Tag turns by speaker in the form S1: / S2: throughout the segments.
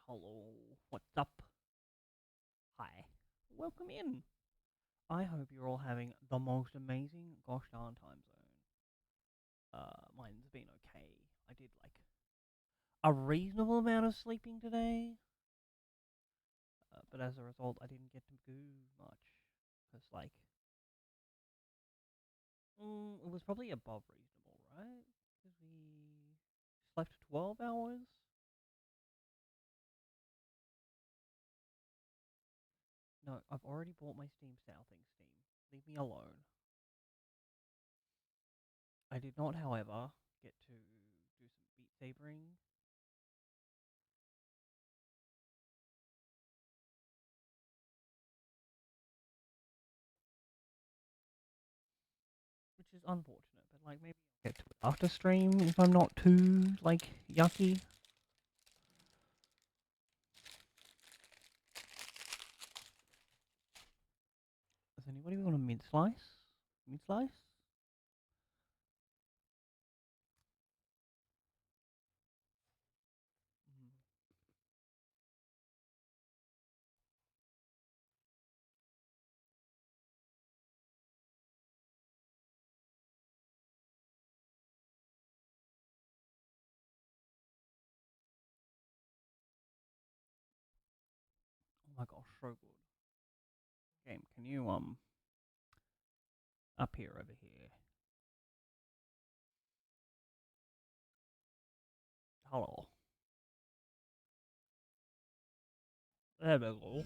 S1: Hello, what's up? Hi, welcome in. I hope you're all having the most amazing gosh darn time zone. Mine's been okay. I did like a reasonable amount of sleeping today, but as a result, I didn't get to do much. Because, it was probably above reasonable, right? Because we slept 12 hours? No, I've already bought my Steam Sale thing, Steam. Leave me alone. I did not, however, get to do some beat sabering. Which is unfortunate, but like maybe I'll get to it after stream if I'm not too like yucky. Does anybody want a mid slice? Mid slice? Mm. Oh my gosh, so good. Game, can you up here over here? Hello. There we go.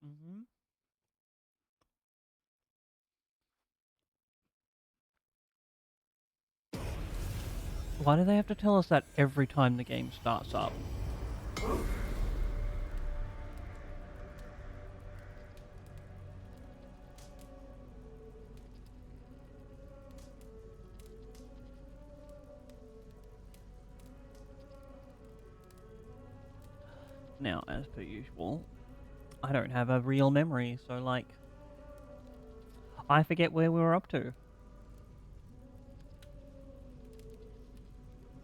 S1: Mhm. Why do they have to tell us that every time the game starts up? Now, as per usual, I don't have a real memory, so like I forget where we were up to.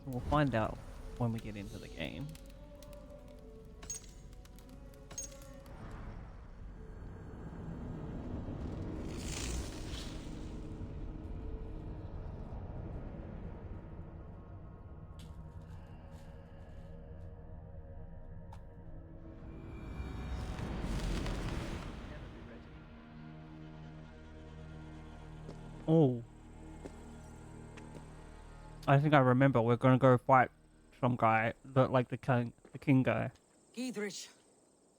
S1: So we'll find out when we get into the game. Oh, I think I remember. We're gonna go fight some guy, the king guy.
S2: Giedrich,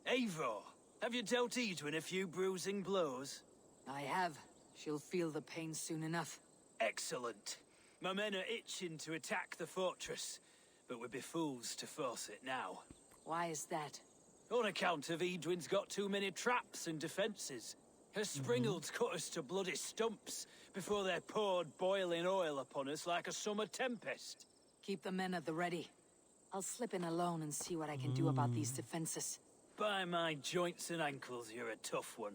S3: Eivor, have you dealt Edwin a few bruising blows?
S2: I have. She'll feel the pain soon enough.
S3: Excellent. My men are itching to attack the fortress, but we'd be fools to force it now.
S2: Why is that?
S3: On account of Edwin's got too many traps and defences. Her springalds cut us to bloody stumps before they poured boiling oil upon us like a summer tempest.
S2: Keep the men at the ready. I'll slip in alone and see what I can do about these defenses.
S3: By my joints and ankles, you're a tough one.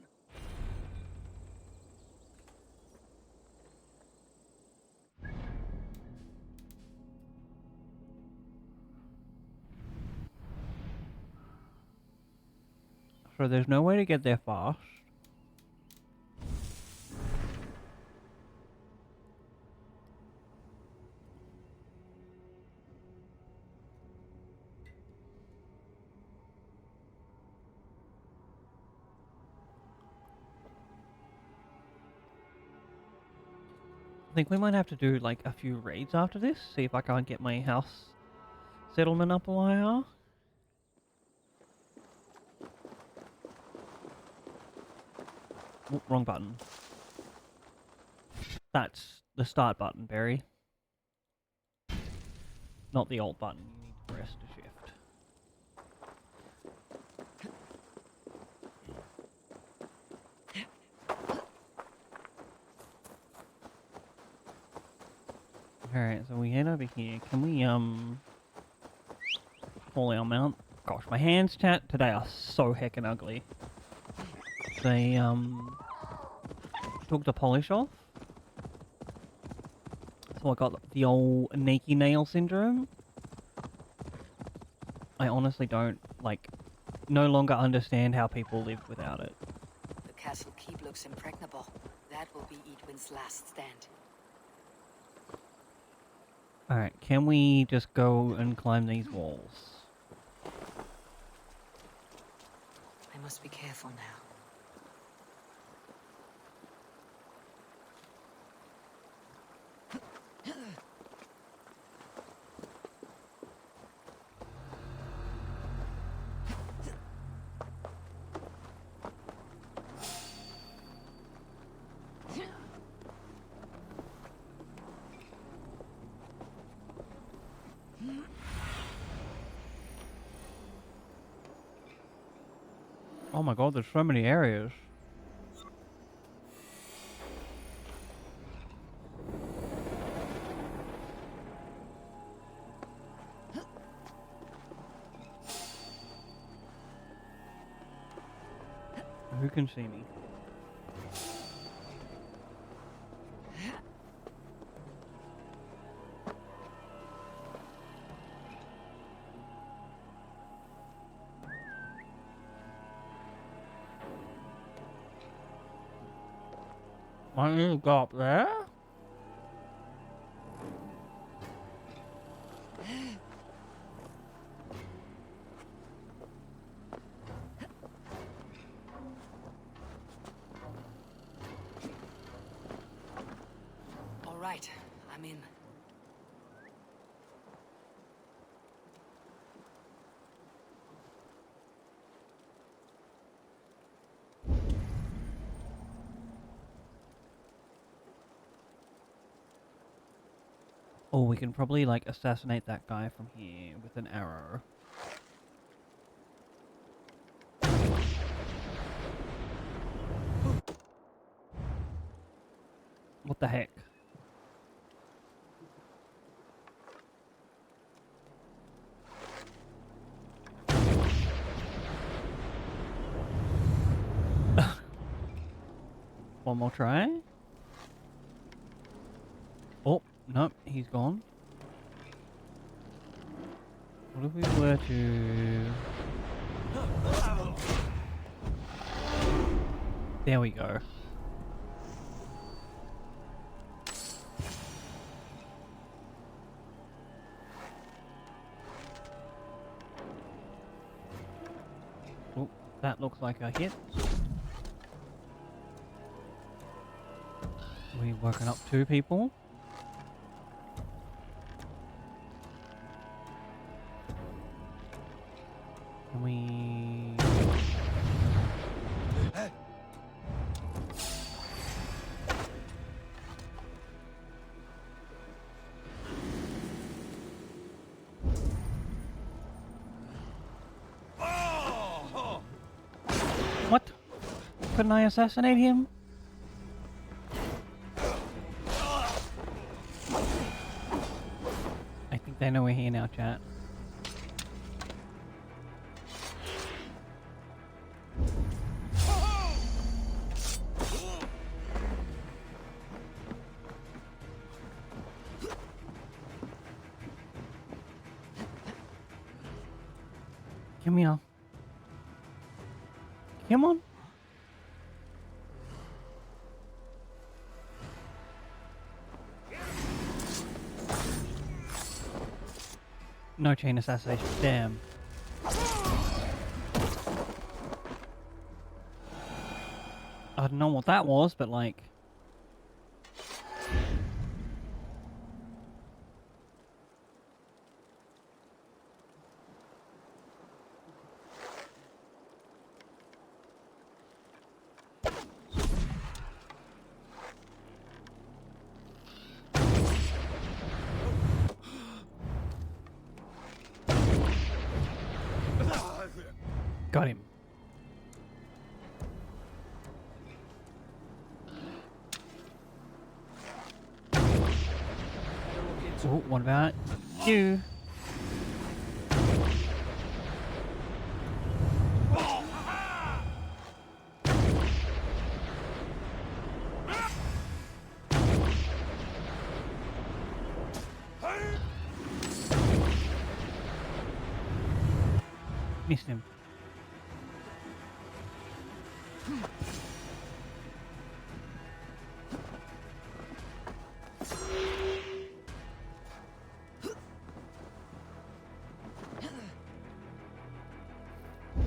S1: So there's no way to get there fast. I think we might have to do like a few raids after this. See if I can't get my house settlement up a while. Oh, wrong button. That's the start button, Barry. Not the alt button. You need to press to shift. Alright, so we head over here. Can we fully unmount. Gosh, my hands, chat, today are so heckin' ugly. They, took the polish off. So I got the old Nakey nail syndrome. I honestly don't, like, no longer understand how people live without it.
S2: The castle keep looks impregnable. That will be Edwin's last stand.
S1: Alright, can we just go and climb these walls?
S2: I must be careful now.
S1: Oh my god, there's so many areas. Who can see me? Why don't you go up there?
S2: All right, I'm in.
S1: Oh, we can probably, like, assassinate that guy from here with an arrow. What the heck? One more try. Oh, nope, he's gone. What if we were to... There we go. Oh, that looks like a hit. We've woken up 2 people. Can we... What? Couldn't I assassinate him? I think they know we're here now, chat. Come here. Come on. No chain assassination. Damn. I don't know what that was, but like... Got him. Oh, what about you? Missed him.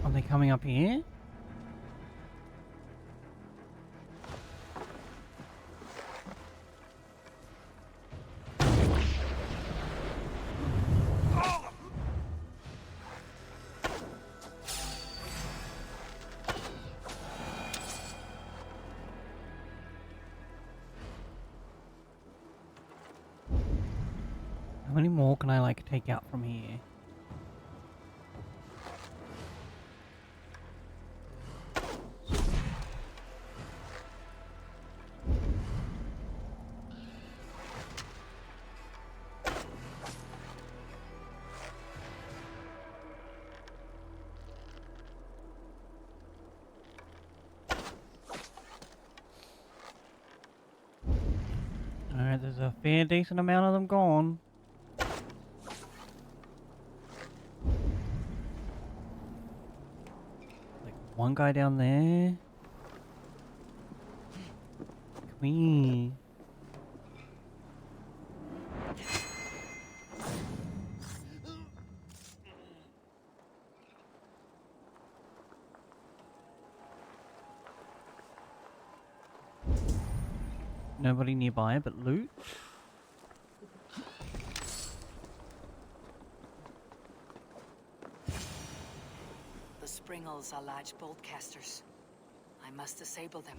S1: Are they coming up here? How many more can I like take out from here? Alright, there's a fair decent amount of them gone. Like one guy down there. Come here. Nobody nearby but loot.
S2: The Springles are large bolt casters. I must disable them.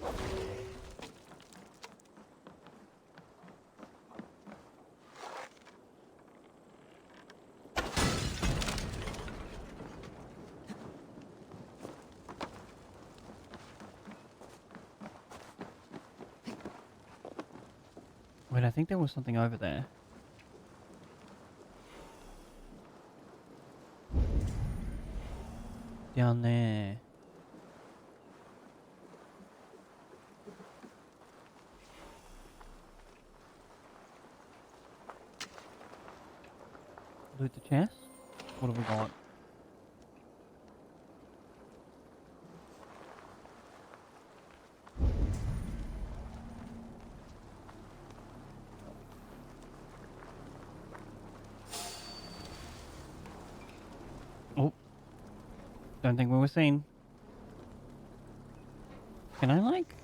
S1: Wait, I think there was something over there. Down there. Loot the chest? What have we got? Oh. Don't think we were seen. Can I like?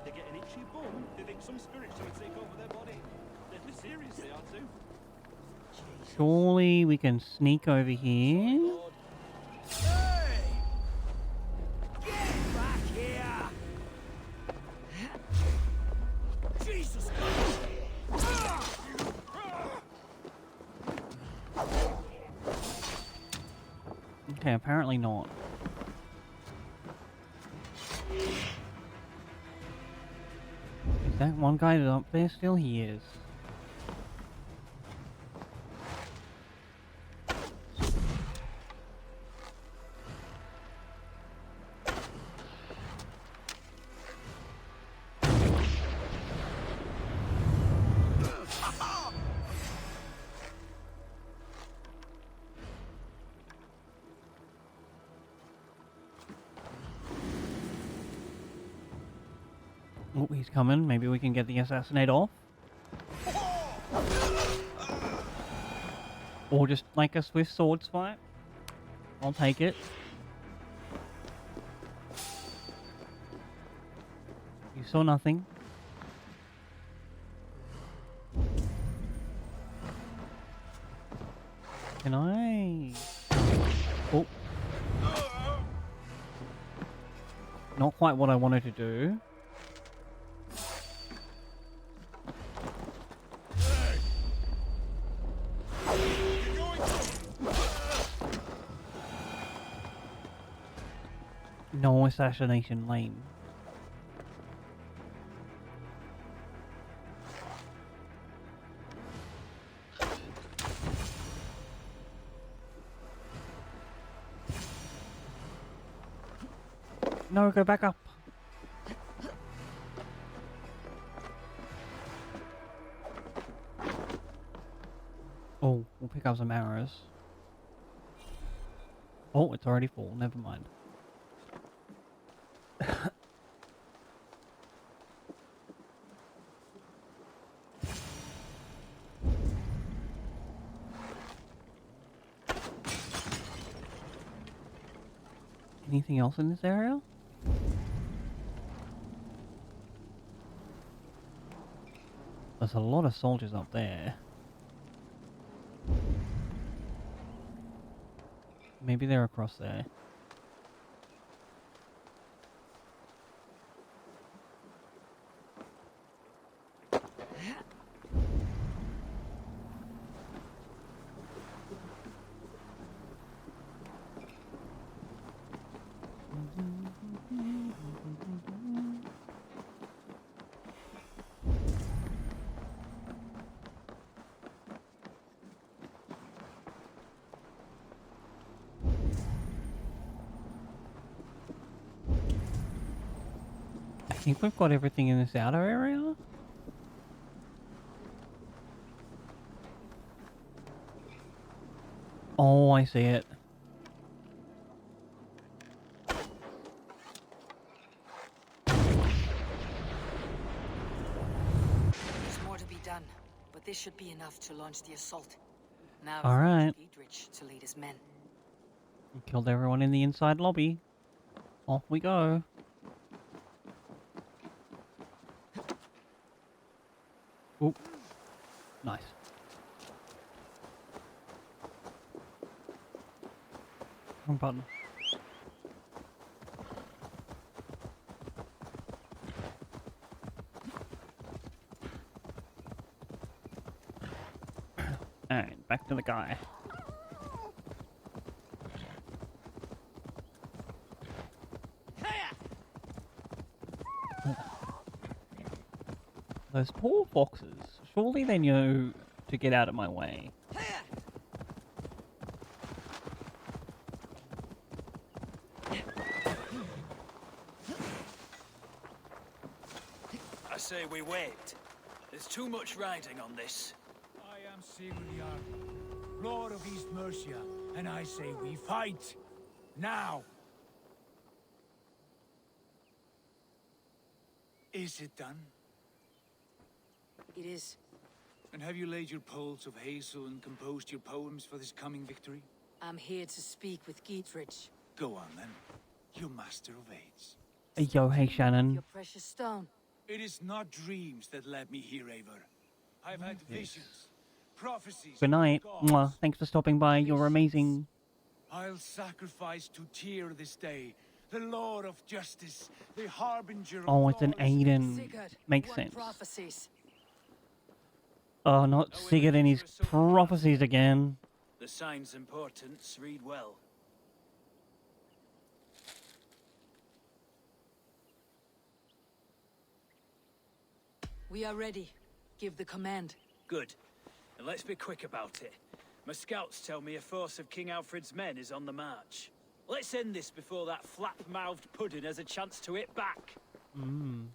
S4: They get an itchy bum, they think some spirit's trying to take over their body. Deadly serious they are too.
S1: Surely we can sneak over here.
S3: Lord. Hey! Get back here! Jesus Christ!
S1: Okay, apparently not. Is that one guy up there still? He is. Oh, he's coming. Maybe we can get the assassinate off. Or just like a swift sword fight. I'll take it. You saw nothing. Can I? Oh. Not quite what I wanted to do. No assassination lane. No, go back up. Oh, we'll pick up some arrows. Oh, it's already full. Never mind. Anything else in this area? There's a lot of soldiers up there. Maybe they're across there. I think we've got everything in this outer area. Oh, I see it.
S2: There's more to be done, but this should be enough to launch the assault. Now
S1: All right.
S2: Dietrich to lead his men.
S1: We killed everyone in the inside lobby. Off we go. Oop. Nice. Wrong button. Alright, back to the guy. Those poor foxes. Surely they know to get out of my way.
S3: I say we wait. There's too much riding on this.
S5: I am Sigurd, Lord of East Mercia, and I say we fight now. Is it done?
S2: It is.
S5: And have you laid your poles of hazel and composed your poems for this coming victory?
S2: I'm here to speak with Dietrich.
S5: Go on then, you master of aids.
S1: Yo, hey Shannon.
S2: Your precious stone.
S5: It is not dreams that led me here, Eivor. I've had visions, prophecies.
S1: Good night.
S5: from
S1: Mwah.
S5: gods.
S1: Thanks for stopping by. You're amazing.
S5: I'll sacrifice to Tyr this day, the Lord of Justice, the harbinger of
S1: Oh, it's an
S5: flawless
S1: Aiden.
S2: Sigurd,
S1: Makes
S2: what
S1: sense.
S2: prophecies?
S1: Oh, not Sigurd and his prophecies again.
S3: The sign's importance, read well.
S2: We are ready. Give the command.
S3: Good. And let's be quick about it. My scouts tell me a force of King Alfred's men is on the march. Let's end this before that flap-mouthed pudding has a chance to hit back.
S1: Mm.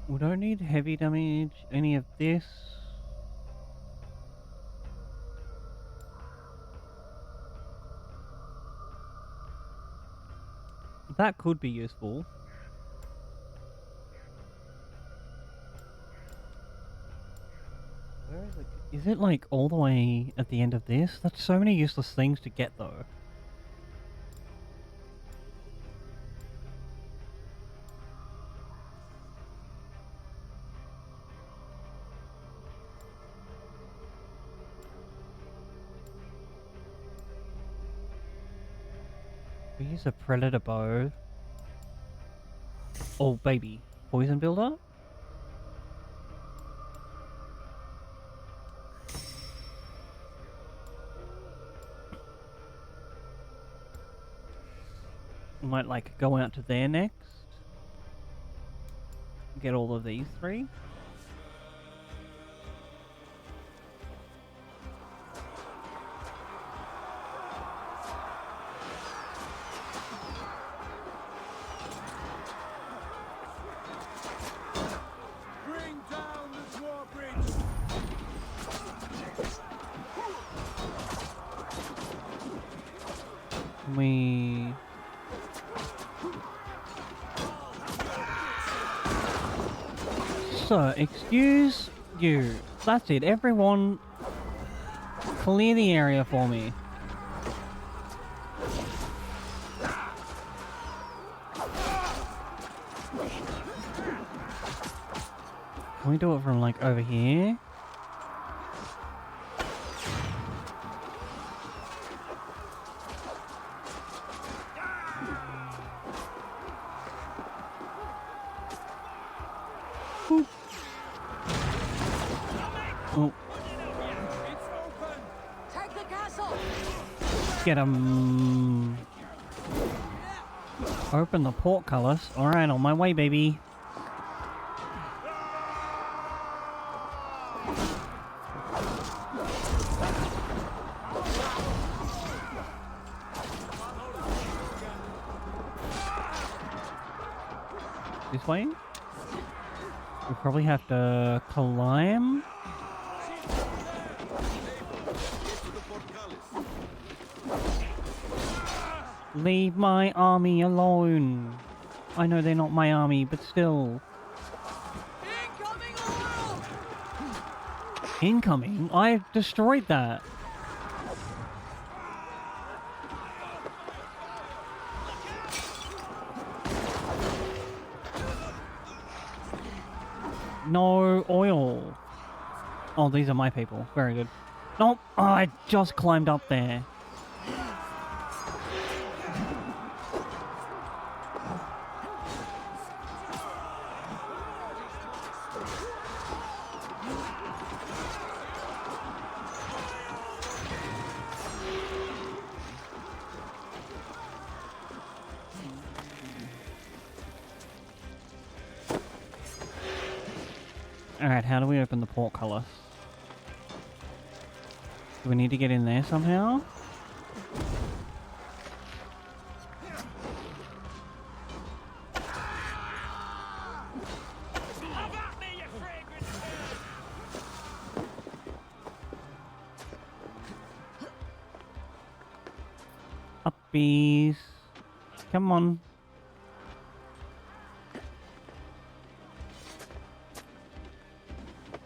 S1: We don't need heavy damage, any of this. That could be useful. Is it like all the way at the end of this? That's so many useless things to get though. We use a predator bow. Oh baby, poison builder? Might like go out to there next. Get all of these 3.
S5: Bring down the drawbridge!
S1: We... So, excuse you. That's it. Everyone, clear the area for me. Can we do it from like over here? Boop. Oh,
S5: It's open!
S2: Take the castle!
S1: get 'em. Open the portcullis. Alright, on my way, baby. This way? We probably have to climb. Leave my army alone. I know they're not my army, but still.
S2: Incoming oil!
S1: Incoming? I destroyed that. No oil. Oh, these are my people. Very good. Nope. Oh, I just climbed up there. Alright, how do we open the portcullis? Do we need to get in there somehow? Uppies. Come on.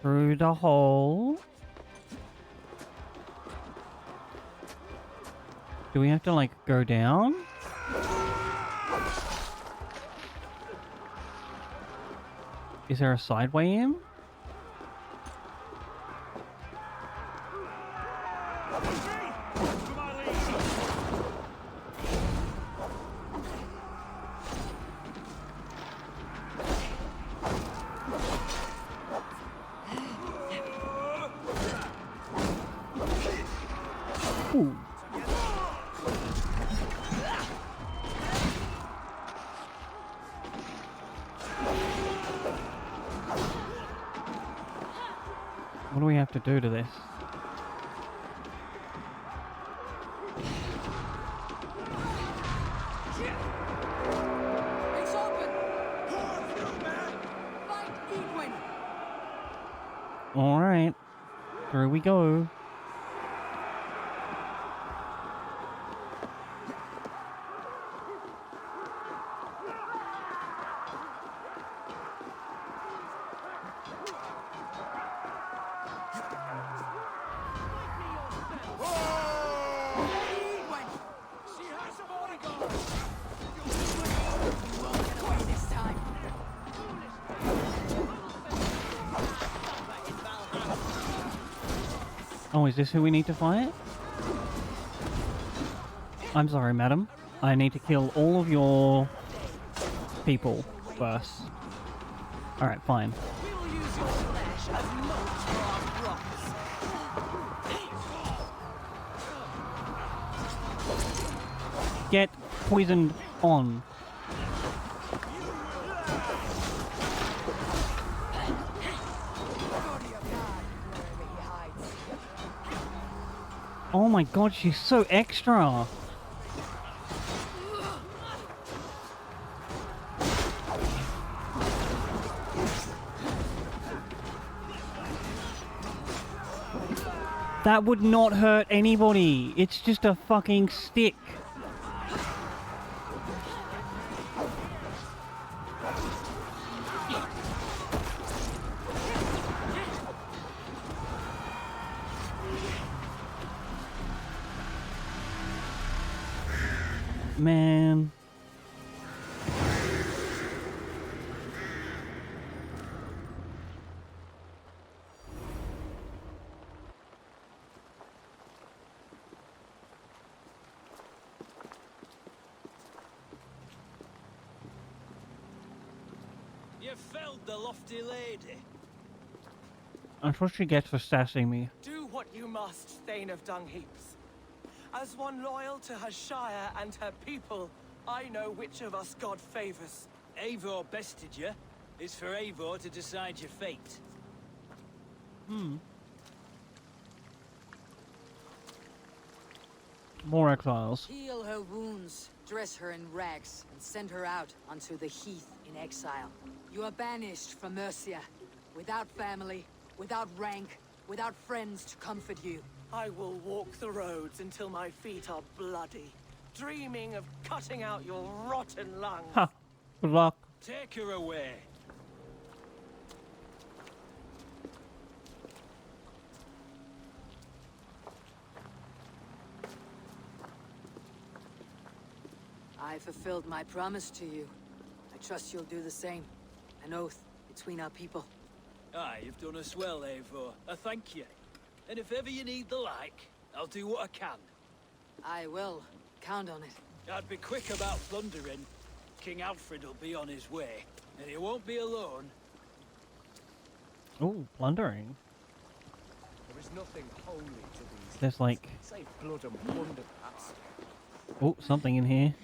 S1: Through the hole. Do we have to, like, go down? Is there a side way in? Ooh. What do we have to do to this?
S2: It's open! Fight Edwin!
S1: Alright. Through we go. Oh, is this who we need to fight? I'm sorry, madam. I need to kill all of your people first. Alright, fine.
S6: We will use your flesh as molds for our crops.
S1: Get poisoned on. Oh my god, she's so extra. That would not hurt anybody. It's just a fucking stick. Man.
S3: You felled the lofty lady.
S1: That's what she gets for sassing me.
S6: Do what you must, Thane of Dung Heaps. As one loyal to her shire and her people, I know which of us God favors.
S3: Eivor bested you. It's for Eivor to decide your fate.
S1: More exiles.
S2: Heal her wounds, dress her in rags, and send her out onto the heath in exile. You are banished from Mercia, without family, without rank, without friends to comfort you.
S6: I will walk the roads until my feet are bloody, dreaming of cutting out your rotten lungs.
S1: Ha! Good luck.
S3: Take her away.
S2: I fulfilled my promise to you. I trust you'll do the same. An oath between our people.
S3: Aye, you've done us well, Eivor. I thank you. And if ever you need the like, I'll do what I can.
S2: I will. Count on it.
S3: I'd be quick about plundering. King Alfred will be on his way, and he won't be alone.
S1: Oh, plundering.
S5: There is nothing holy to these.
S1: There's like...
S5: Save blood and plunder, perhaps.
S1: Oh, something in here.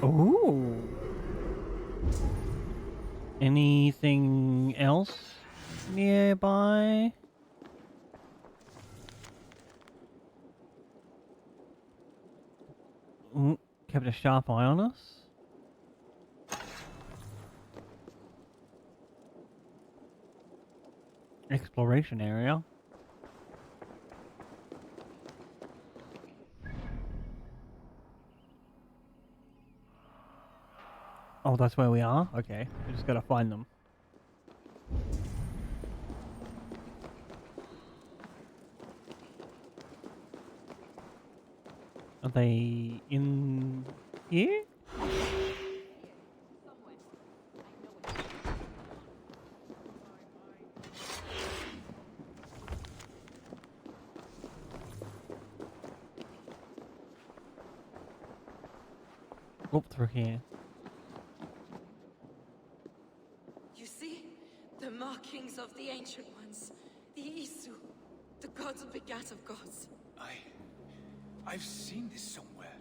S1: Ooh. Anything else nearby? Ooh, kept a sharp eye on us. Exploration area. Oh, that's where we are? Okay, we just gotta find them. Are they in here? Up through here.
S7: You see? The markings of the Ancient Ones. The Isu. The gods begat of gods.
S5: I've seen this somewhere.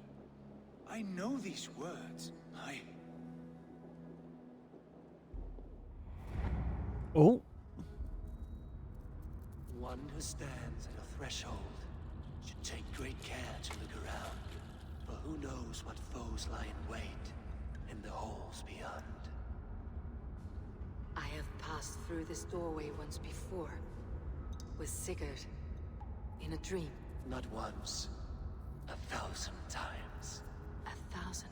S5: I know these words.
S1: Oh.
S8: One who stands at a threshold should take great care to look around, for who knows what foes lie in wait in the halls beyond.
S2: I have passed through this doorway once before. With Sigurd. In a dream.
S8: Not once, 1,000 times.
S2: 1,000.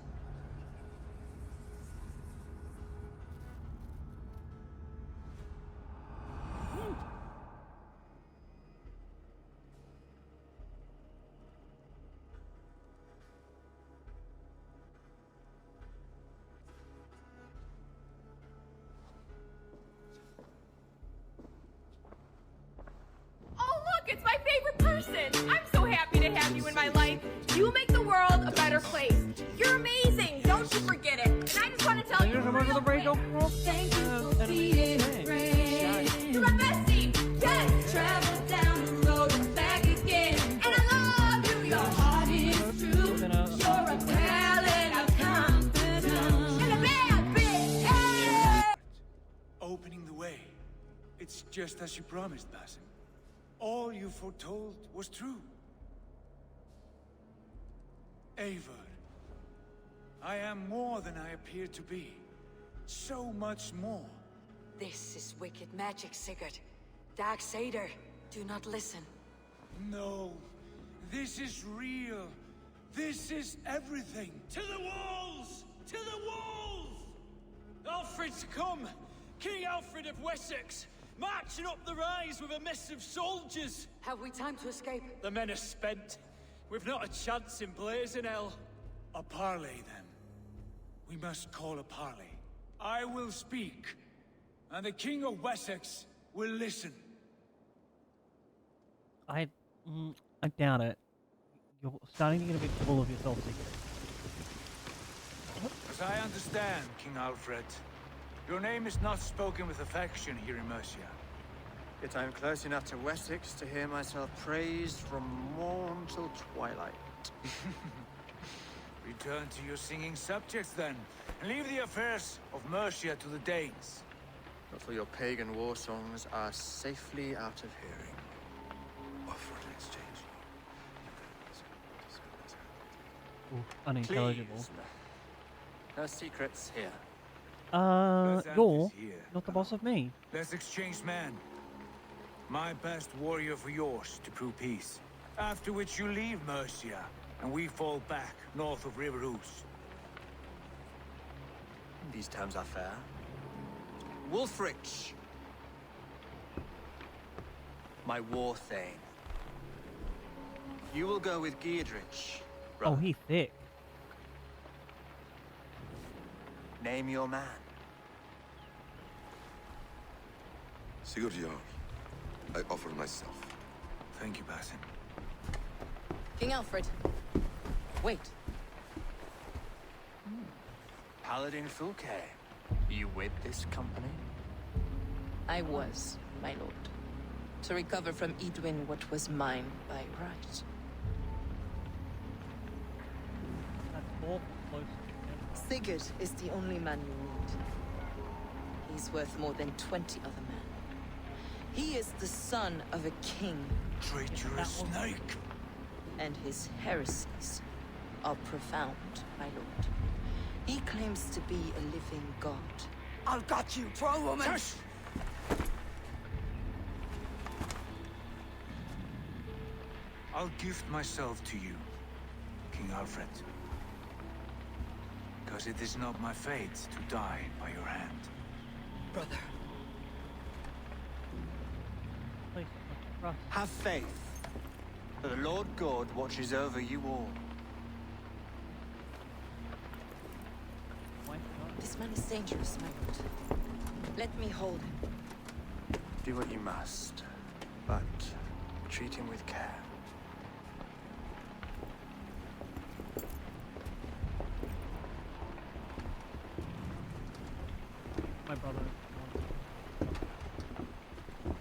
S9: person. I'm so happy to have you in my life. You make the world a better place. You're amazing. Don't you forget it. And I just want to tell you real quick. Thank you for being friend. You're my bestie. Yes. Travel down the road and back again. And I love you. Your heart is true. You're a pal and a confidant. And a bad bitch. Hey!
S5: Opening the way. It's just as you promised, Basim. All you foretold was true. Eivor, I am more than I appear to be. So much more.
S2: This is wicked magic, Sigurd. Dark Seder, do not listen.
S5: No, this is real. This is everything.
S3: To the walls! To the walls! Alfred's come! King Alfred of Wessex! Marching up the rise with a mess of soldiers!
S2: Have we time to escape?
S3: The men are spent. We've not a chance in blazing hell.
S5: A parley, then. We must call a parley. I will speak, and the King of Wessex will listen.
S1: I doubt it. You're starting to get a bit full of yourself, Sigurd.
S5: As I understand, King Alfred, your name is not spoken with affection here in Mercia.
S10: Yet I am close enough to Wessex to hear myself praised from morn till twilight.
S5: Return to your singing subjects, then, and leave the affairs of Mercia to the Danes.
S10: Not till your pagan war songs are safely out of hearing.
S8: Offer an exchange.
S1: Ooh, unintelligible.
S10: Please. No secrets here.
S1: You're not the boss of me.
S5: Let's exchange men. My best warrior for yours to prove peace. After which you leave Mercia, and we fall back north of River Ouse.
S10: These terms are fair. Wulfrich, my war thane. You will go with Geodrich.
S1: Oh, he's thick.
S10: Name your man.
S11: Sigurd Jarl, I offer myself.
S5: Thank you, Basim.
S7: King Alfred. Wait.
S10: Paladin Fulke, you with this company?
S7: I was, my lord. To recover from Edwin what was mine by right.
S1: That's awful close to
S7: Sigurd is the only man you need. He's worth more than 20 other men. He is the son of a king.
S5: Traitorous snake!
S7: And his heresies are profound, my lord. He claims to be a living god.
S6: I've got you, troll woman!
S5: Tush! I'll gift myself to you, King Alfred. Because it is not my fate to die by your hand.
S6: Brother.
S1: place of trust.
S10: Have faith. For the Lord God watches over you all.
S7: This man is dangerous, my lord. Let me hold him.
S10: Do what you must, but treat him with care.
S1: My brother.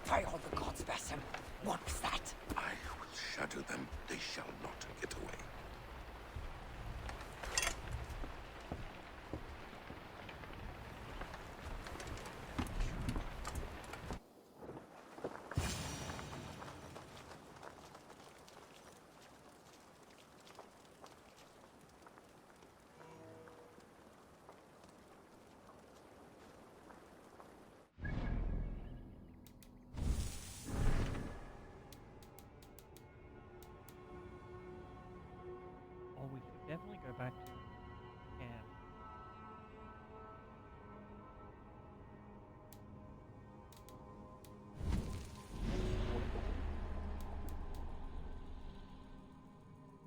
S6: Pray all the gods, Basim. What was that?
S11: I will shatter them. They shall not get away.
S1: Oh, we should definitely go back to camp.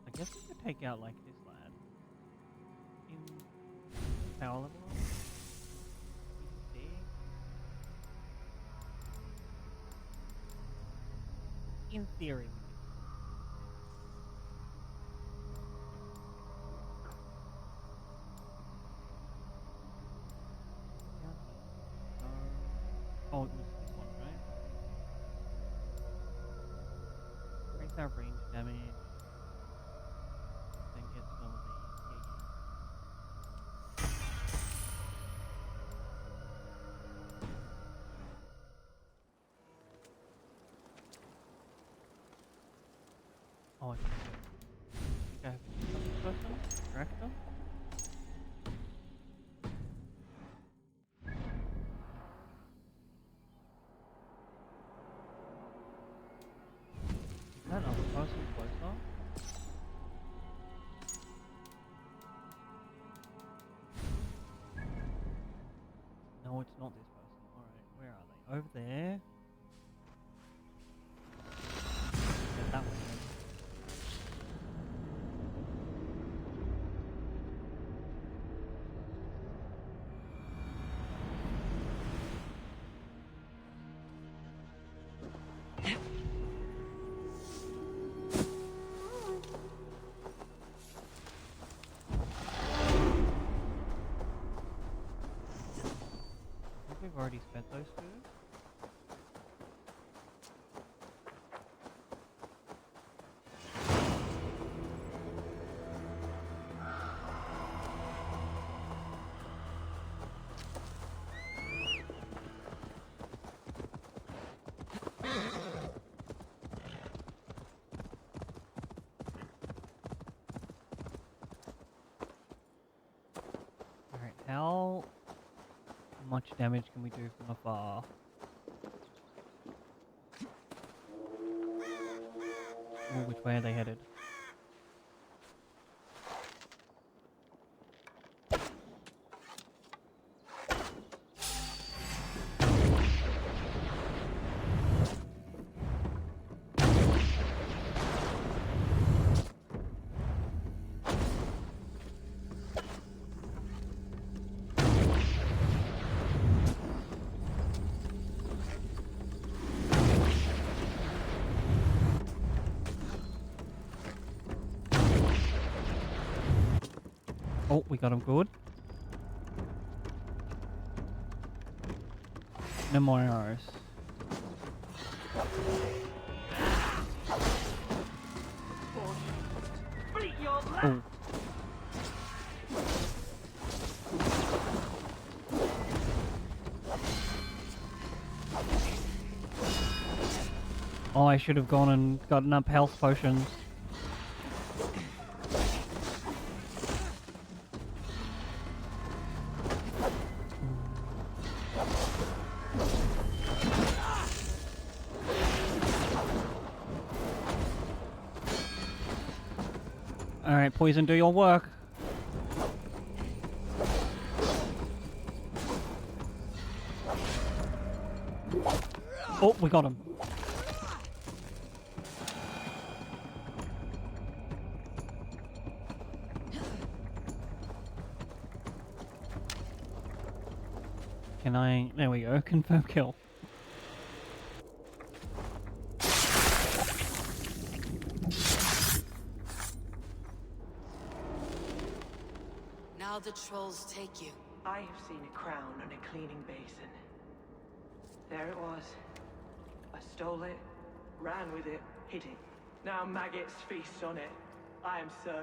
S1: I guess we could take out like this lad in power level. He's there. In theory, we could. increase our range damage. Then get some of the Oh, I think I have this person, director. Is that other person closer? No, it's not this person. Alright, where are they? Over there. Yeah, that way. I think we've already spent those two. Alright, how much damage can we do from afar? Ooh, which way are they headed? Oh, we got him good. No more arrows. Oh. Oh, I should have gone and gotten up health potions. Alright, poison, do your work. Oh, we got him. Can I... There we go, confirm kill.
S2: Now the trolls take you.
S6: I have seen a crown on a cleaning basin. There it was. I stole it, ran with it, hid it. Now maggots feast on it. I am certain.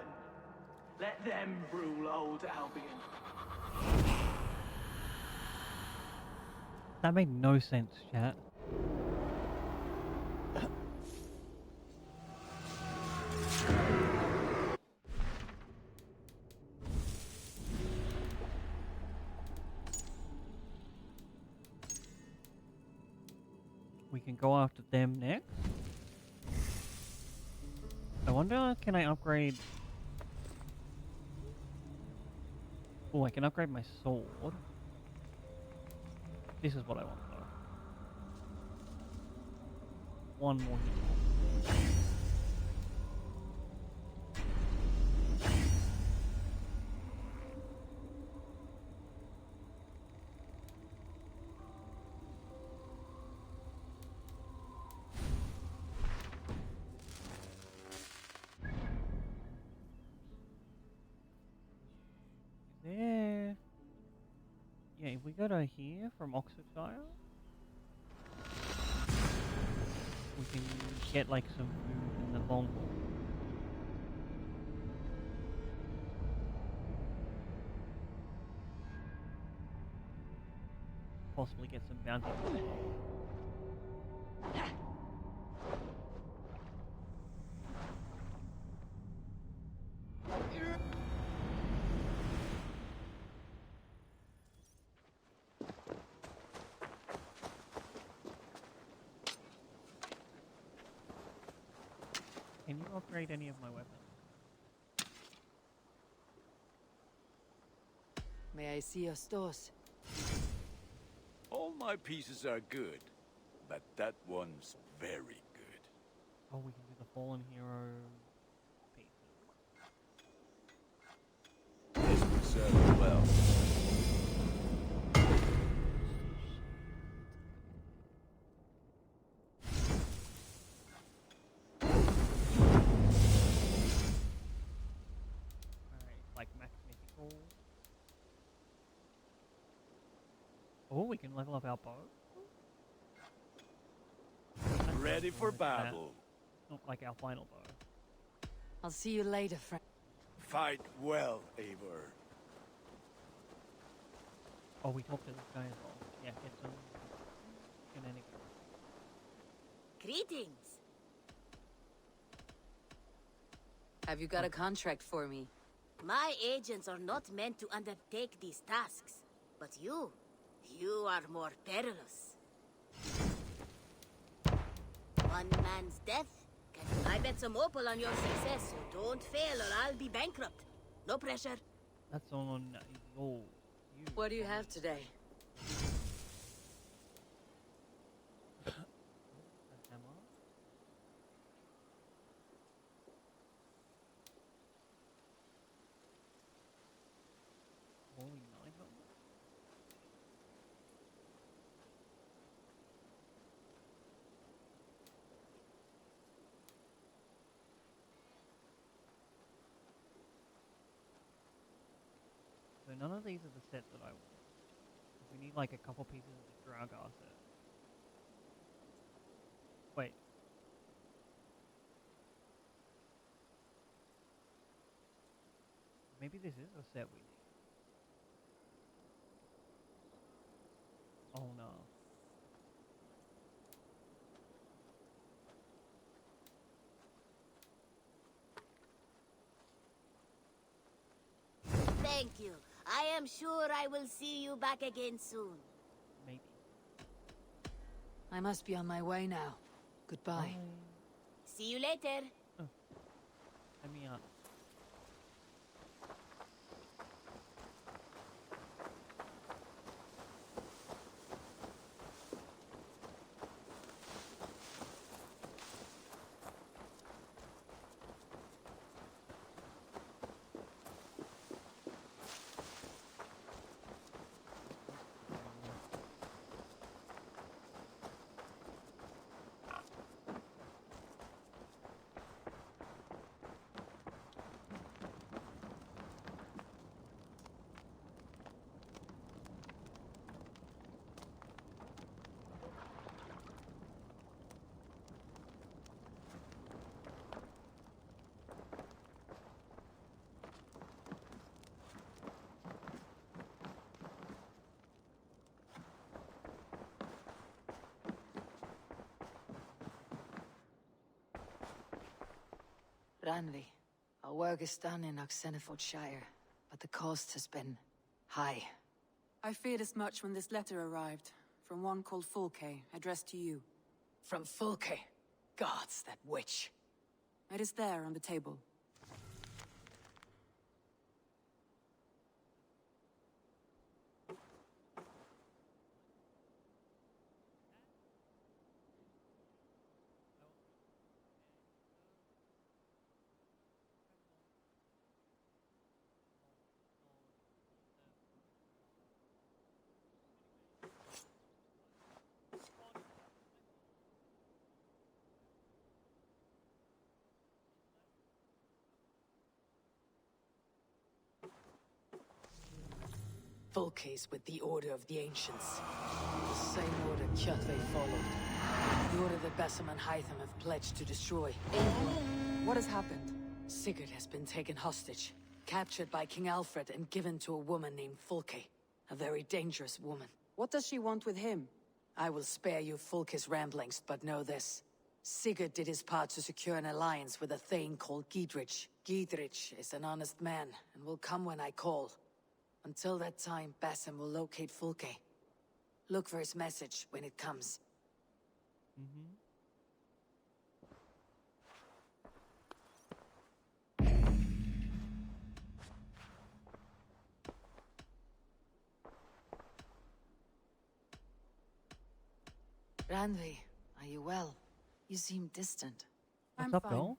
S6: Let them rule old Albion.
S1: That made no sense, chat. We can go after them next. I wonder, can I upgrade... Oh, I can upgrade my sword. This is what I want though. One more hit. There. Yeah, if we go to here from Oxfordshire, we can get like some food and then long haul. Possibly get some bounties. Can you upgrade any of my weapons?
S2: May I see your stores?
S12: All my pieces are good, but that one's very good.
S1: Oh, we can do the fallen hero pieces.
S12: This would serve you well.
S1: Alright, like max mythical. Oh, we can level up our bow.
S12: Ready for battle.
S1: Not like our final bow.
S2: I'll see you later, friend.
S12: Fight well, Eivor.
S1: Oh, we talked to this guy as well. Yeah, get some shenanigans.
S7: Greetings.
S2: Have you got a contract for me?
S7: My agents are not meant to undertake these tasks, but you are more perilous. One man's death I bet some opal on your success, so don't fail or I'll be bankrupt. No pressure.
S1: That's on you.
S2: What do you have today?
S1: A hammer. Holy 900. So none of these are the set that I want. We need like a couple pieces of the Dragar set. Wait. Maybe this is a set we need. Oh no.
S7: Thank you. I am sure I will see you back again soon.
S1: Maybe.
S2: I must be on my way now. Goodbye.
S7: See you later.
S1: Oh. Let me up.
S2: Ranvi, our work is done in Oxenfordshire, but the cost has been high.
S13: I feared as much when this letter arrived, from one called Fulke, addressed to you.
S2: From Fulke? Gods, that witch.
S13: It is there on the table.
S2: Fulke's with the Order of the Ancients. The same order Kjotve followed. The order that Basim and Hytham have pledged to destroy.
S13: What has happened?
S2: Sigurd has been taken hostage, captured by King Alfred and given to a woman named Fulke. A very dangerous woman.
S13: What does she want with him?
S2: I will spare you Fulke's ramblings, but know this. Sigurd did his part to secure an alliance with a thane called Gidrich. Gidrich is an honest man, and will come when I call. Until that time, Basim will locate Fulke. Look for his message when it comes. Randvi, are you well? You seem distant.
S13: I'm
S1: What's up,
S13: fine.
S1: girl?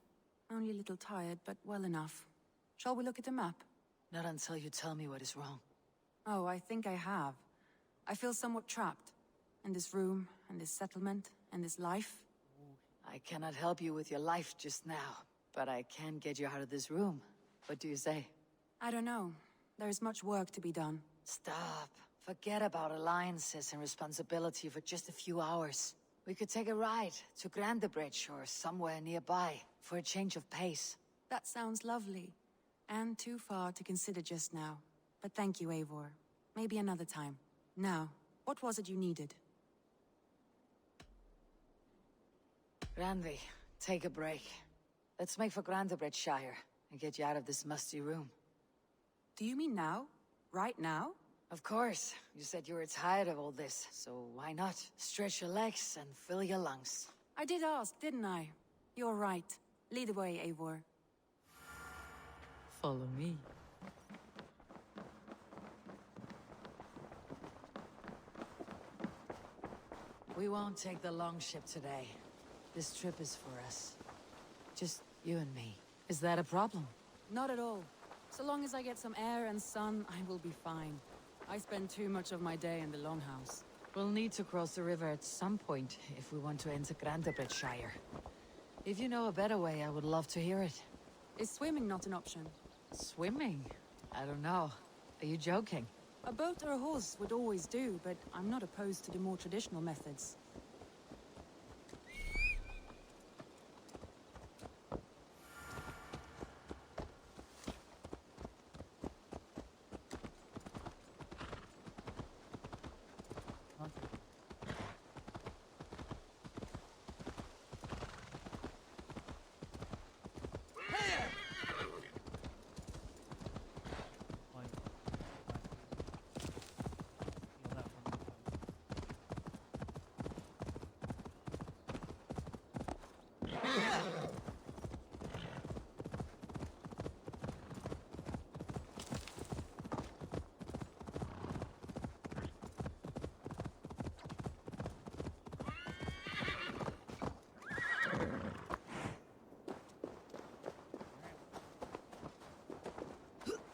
S13: Only a little tired, but well enough. Shall we look at the map?
S2: Not until you tell me what is wrong.
S13: Oh, I think I have. I feel somewhat trapped. In this room, and this settlement, and this life.
S2: I cannot help you with your life just now, but I can get you out of this room. What do you say?
S13: I don't know. There is much work to be done.
S2: Stop. Forget about alliances and responsibility for just a few hours. We could take a ride to Grandebridge or somewhere nearby for a change of pace.
S13: That sounds lovely. And too far to consider just now. But thank you, Eivor. Maybe another time. Now, what was it you needed?
S2: Randvi, take a break. Let's make for Grandebridgeshire and get you out of this musty room.
S13: Do you mean now? Right now?
S2: Of course. You said you were tired of all this, so why not? Stretch your legs and fill your lungs.
S13: I did ask, didn't I? You're right. Lead the way, Eivor.
S2: Follow me. We won't take the long ship today. This trip is for us. Just you and me. Is that a problem?
S13: Not at all. So long as I get some air and sun, I will be fine. I spend too much of my day in the Longhouse.
S2: We'll need to cross the river at some point if we want to enter Grandebridgeshire. If you know a better way, I would love to hear it.
S13: Is swimming not an option?
S2: Swimming? I don't know. Are you joking?
S13: A boat or a horse would always do, but I'm not opposed to the more traditional methods.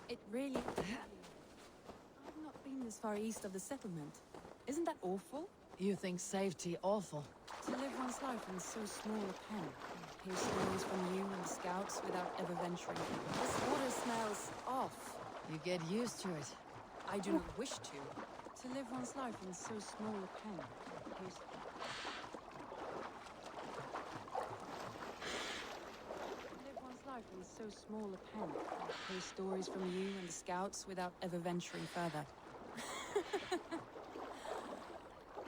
S13: It really... I've not been this far east of the settlement. Isn't that awful?
S2: You think safety awful?
S13: To live one's life in so small a pen. Hear stories from you and the scouts without ever venturing. This water smells off.
S2: You get used to it.
S13: I do not wish to. To live one's life in so small a pen. In so small a pen. Hear stories from you and the scouts without ever venturing further.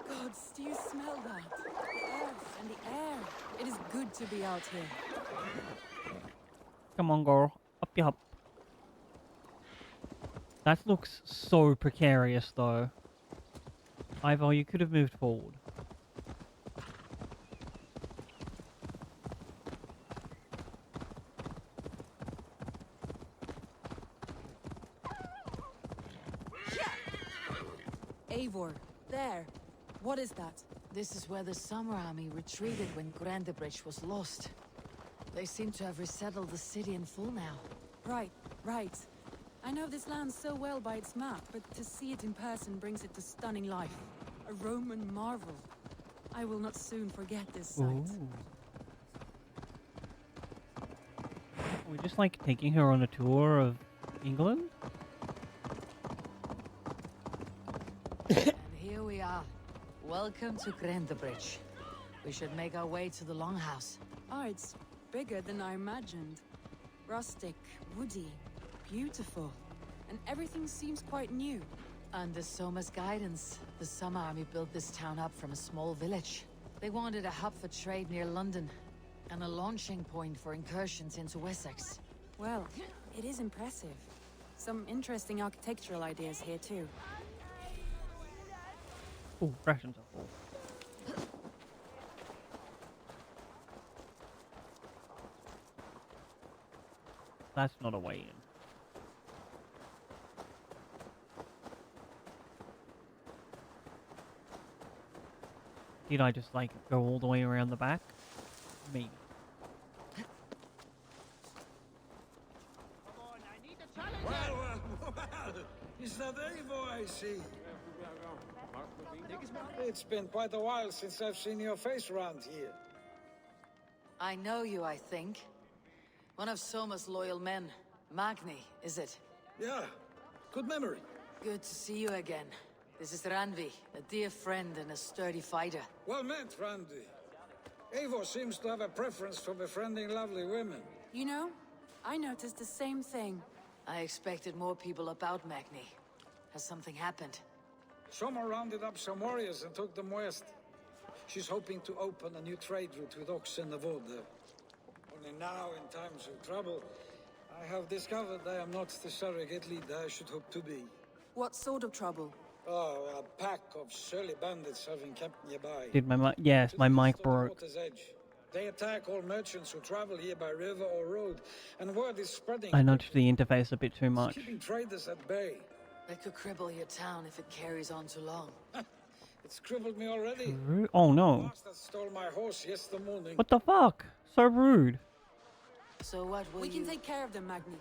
S13: Gods, do you smell that? The earth and the air. It is good to be out here.
S1: Come on, girl. Up you up. That looks so precarious, though. Ivor, you could have moved forward.
S13: Eivor, there. What is that?
S2: This is where the Summer Army retreated when Grandebridge was lost. They seem to have resettled the city in full now.
S13: Right, right. I know this land so well by its map, but to see it in person brings it to stunning life. A Roman marvel. I will not soon forget this sight.
S1: Ooh. We're just like taking her on a tour of England?
S2: And here we are. Welcome to Grandebridge. We should make our way to the longhouse.
S13: Oh, it's bigger than I imagined. Rustic, woody, beautiful. And everything seems quite new.
S2: Under Soma's guidance, the Summer Army built this town up from a small village. They wanted a hub for trade near London, and a launching point for incursions into Wessex.
S13: Well, it is impressive. Some interesting architectural ideas here too.
S1: Oh, rations are full. That's not a way in. Did I just, like, go all the way around the back? Maybe.
S5: Well, is that Eivor I see? It's been quite a while since I've seen your face around here.
S2: I know you, I think. One of Soma's loyal men. Magni, is it?
S5: Yeah, good memory.
S2: Good to see you again. This is Randvi, a dear friend and a sturdy fighter.
S5: Well met, Randy. Eivor seems to have a preference for befriending lovely women.
S13: You know, I noticed the same thing.
S2: I expected more people about Magni. Has something happened?
S5: Soma rounded up some warriors and took them west. She's hoping to open a new trade route with Ox and the Wood. Only now, in times of trouble, I have discovered I am not the surrogate leader I should hope to be.
S13: What sort of trouble?
S5: Oh, a pack of surly bandits have encamped nearby.
S1: Did my yes, my mic broke.
S5: Water's edge. They attack all merchants who travel here by river or road, and word is spreading.
S1: I nudged the interface a bit too much.
S5: Keeping traders at bay.
S2: They could cripple your town if it carries on too long.
S5: It's crippled me already.
S1: Oh no.
S5: Bastard stole my horse yesterday morning.
S1: What the fuck? So rude.
S2: So what will
S13: We can take care of them, Magni.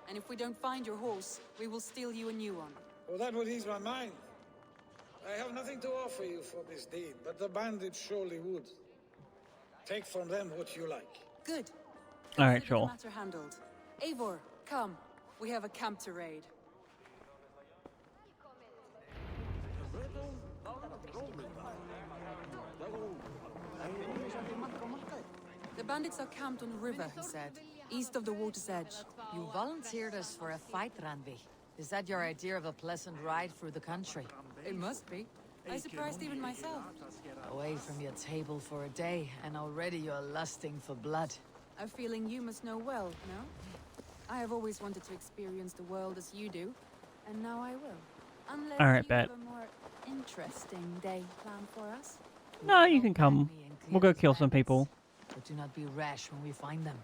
S13: And if we don't find your horse, we will steal you a new one.
S5: Well, that would ease my mind. I have nothing to offer you for this deed, but the bandits surely would. Take from them what you like.
S13: Good.
S1: All right,
S13: Consider
S1: sure.
S13: the matter handled. Eivor, come. We have a camp to raid. The bandits are camped on the river, he said, east of the water's edge.
S2: You volunteered us for a fight, Randvi. Is that your idea of a pleasant ride through the country?
S13: It must be. I surprised even myself.
S2: Away from your table for a day, and already you're lusting for blood.
S13: A feeling you must know well, no? I have always wanted to experience the world as you do, and now I will. Unless
S1: All right,
S13: you
S1: bet.
S13: have a more interesting day planned for us.
S1: No, you can come. We'll go kill some people.
S2: But do not be rash when we find them.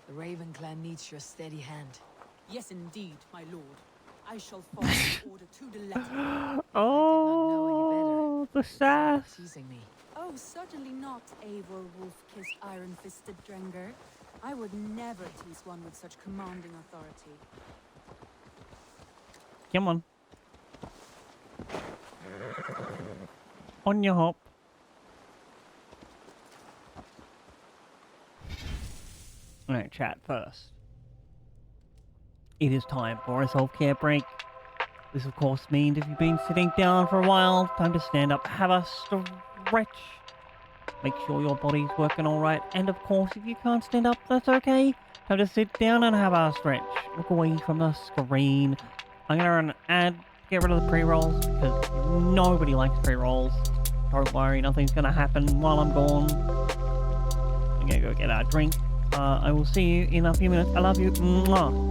S2: The Raven clan needs your steady hand.
S13: Yes, indeed, my lord. I shall follow the order to the letter.
S1: Oh, the sass.
S2: Teasing me.
S13: Oh, certainly not, Eivor Wolf-Kiss Iron-Fisted Drenger. I would never tease one with such commanding authority.
S1: Come on. On your hop. Alright, chat first. It is time for a self-care break. This of course means if you've been sitting down for a while, time to stand up, have a stretch. Make sure your body's working alright, and of course if you can't stand up, that's okay. Time to sit down and have a stretch. Look away from the screen. I'm gonna run an ad, get rid of the pre-rolls, because nobody likes pre-rolls. Don't worry, nothing's gonna happen while I'm gone. I'm gonna go get a drink. I will see you in a few minutes. I love you. Mwah.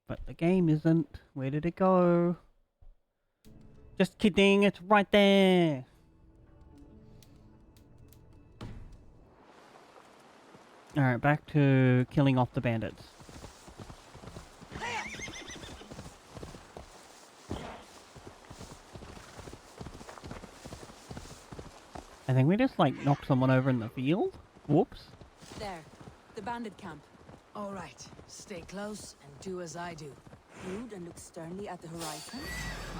S1: But the game isn't. Where did it go? Just kidding, it's right there! Alright, back to killing off the bandits. I think we just, like, knocked someone over in the field? Whoops.
S13: There, the bandit camp.
S2: All right, stay close and do as I do.
S13: Rude and look sternly at the horizon.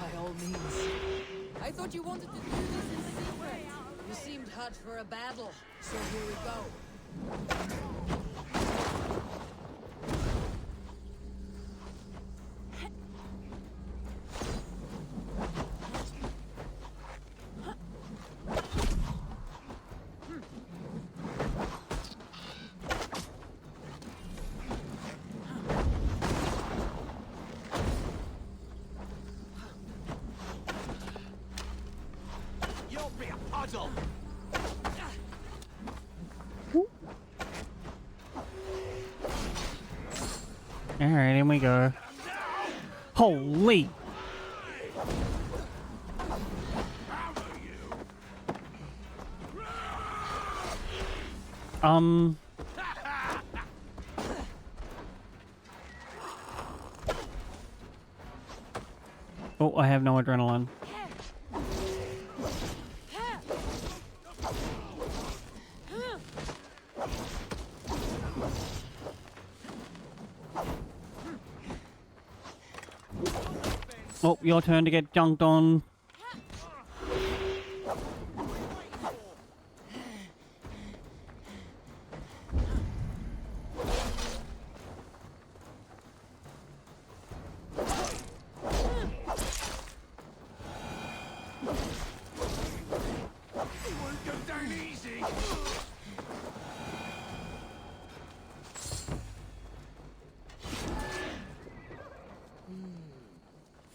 S2: By all means.
S13: I thought you wanted to do this in secret.
S2: You seemed hot for a battle, so here we go.
S8: You'll be a puzzle!
S1: Alright, in we go. Holy! Oh, I have no adrenaline. Oh, your turn to get junked on.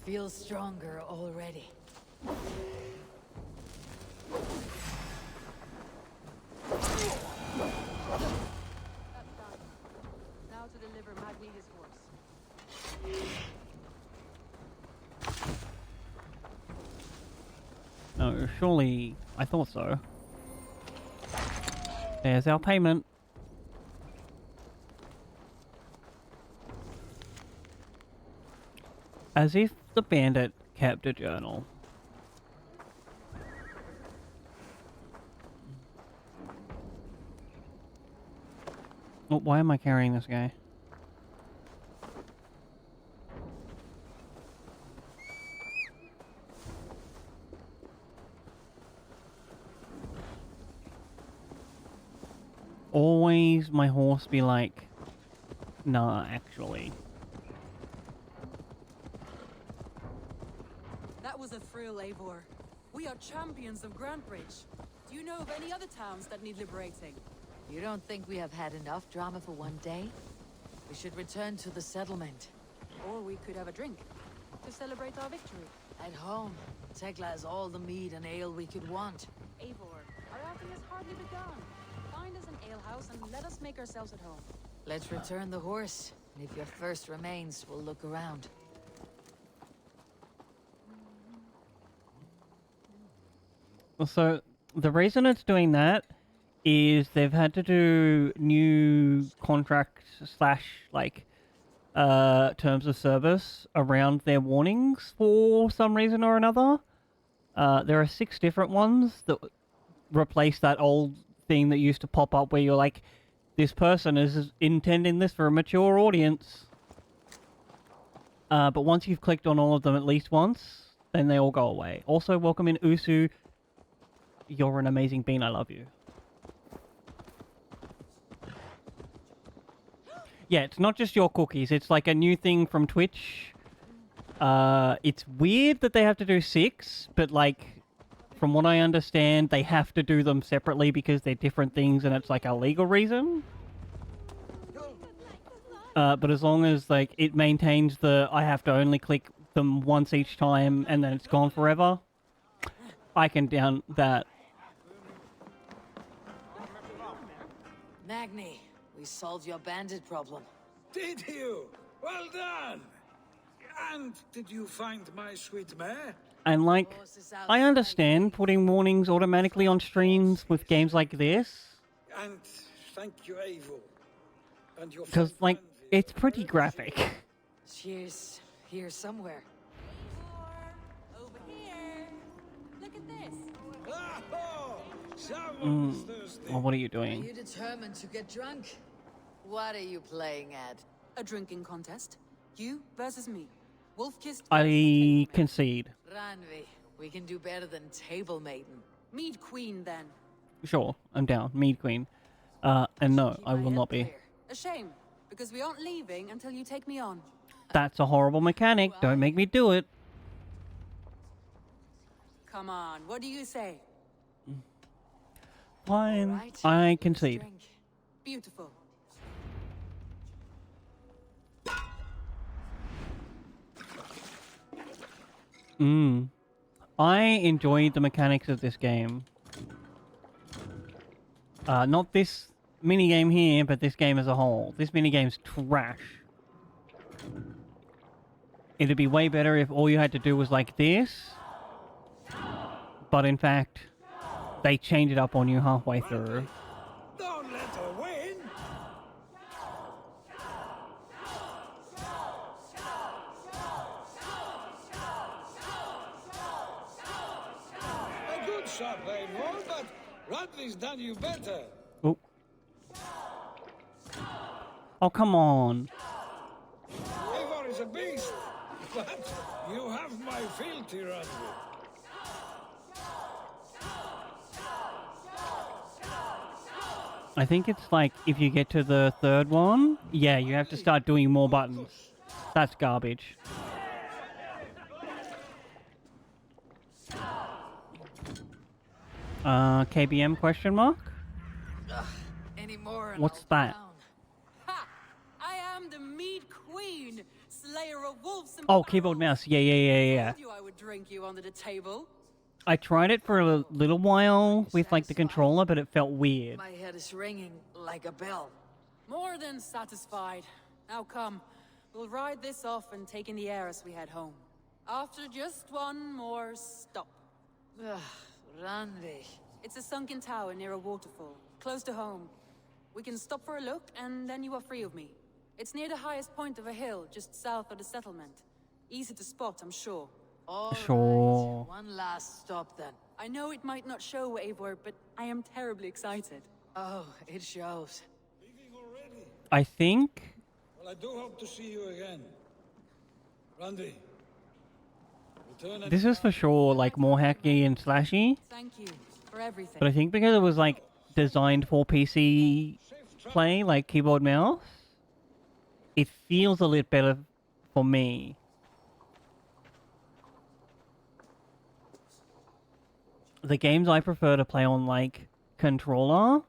S2: Feel stronger already.
S13: Now to deliver Magni his horse.
S1: No, surely... I thought so. There's our payment. As if the bandit kept a journal. Oh, why am I carrying this guy? Always my horse be like, nah, actually.
S13: That was a thrill, Eivor. We are champions of Grantbridge. Do you know of any other towns that need liberating?
S2: You don't think we have had enough drama for one day? We should return to the settlement.
S13: Or we could have a drink to celebrate our victory.
S2: At home, Tekla has all the mead and ale we could want.
S13: Eivor, our outing has hardly begun. Find us an alehouse and let us make ourselves at home.
S2: Let's return the horse, and if your thirst remains, we'll look around.
S1: So, the reason it's doing that is they've had to do new contracts slash, like, terms of service around their warnings for some reason or another. There are 6 different ones that replace that old thing that used to pop up where you're like, this person is intending this for a mature audience. But once you've clicked on all of them at least once, then they all go away. Also, welcome in Usu. You're an amazing bean, I love you. Yeah, it's not just your cookies, it's like a new thing from Twitch. It's weird that they have to do 6, but like, from what I understand, they have to do them separately because they're different things and it's like a legal reason. But as long as like it maintains the I have to only click them once each time and then it's gone forever, I can down that.
S2: Magni, we solved your bandit problem.
S5: Did you? Well done! And did you find my sweet mare?
S1: And like, I understand putting warnings automatically on streams with games like this.
S5: And thank you, Eivor. And your
S1: Because,
S5: friend
S1: like,
S5: Ranvi.
S1: it's pretty graphic.
S2: She's here somewhere.
S13: Over here. Look at this.
S5: Oh, someone's thirsty.
S1: Well, what are you
S2: Are
S1: doing?
S2: you determined to get drunk? What are you playing at?
S13: A drinking contest. You versus me. Wolf-kissed.
S1: I concede.
S2: Ranvi, we can do better than Table Maiden.
S13: Mead Queen, then.
S1: Sure, I'm down. Mead Queen. And no, I will not be.
S13: A shame, because we aren't leaving until you take me on.
S1: That's a horrible mechanic. Don't make me do it.
S13: Come on, what do you say?
S1: Fine.
S2: Right.
S1: I concede.
S2: Drink.
S13: Beautiful.
S1: I enjoyed the mechanics of this game. Not this minigame here, but this game as a whole. This minigame's trash. It'd be way better if all you had to do was like this. But in fact, they change it up on you halfway through.
S5: Don't let her win. A good shot, Eivor, but Radley's done you better.
S1: Oh. Oh, come on.
S5: Eivor is a beast, but you have my fealty, Radley.
S1: I think it's like if you get to the third one, yeah, you have to start doing more buttons. That's garbage. KBM question mark?
S2: Any more and
S1: What's
S2: I'll
S1: that?
S2: drown.
S13: Ha! I am the Mead Queen, slayer of wolves and
S1: Oh, keyboard mouse. Yeah.
S13: told you I would drink you under the table.
S1: I tried it for a little while with like the controller, but it felt weird.
S2: My head is ringing like a bell.
S13: More than satisfied. Now come, we'll ride this off and take in the air as we head home. After just one more stop.
S2: Ugh, Ranvi.
S13: It's a sunken tower near a waterfall, close to home. We can stop for a look, and then you are free of me. It's near the highest point of a hill, just south of the settlement. Easy to spot, I'm sure.
S2: All
S1: Sure.
S2: right, one last stop then.
S13: I know it might not show, Eivor, but I am terribly excited.
S2: Oh, it shows.
S5: Leaving already?
S1: I think
S5: Well, I do hope to see you again. Randy. Return
S1: this is for sure like more hacky and slashy,
S13: Thank you for everything.
S1: but I think because it was like designed for PC play, like keyboard mouse, it feels a little better for me. The games I prefer to play on like controller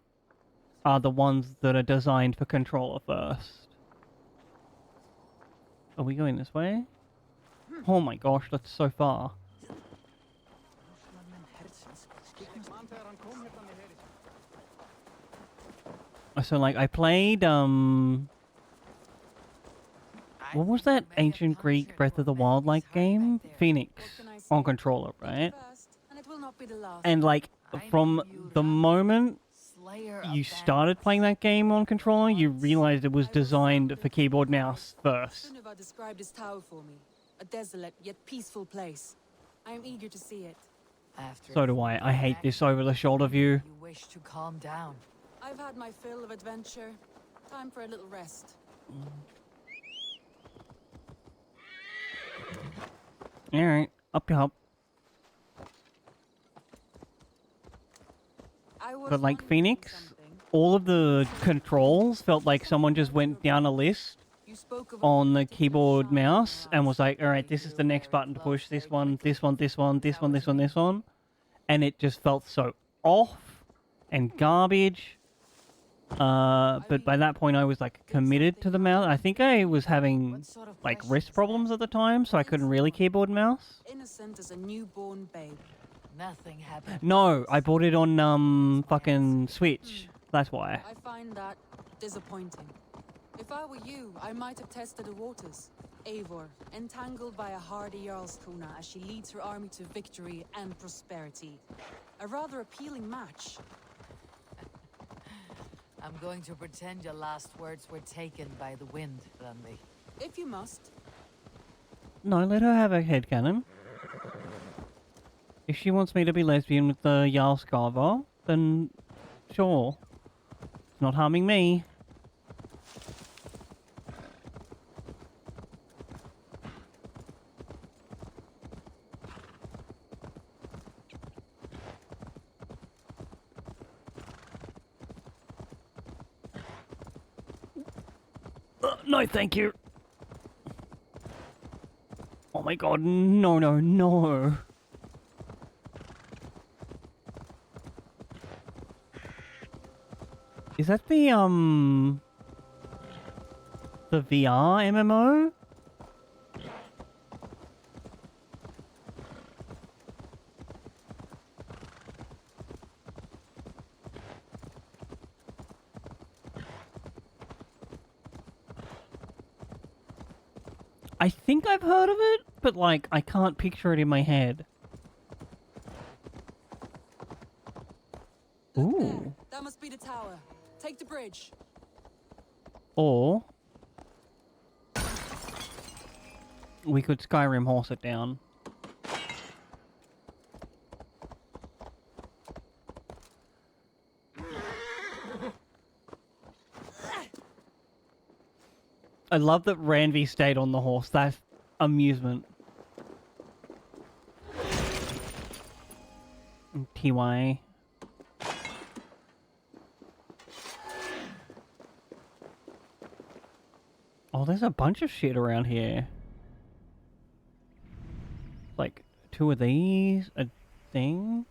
S1: are the ones that are designed for controller first. Are we going this way? Oh my gosh, that's so far. So like I played what was that ancient Greek Breath of the Wild like game? Phoenix on controller, right?
S13: And it will not be the last.
S1: And like from the moment you started playing that game on controller, you realized it was designed for keyboard mouse first.
S13: Sunniva described this tower for me. A desolate yet peaceful place. I am eager to see it.
S2: After
S1: So do I. I hate this over the shoulder view.
S2: you wish to calm down.
S13: I've had my fill of adventure. Time for a little rest.
S1: Alright, up you hop. But like Phoenix, all of the controls felt like someone just went down a list on the keyboard mouse and was like, alright, this is the next button to push, this one, this one, this one, this one, this one, this one. And it just felt so off and garbage. But by that point I was like committed to the mouse. I think I was having like wrist problems at the time, so I couldn't really keyboard mouse.
S13: Innocent as a newborn babe.
S2: Nothing happened.
S1: No, I bought it on fucking Switch. That's why.
S13: I find that disappointing. If I were you, I might have tested the waters. Eivor, entangled by a hardy Jarlskona as she leads her army to victory and prosperity. A rather appealing match.
S2: I'm going to pretend your last words were taken by the wind, Randi.
S13: If you must.
S1: No, let her have her headcanon. If she wants me to be lesbian with the Jarlskava, then sure. It's not harming me. No, thank you. Oh my god, no, no, no. Is that the VR MMO? I think I've heard of it, but like, I can't picture it in my head.
S13: Look there. That must be the tower. Take the bridge.
S1: Or we could Skyrim horse it down. I love that Ranvi stayed on the horse. That's amusement. TY. Oh, there's a bunch of shit around here. Like, 2 of these, a thing.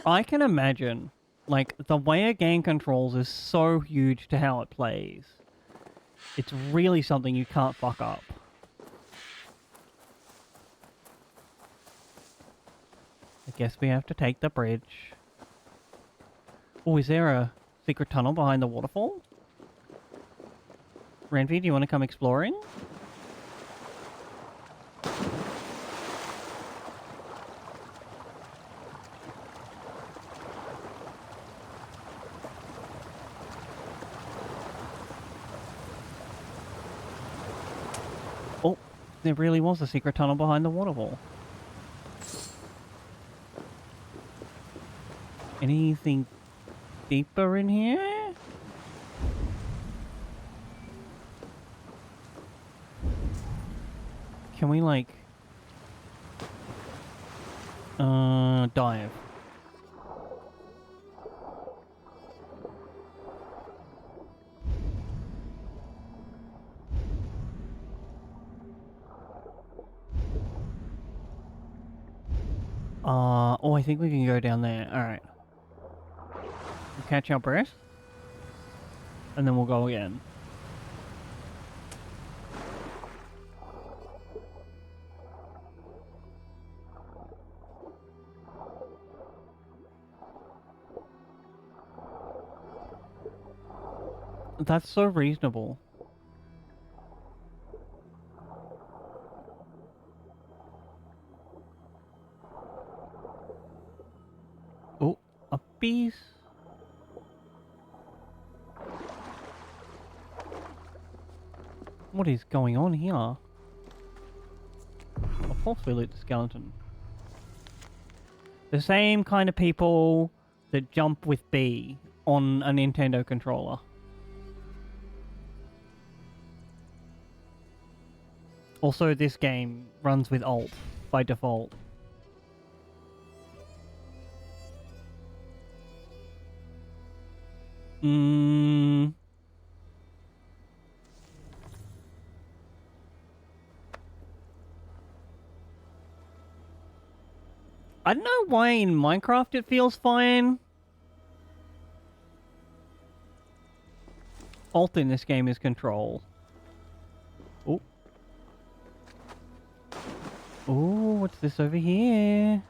S1: I can imagine, like, the way a game controls is so huge to how it plays. It's really something you can't fuck up. I guess we have to take the bridge. Oh, is there a secret tunnel behind the waterfall? Ranvi, do you want to come exploring? Oh, there really was a secret tunnel behind the waterfall. Anything deeper in here? Can we, like... dive? Oh, I think we can go down there. Alright. We'll catch our breath. And then we'll go again. That's so reasonable. Oh, a piece. What is going on here? Of course we loot the skeleton. The same kind of people that jump with B on a Nintendo controller. Also, this game runs with Alt by default. I don't know why in Minecraft it feels fine. Alt in this game is control. Oh. Oh, what's this over here?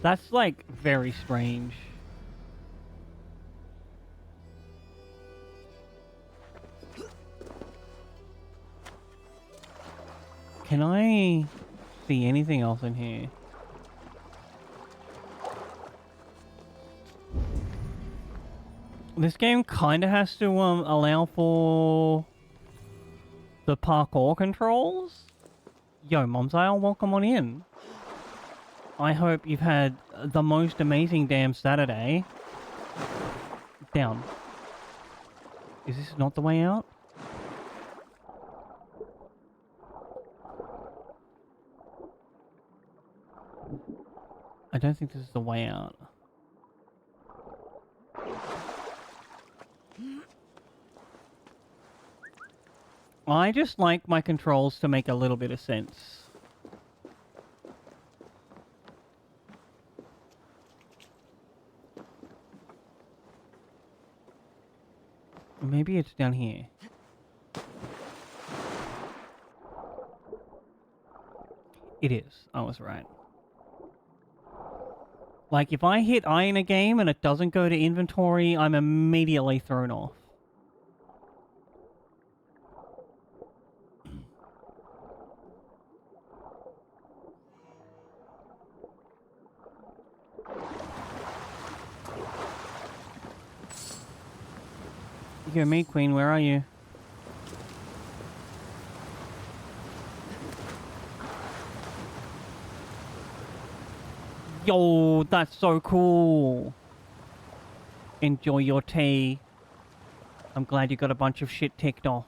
S1: That's like very strange. Can I see anything else in here? This game kind of has to allow for the parkour controls. Yo, Momsile, welcome on in. I hope you've had the most amazing damn Saturday. Down. Is this not the way out? I don't think this is the way out. I just like my controls to make a little bit of sense. Maybe it's down here. It is. I was right. Like, if I hit I in a game and it doesn't go to inventory, I'm immediately thrown off. Yo, me, Queen, where are you? Yo, that's so cool. Enjoy your tea. I'm glad you got a bunch of shit ticked off.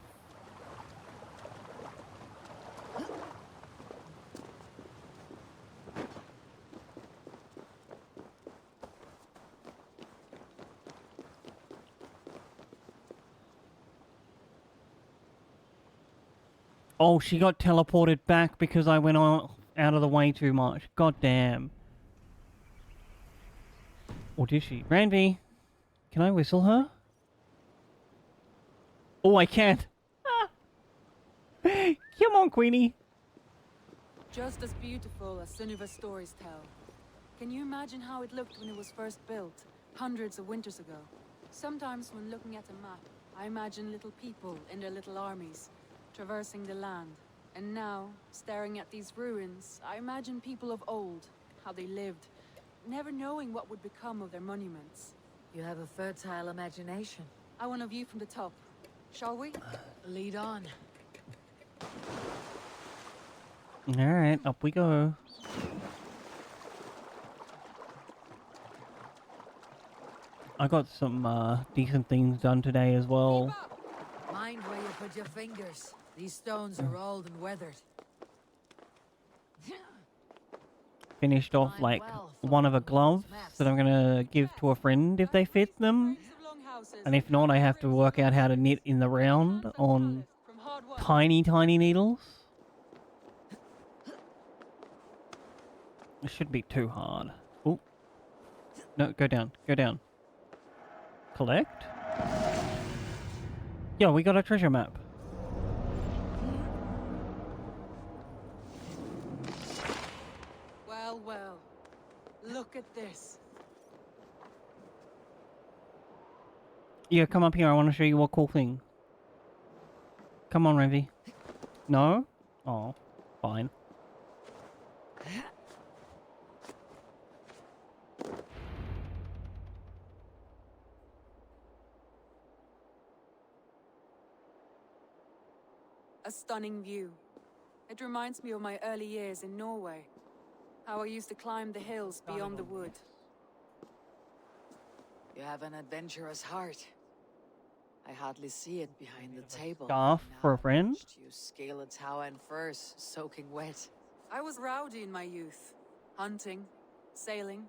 S1: Oh, she got teleported back because I went out of the way too much. God damn. Or did she? Randy, can I whistle her? Oh, I can't. Come on, Queenie.
S13: Just as beautiful as Sunniva's stories tell. Can you imagine how it looked when it was first built, hundreds of winters ago? Sometimes when looking at a map, I imagine little people in their little armies, traversing the land. And now, staring at these ruins, I imagine people of old, how they lived, never knowing what would become of their monuments.
S2: You have a fertile imagination.
S13: I want a view from the top. Shall we?
S2: Lead on.
S1: Alright, up we go. I got some decent things done today as well.
S2: Mind where you put your fingers. These stones are old and weathered.
S1: Finished off like one of the gloves that I'm gonna give to a friend if they fit them. And if not, I have to work out how to knit in the round on tiny, tiny needles. It shouldn't be too hard. Oh. No, go down. Go down. Collect? Yo, we got a treasure map.
S13: Well, well. Look at this.
S1: Yeah, come up here. I want to show you a cool thing. Come on, Ravi. No? Oh, fine.
S13: A stunning view. It reminds me of my early years in Norway. How I used to climb the hills beyond the wood.
S2: You have an adventurous heart. I hardly see it behind the table.
S1: Scarf for a friend?
S2: You scale a tower in furs, soaking wet.
S13: I was rowdy in my youth. Hunting, sailing.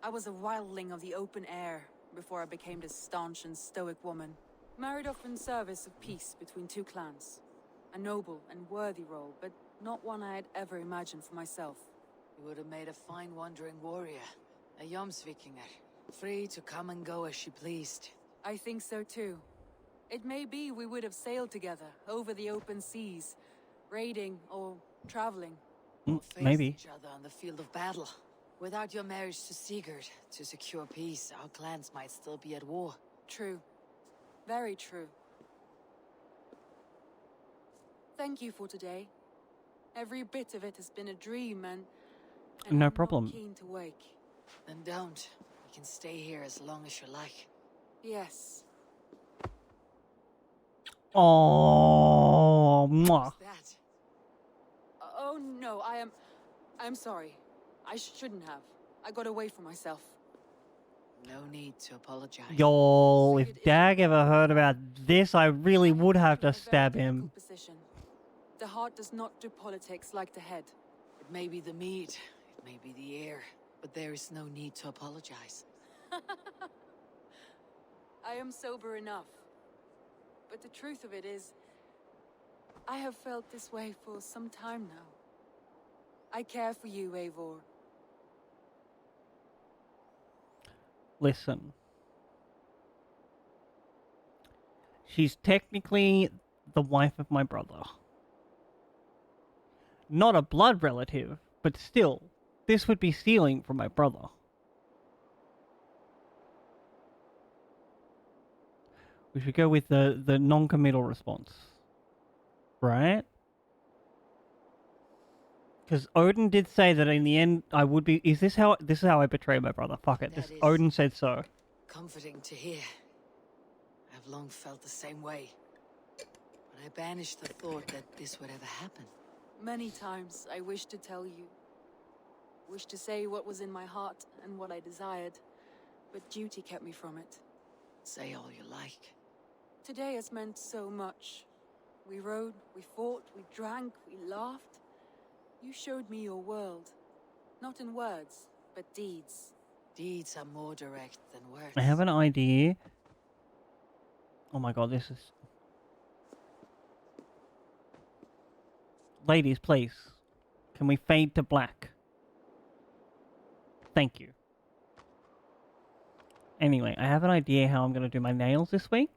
S13: I was a wildling of the open air before I became this staunch and stoic woman. Married off in service of peace between two clans. A noble and worthy role, but not one I had ever imagined for myself.
S2: You would have made a fine wandering warrior. A Jomsvikinger. Free to come and go as she pleased.
S13: I think so too. It may be we would have sailed together over the open seas, raiding or traveling.
S2: Or faced
S1: maybe.
S2: each other on the field of battle. Without your marriage to Sigurd, to secure peace, our clans might still be at war.
S13: True. Very true. Thank you for today. Every bit of it has been a dream, and
S1: no
S13: I'm
S1: problem.
S13: Not keen to wake.
S2: Then don't. We can stay here as long as you like.
S13: Yes.
S1: Oh, mwah.
S2: What's that?
S13: Oh no, I'm sorry. I shouldn't have. I got away from myself.
S2: No need to apologize.
S1: Yo, if Dag ever heard about this, I really would have to stab him.
S13: Position. The heart does not do politics like the head.
S2: It may be the meat, it may be the air, but there is no need to apologize.
S13: I am sober enough. But the truth of it is, I have felt this way for some time now. I care for you, Eivor.
S1: Listen. She's technically the wife of my brother. Not a blood relative, but still, this would be stealing from my brother. We should go with the non-committal response. Right? Because Odin did say that in the end I would be... This is how I betray my brother. Fuck it. Odin said so.
S2: Comforting to hear. I've long felt the same way. But I banished the thought that this would ever happen.
S13: Many times I wished to tell you. Wished to say what was in my heart and what I desired. But duty kept me from it.
S2: Say all you like.
S13: Today has meant so much. We rode, we fought, we drank, we laughed. You showed me your world. Not in words, but deeds.
S2: Deeds are more direct than words.
S1: I have an idea. Oh my god, this is... Ladies, please. Can we fade to black? Thank you. Anyway, I have an idea how I'm going to do my nails this week.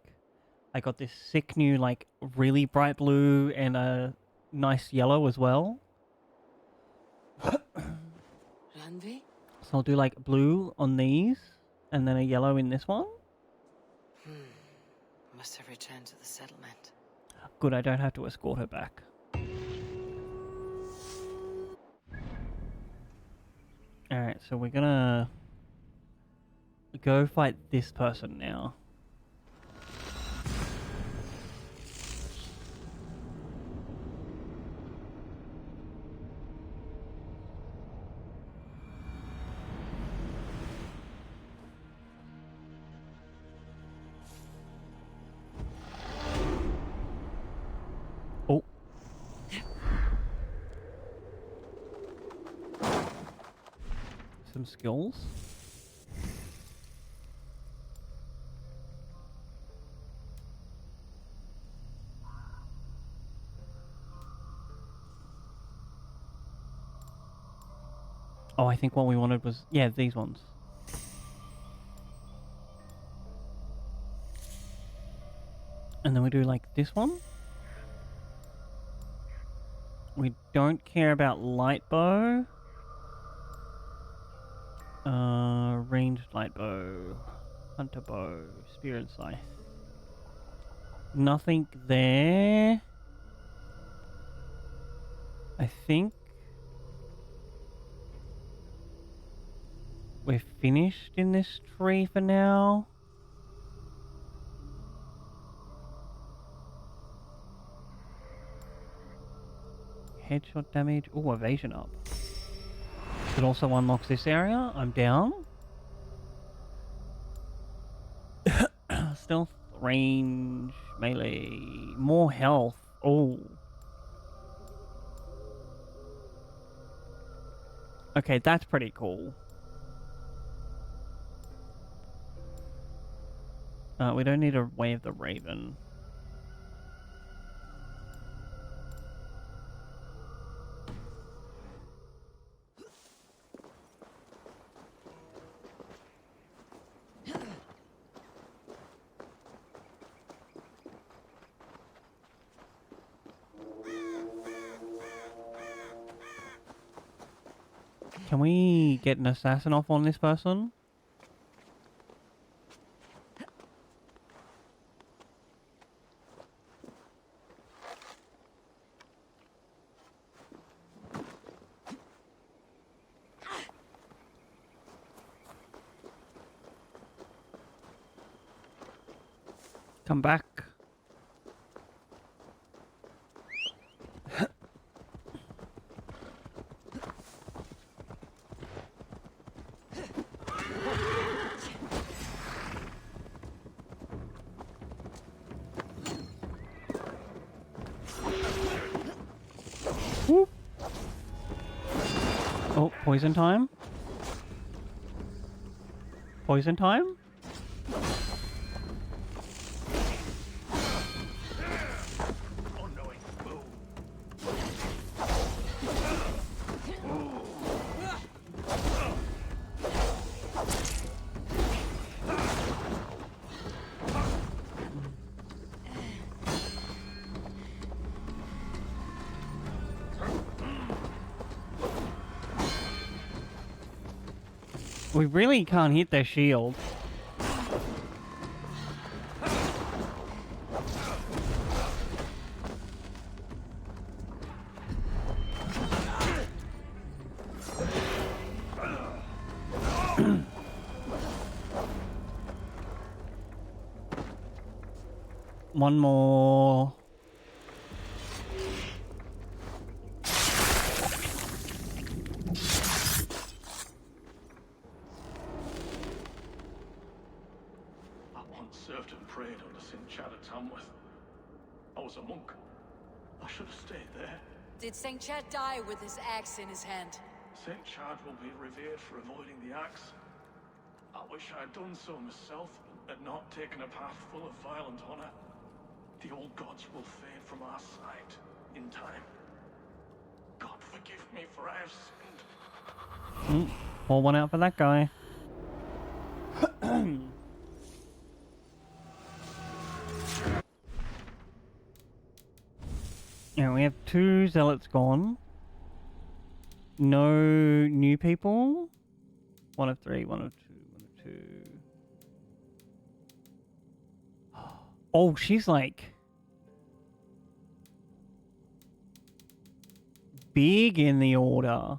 S1: I got this sick new, like, really bright blue and a nice yellow as well.
S2: Randvi?
S1: So I'll do, like, blue on these, and then a yellow in this one.
S2: Must have returned to the settlement.
S1: Good, I don't have to escort her back. Alright, so we're gonna go fight this person now. Oh. Some skills. Oh, I think what we wanted was, yeah, these ones. And then we do like this one. We don't care about light bow. Ranged light bow. Hunter bow. Spear and scythe. Nothing there. I think we're finished in this tree for now. Headshot damage. Oh, evasion up. It also unlocks this area. I'm down. Stealth, range, melee, more health. Oh. Okay, that's pretty cool. We don't need a Way of the Raven. Can we get an assassin off on this person? Come back. Whoop. Oh, poison time? Poison time? We really can't hit their shield. One more.
S4: Served and prayed under St. Chad at Tamworth. I was a monk. I should have stayed there.
S2: Did St. Chad die with his axe in his hand?
S4: St. Chad will be revered for avoiding the axe. I wish I had done so myself, and not taken a path full of violent honor. The old gods will fade from our sight in time. God forgive me, for I have sinned.
S1: Pour one out for that guy. Yeah, we have 2 zealots gone. No new people. 1 of 3, 1 of 2, 1 of 2. Oh, she's like big in the order.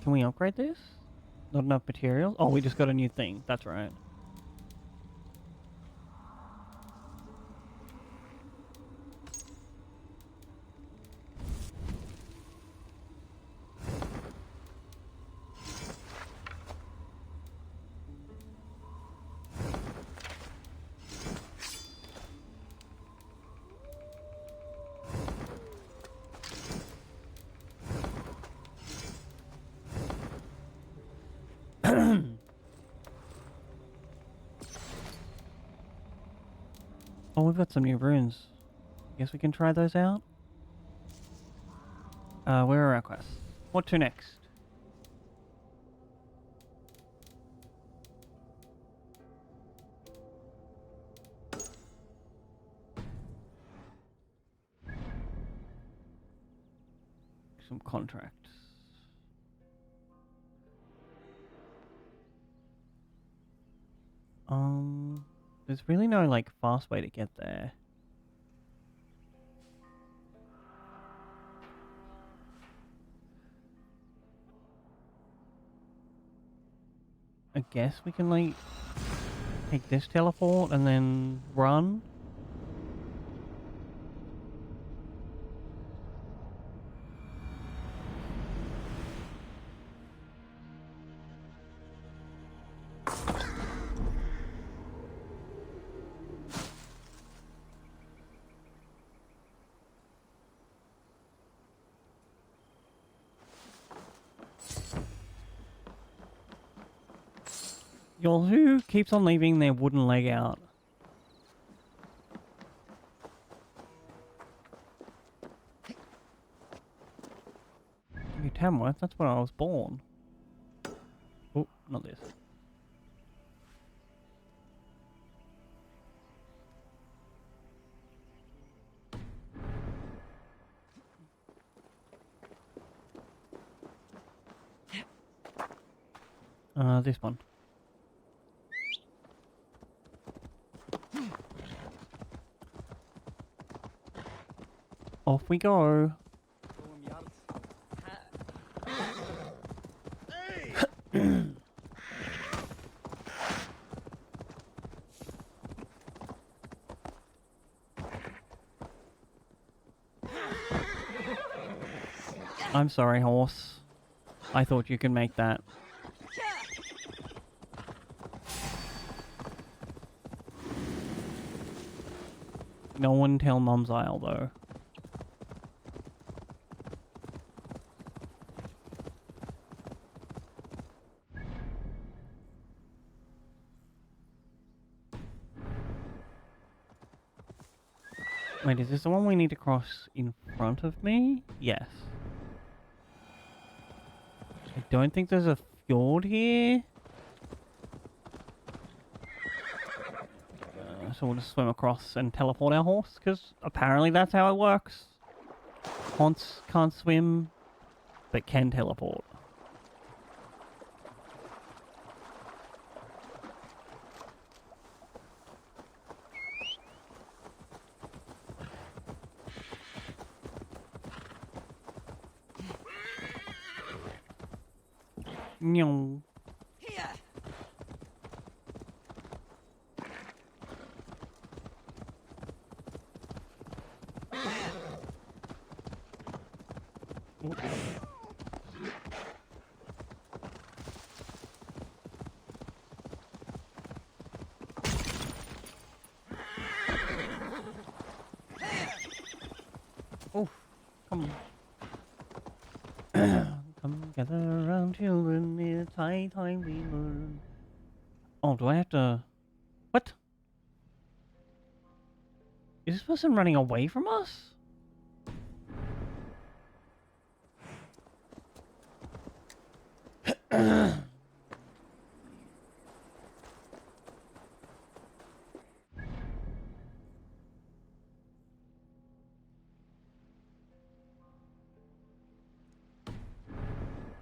S1: Can we upgrade this? Not enough materials? Oh, we just got a new thing. That's right. Oh, we've got some new runes. Guess we can try those out. Where are our quests? What to next? Some contracts. There's really no, like, fast way to get there. I guess we can, like, take this teleport and then run. Y'all, who keeps on leaving their wooden leg out? You Tamworth, that's where I was born. Oh, not this. This one. Off we go. I'm sorry, horse. I thought you could make that. No one tell Mum's Isle, though. Wait, is this the one we need to cross in front of me? Yes. I don't think there's a fjord here. So we'll just swim across and teleport our horse, because apparently that's how it works. Haunts can't swim, but can teleport. No. Oh, come. Come gather around children, it's high time we learn. Oh, do I have to... What? Is this person running away from us?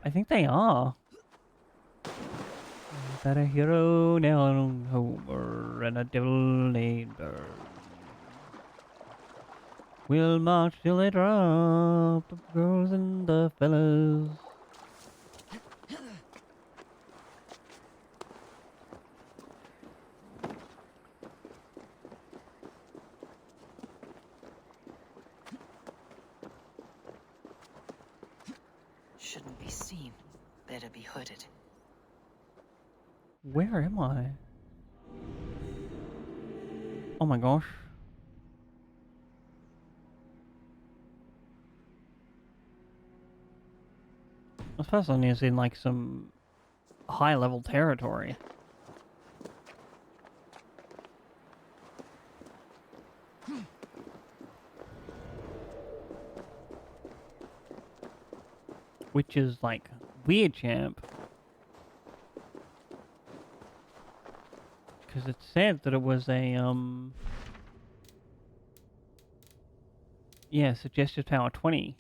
S1: I think they are. That a hero now Homer and a devil named Bird. We'll march till they drop the girls and the fellas.
S14: Shouldn't be seen. Better be hooded.
S1: Where am I? Oh my gosh. This person is in like some high level territory. Which is like weird, champ. Because it said that it was a yeah, suggested power 20.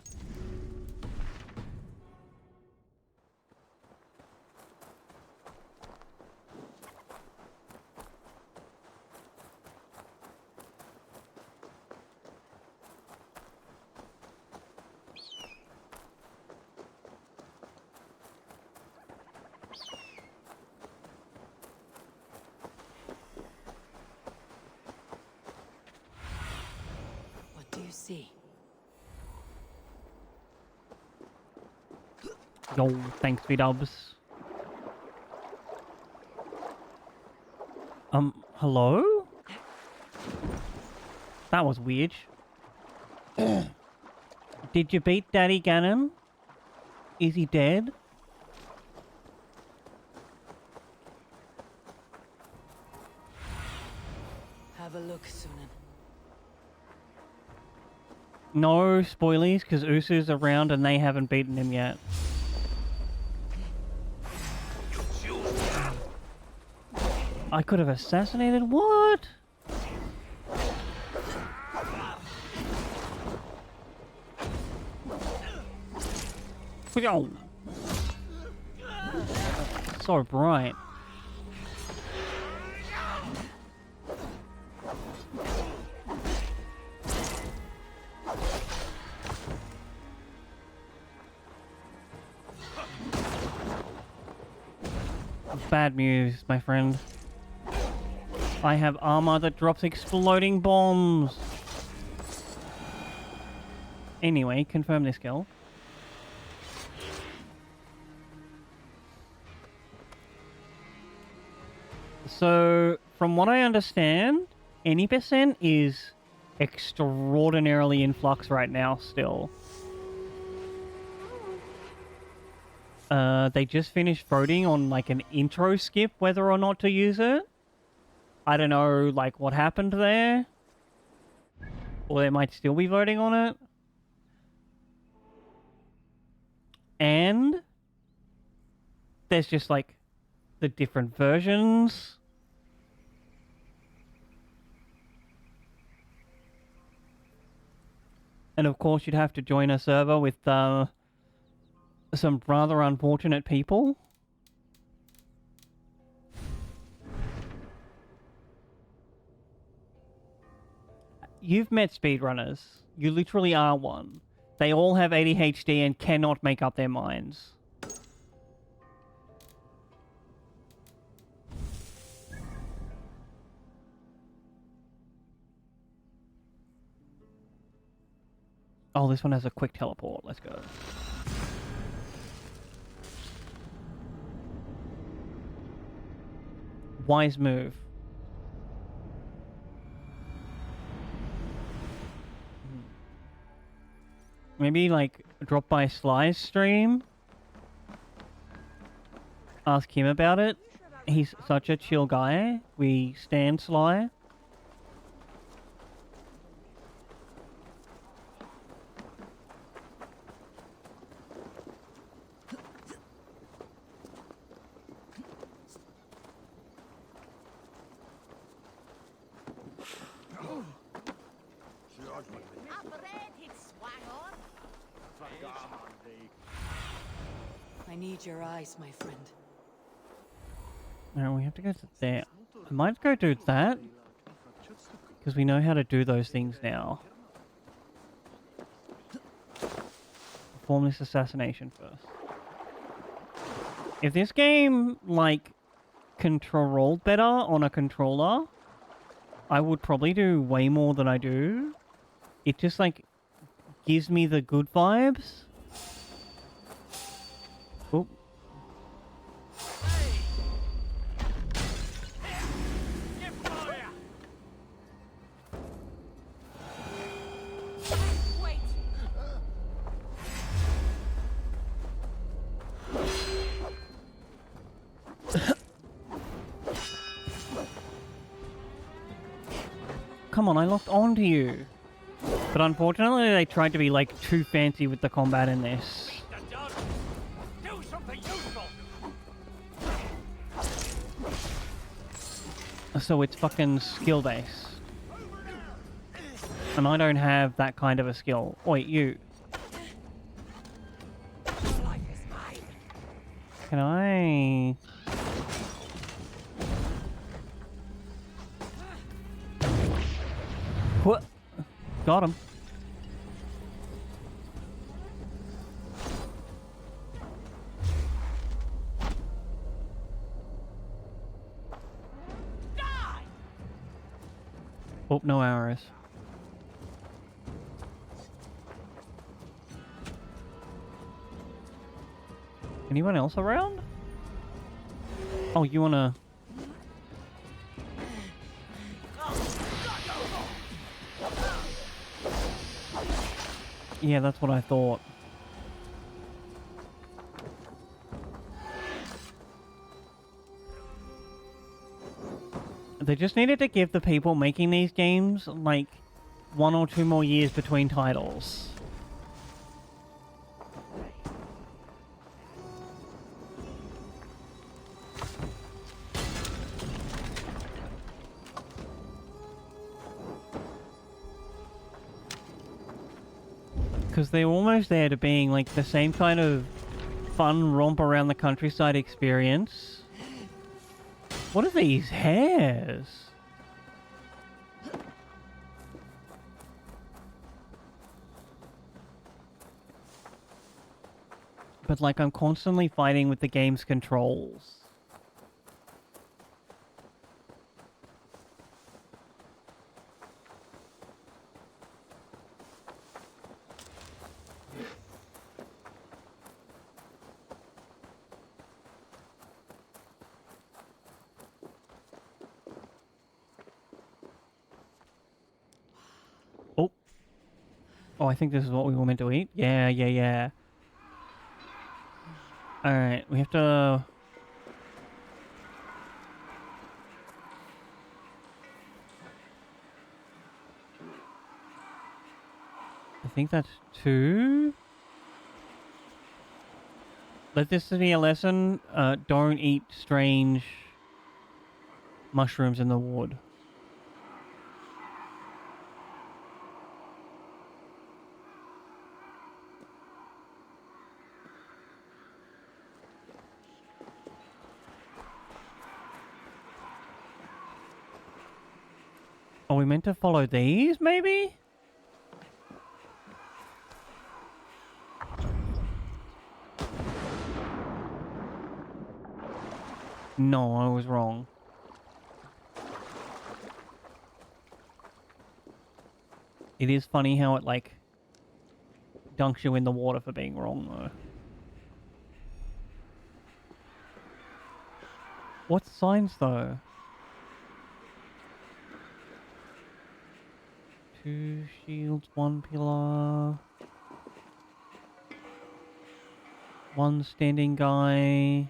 S14: What do you see?
S1: Yo, thanks, V-dubs. Hello? That was weird. Did you beat Daddy Ganon? Is he dead?
S2: Have a look, Sunan.
S1: No spoilies, because Usu's around and they haven't beaten him yet. I could have assassinated what? So bright. Bad news, my friend. I have armor that drops exploding bombs. Anyway, confirm this kill. So, from what I understand, any percent is extraordinarily in flux right now still. They just finished voting on like an intro skip whether or not to use it. I don't know like what happened there. Or they might still be voting on it. And there's just like the different versions. And of course you'd have to join a server with some rather unfortunate people. You've met speedrunners. You literally are one. They all have ADHD and cannot make up their minds. Oh, this one has a quick teleport. Let's go. Wise move. Maybe, like, drop by Sly's stream? Ask him about it. He's such a chill guy. We stand Sly.
S2: I need your eyes, my friend.
S1: No, we have to go to there. I might go do that. Because we know how to do those things now. Perform this assassination first. If this game, like, controlled better on a controller, I would probably do way more than I do. It just, like, gives me the good vibes. Oop. Come on, I locked onto you. But unfortunately, they tried to be, like, too fancy with the combat in this. So it's fucking skill-based. And I don't have that kind of a skill. Wait, you. Can I... What? Got him. Oh, no arrows. Anyone else around? Oh, you wanna... Yeah, that's what I thought. They just needed to give the people making these games, like, 1 or 2 more years between titles. Because they're almost there to being like the same kind of fun romp around the countryside experience. What are these hairs? But like I'm constantly fighting with the game's controls. Oh. Oh, I think this is what we were meant to eat. Yeah. Alright, we have to... I think that's 2. Let this be a lesson. Don't eat strange mushrooms in the wood. Are we meant to follow these, maybe? No, I was wrong. It is funny how it, like, dunks you in the water for being wrong, though. What signs, though? 2 shields, 1 pillar... 1 standing guy...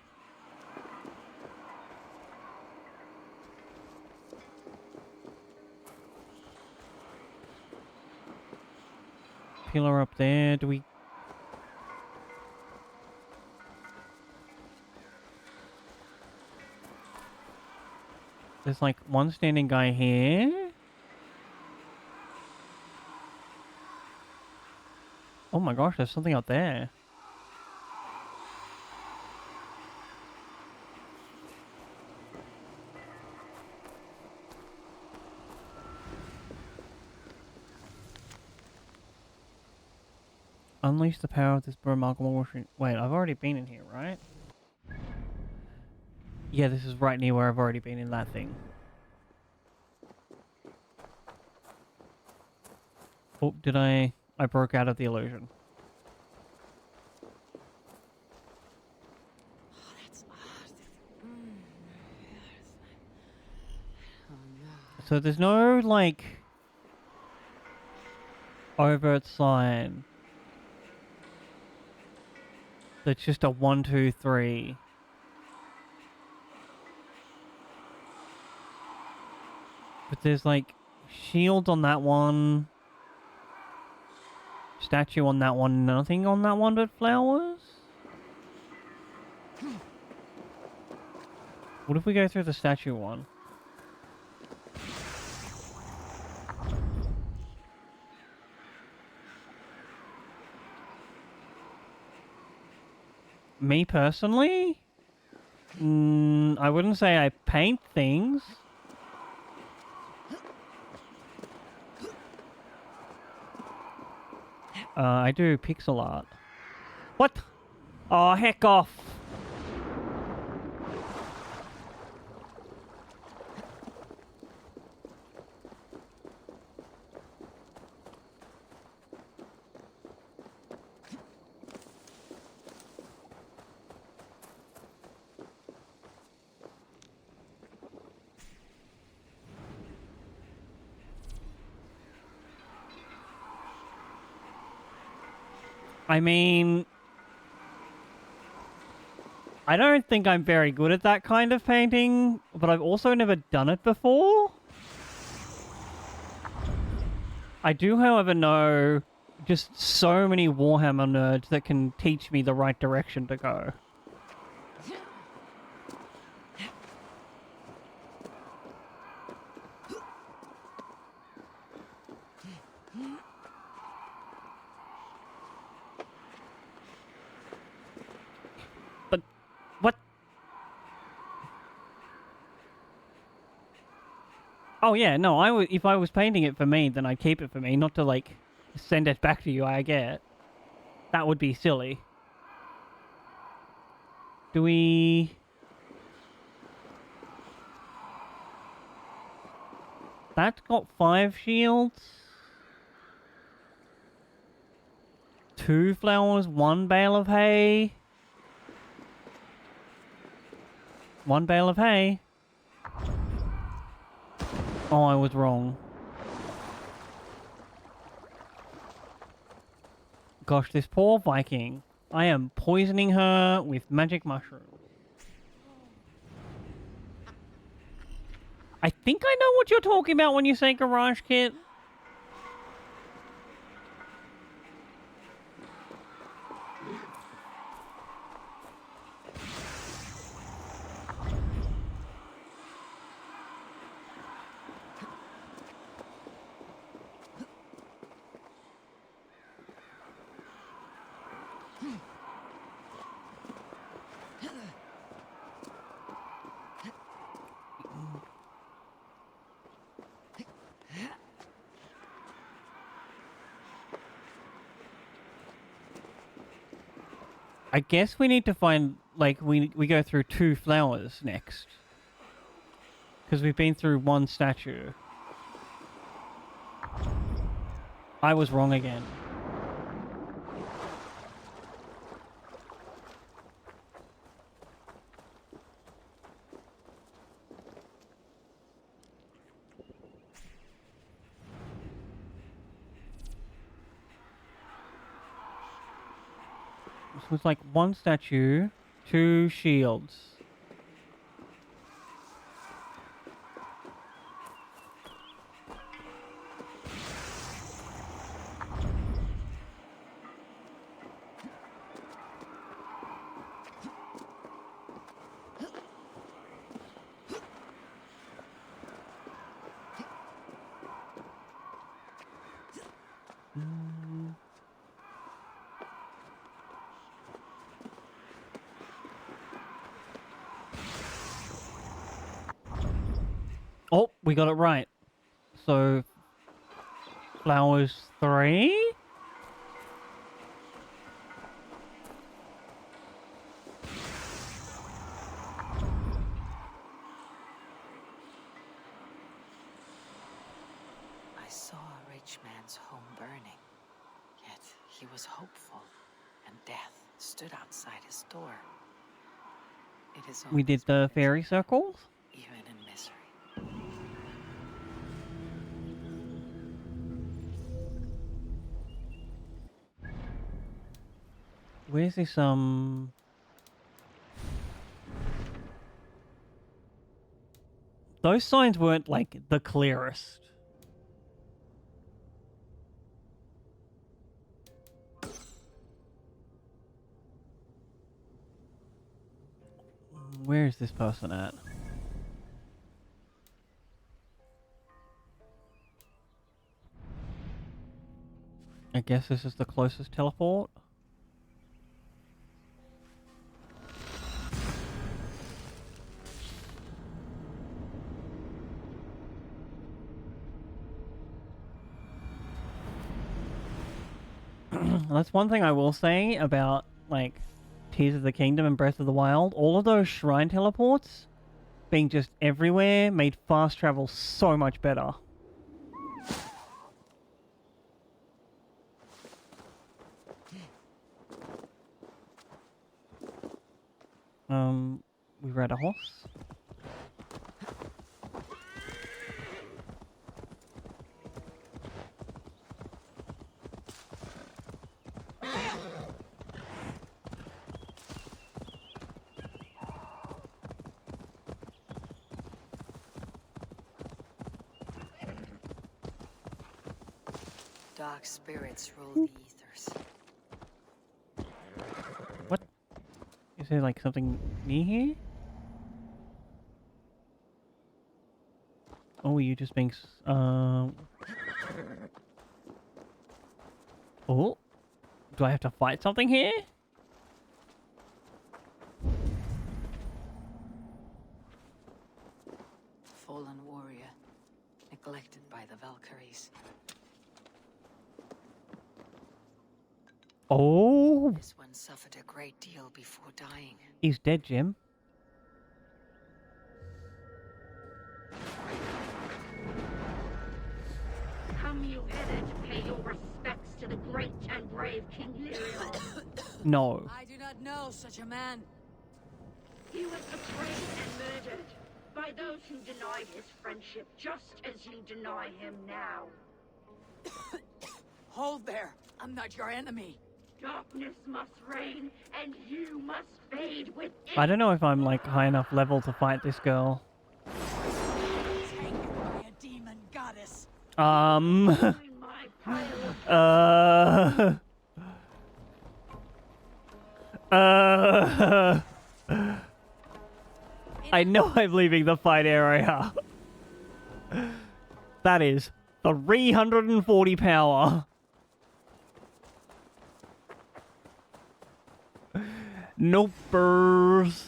S1: Pillar up there, do we... There's like 1 standing guy here. Oh my gosh, there's something out there. Unleash the power of this remarkable washing. Wait, I've already been in here, right? Yeah, this is right near where I've already been in that thing. Oh, did I broke out of the illusion. So there's no, like, overt sign. That's just a 1, 2, 3. But there's like shields on that one. Statue on that one. Nothing on that one but flowers? What if we go through the statue one? Me personally? I wouldn't say I paint things. I do pixel art. What? Oh, heck off. I mean, I don't think I'm very good at that kind of painting, but I've also never done it before. I do, however, know just so many Warhammer nerds that can teach me the right direction to go. But what? Oh yeah, no. If I was painting it for me, then I'd keep it for me, not to like send it back to you. I get that would be silly. Do we? That's got 5 shields. 2 flowers, 1 bale of hay. 1 bale of hay. Oh, I was wrong. Gosh, this poor Viking. I am poisoning her with magic mushrooms. I think I know what you're talking about when you say garage kit. I guess we need to find, like, we go through 2 flowers next. Because we've been through 1 statue. I was wrong again. This was like 1 statue, 2 shields. Oh, we got it right. So, flowers 3?
S14: I saw a rich man's home burning, yet he was hopeful, and death stood outside his door. It is
S1: We did the fairy circles?
S14: even in misery.
S1: Where's this, Those signs weren't, like, the clearest. Where is this person at? I guess this is the closest teleport. That's one thing I will say about, like, Tears of the Kingdom and Breath of the Wild. All of those shrine teleports being just everywhere made fast travel so much better. We ride a horse.
S2: Dark spirits rule the ethers.
S1: What? Is there like something near here? Oh, you just being oh. Do I have to fight something here?
S2: Fallen warrior, neglected by the Valkyries.
S1: Oh,
S2: This one suffered a great deal before dying.
S1: he's dead, Jim.
S15: Come you hither to pay your respects to the great and brave King Leon.
S1: No.
S2: I do not know such a man.
S15: He was betrayed and murdered by those who denied his friendship, just as you deny him now.
S2: Hold there. I'm not your enemy.
S15: Darkness must reign, and you must fade with it.
S1: I don't know if I'm like high enough level to fight this girl.
S2: Taken by a demon goddess.
S1: I know I'm leaving the fight area. That is 340 power. Nopers.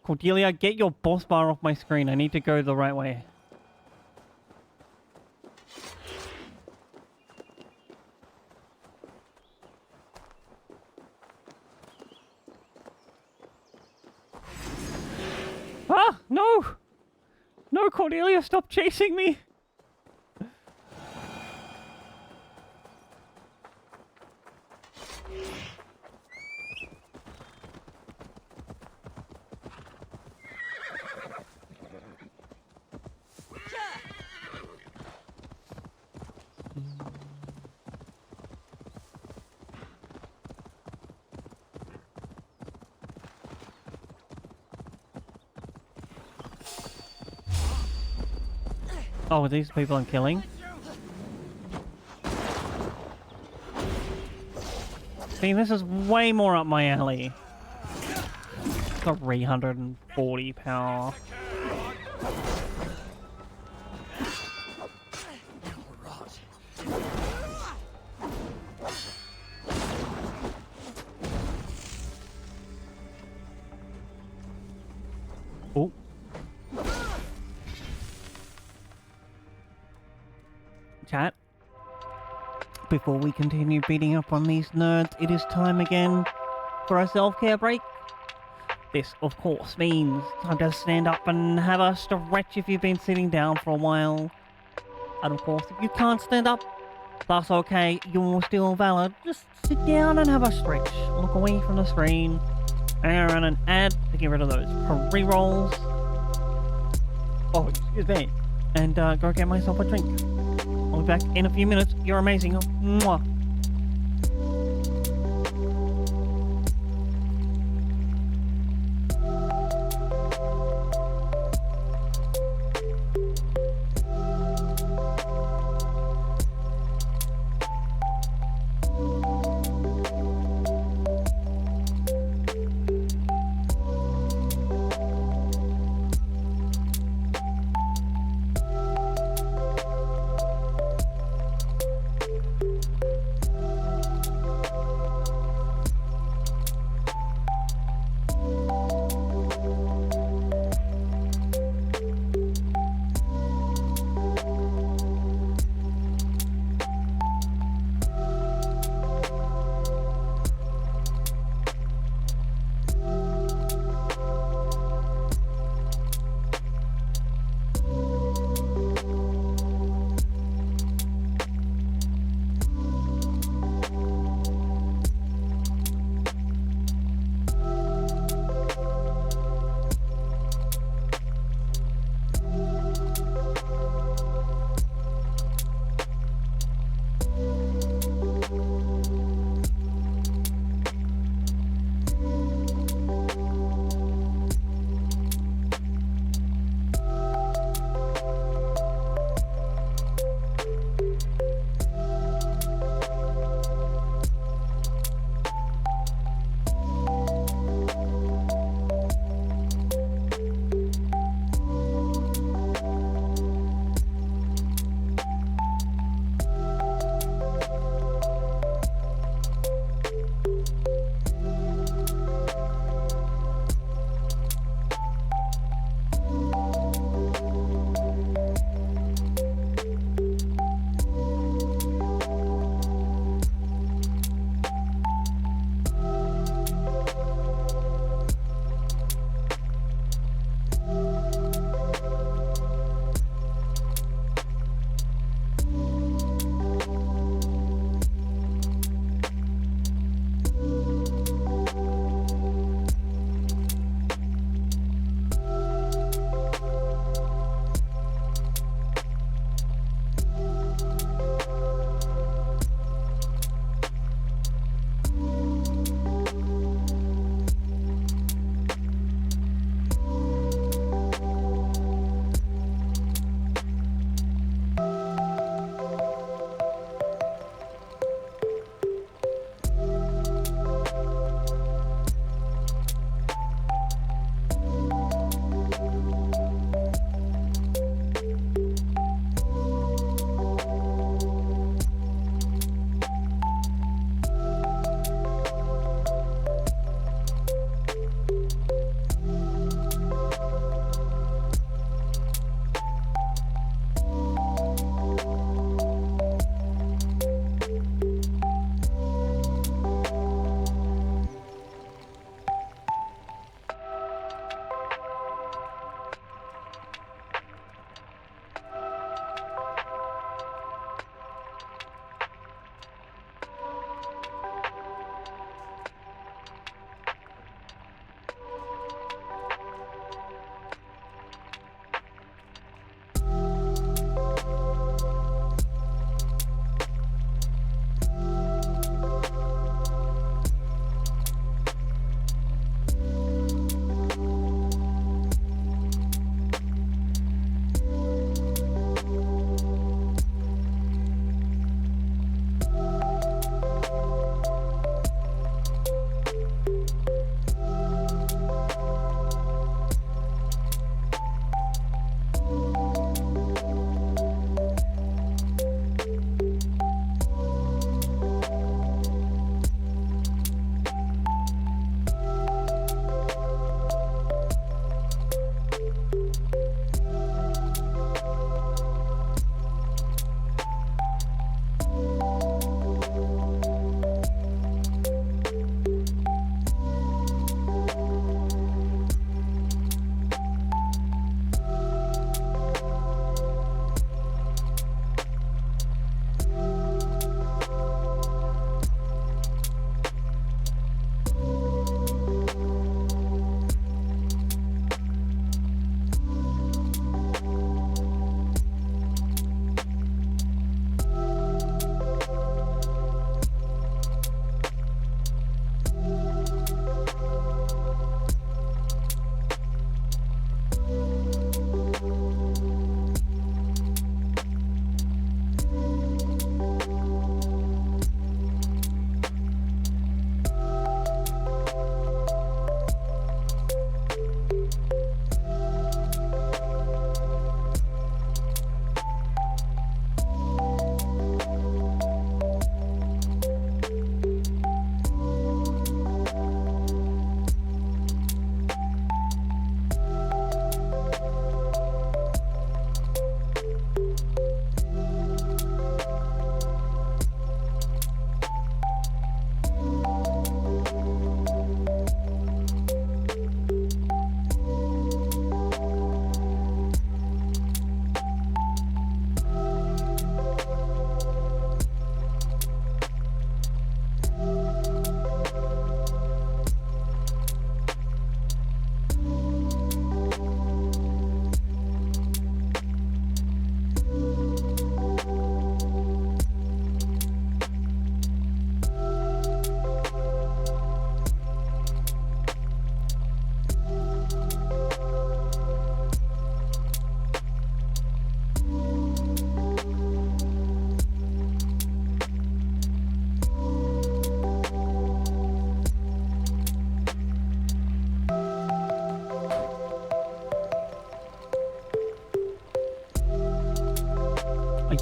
S1: Cordelia, get your boss bar off my screen. I need to go the right way. Ah, no! No, Cordelia, stop chasing me! Oh, are these people I'm killing? See, this is way more up my alley. 340 power. Oh. Chat, before we continue beating up on these nerds, it is time again for a self-care break. This, of course, means time to stand up and have a stretch if you've been sitting down for a while. And of course, if you can't stand up, that's okay, you're still valid. Just sit down and have a stretch. Look away from the screen. And run an ad to get rid of those pre-rolls. Oh, excuse me. And go get myself a drink. I'll be back in a few minutes. You're amazing. Mwah.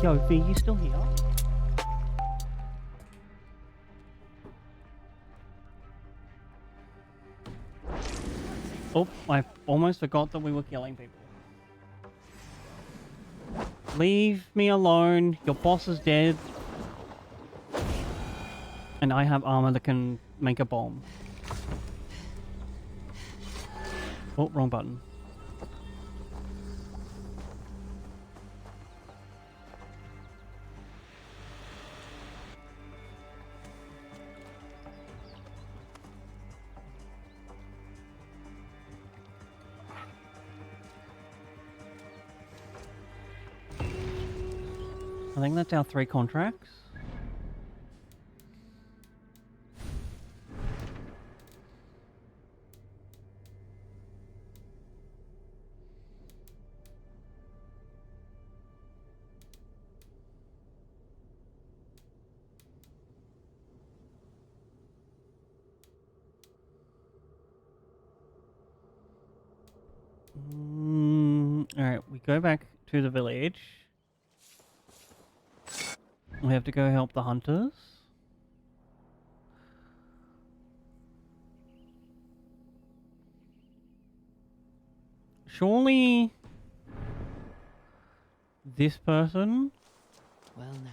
S1: Yo, V, you still here? Oh, I almost forgot that we were killing people. Leave me alone. Your boss is dead. And I have armor that can make a bomb. Oh, wrong button. I think that's our 3 contracts. Alright, we go back to the village. We have to go help the hunters. Surely this person?
S14: Well now.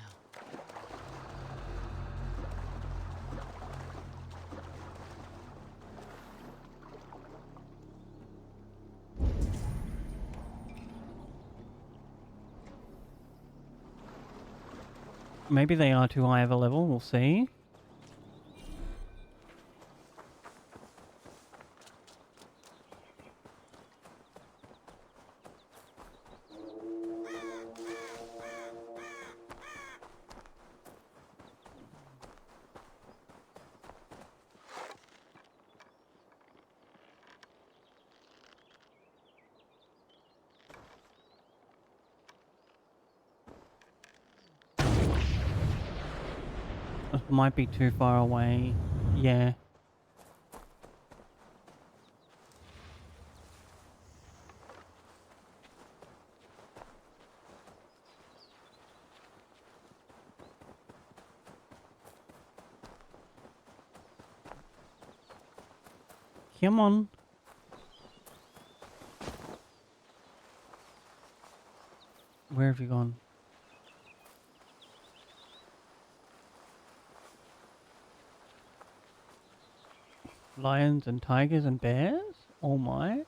S1: Maybe they are too high of a level, we'll see. This might be too far away. Yeah. Come on. Where have you gone? Lions and tigers and bears? Oh my.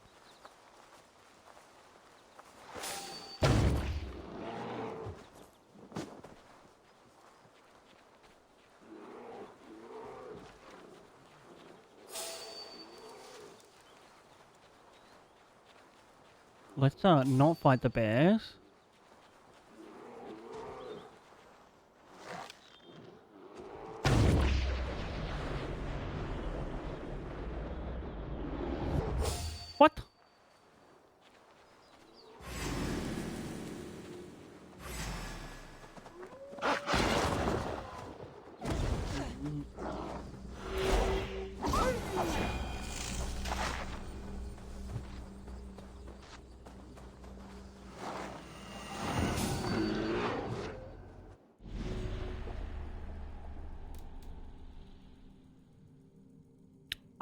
S1: Let's not fight the bears. What?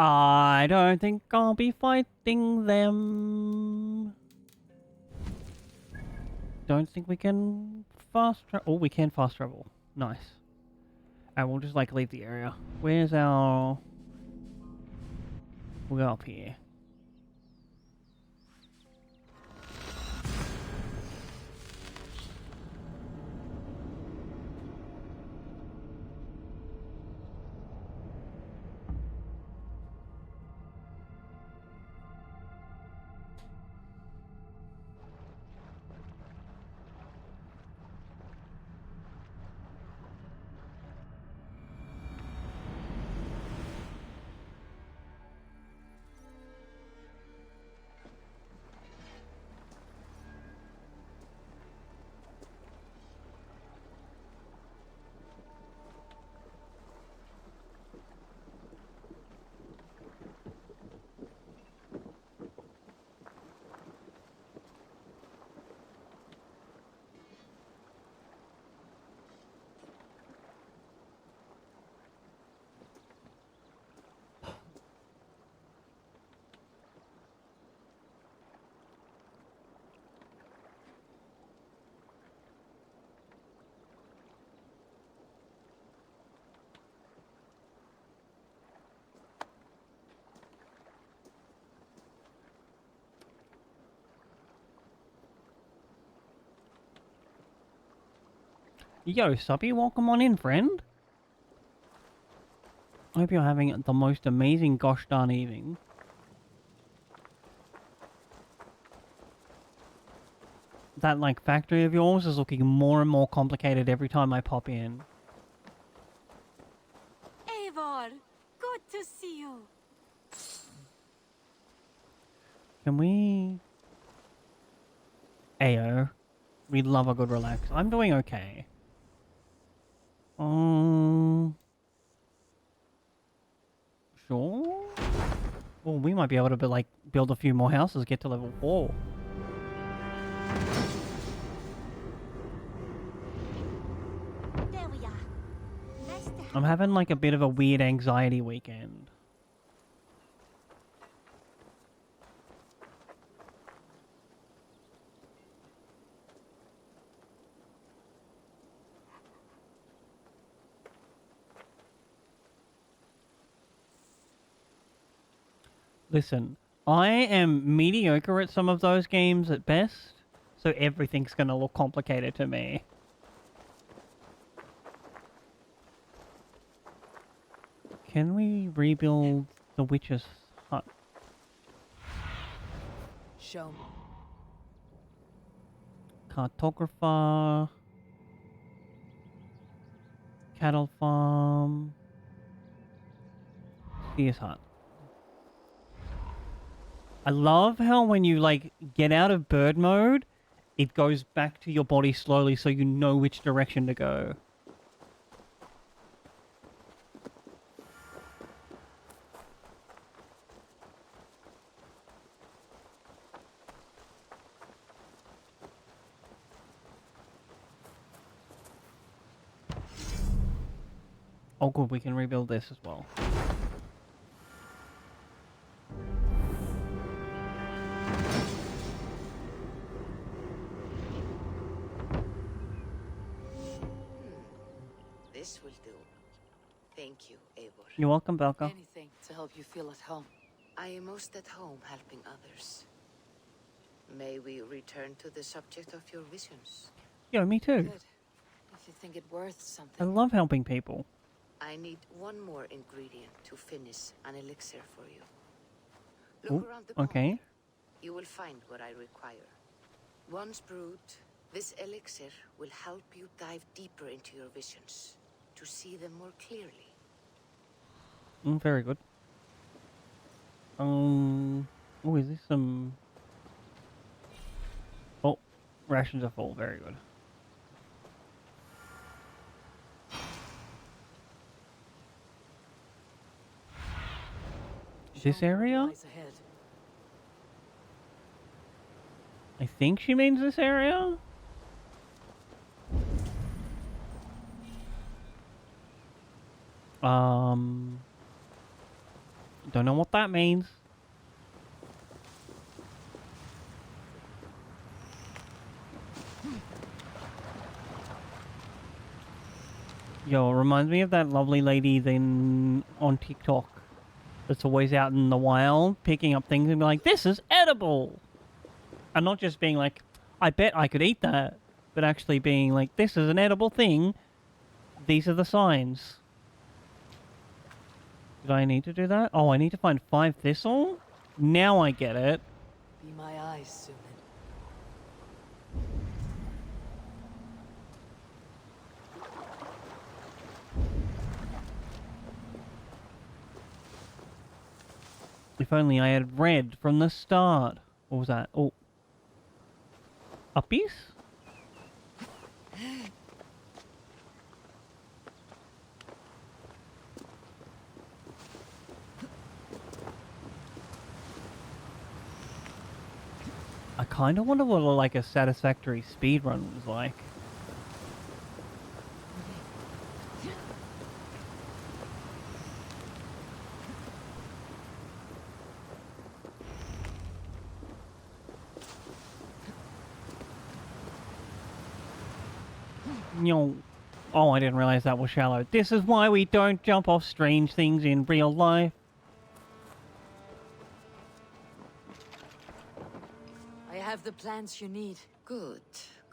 S1: I don't think I'll be fighting them. Don't think we can fast travel. Oh, we can fast travel. Nice. And we'll just like leave the area. Where's our... We'll go up here. Yo, Subby, welcome on in, friend. I hope you're having the most amazing gosh darn evening. That, like, factory of yours is looking more and more complicated every time I pop in.
S13: Eivor, good to see you.
S1: Can we... Ayo. We love a good relax. I'm doing okay. Sure? Well, we might be able to, like, build a few more houses, get to level 4.
S13: There we are. Nice to
S1: I'm having, like, a bit of a weird anxiety weekend. Listen, I am mediocre at some of those games at best, so everything's gonna look complicated to me. Can we rebuild the witch's hut?
S2: Show me.
S1: Cartographer. Cattle farm. Seer's hut. I love how when you, like, get out of bird mode, it goes back to your body slowly so you know which direction to go. Oh good, we can rebuild this as well.
S14: This will do. Thank you, Eivor.
S1: You're welcome, Belka.
S2: Anything to help you feel at home.
S14: I am most at home helping others. May we return to the subject of your visions?
S1: Yo, me too.
S2: Good. If you think it worth
S1: I
S2: something.
S1: love helping people.
S14: I need one more ingredient to finish an elixir for you. Look
S1: Ooh,
S14: around the
S1: okay.
S14: corner. You will find what I require. Once brewed, this elixir will help you dive deeper into your visions, to see them more clearly.
S1: Very good. Oh, is this some... Oh, rations are full. Very good. This area? I think she means this area? Don't know what that means. Yo, it reminds me of that lovely lady then on TikTok that's always out in the wild picking up things and be like, this is edible! And not just being like, I bet I could eat that, but actually being like, this is an edible thing. These are the signs. Did I need to do that? Oh, I need to find 5 thistle? Now I get it.
S2: Be my eyes, Suman.
S1: If only I had read from the start. What was that? Oh. Uppies? I kind of wonder what like a satisfactory speedrun was like. No. Oh, I didn't realize that was shallow. This is why we don't jump off strange things in real life.
S2: I have the plants you need.
S14: Good,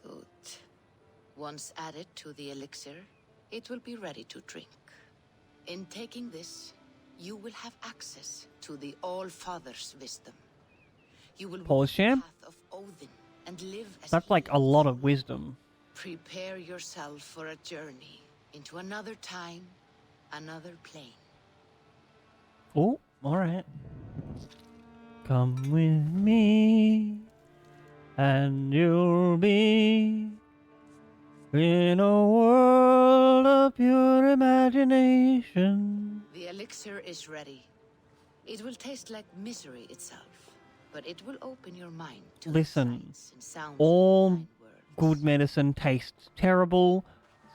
S14: good. Once added to the elixir, it will be ready to drink. In taking this, you will have access to the All-Father's wisdom. You will walk the
S1: Sham?
S14: path of Odin and live as
S1: That's
S14: he
S1: like a lot of wisdom.
S14: Prepare yourself for a journey into another time, another plane.
S1: Oh, alright. Come with me, and you'll be in a world of pure imagination.
S14: The elixir is ready. It will taste like misery itself, but it will open your mind to
S1: Listen,
S14: sights and sounds.
S1: all good medicine tastes terrible,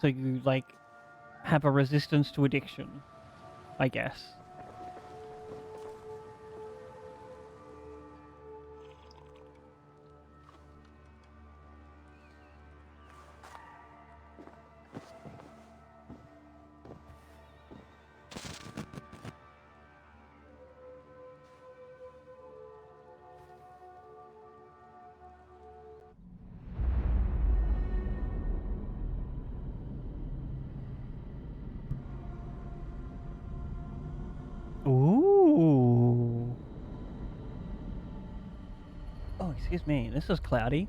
S1: so you, like, have a resistance to addiction, I guess. Ooh. Oh, excuse me. This is cloudy.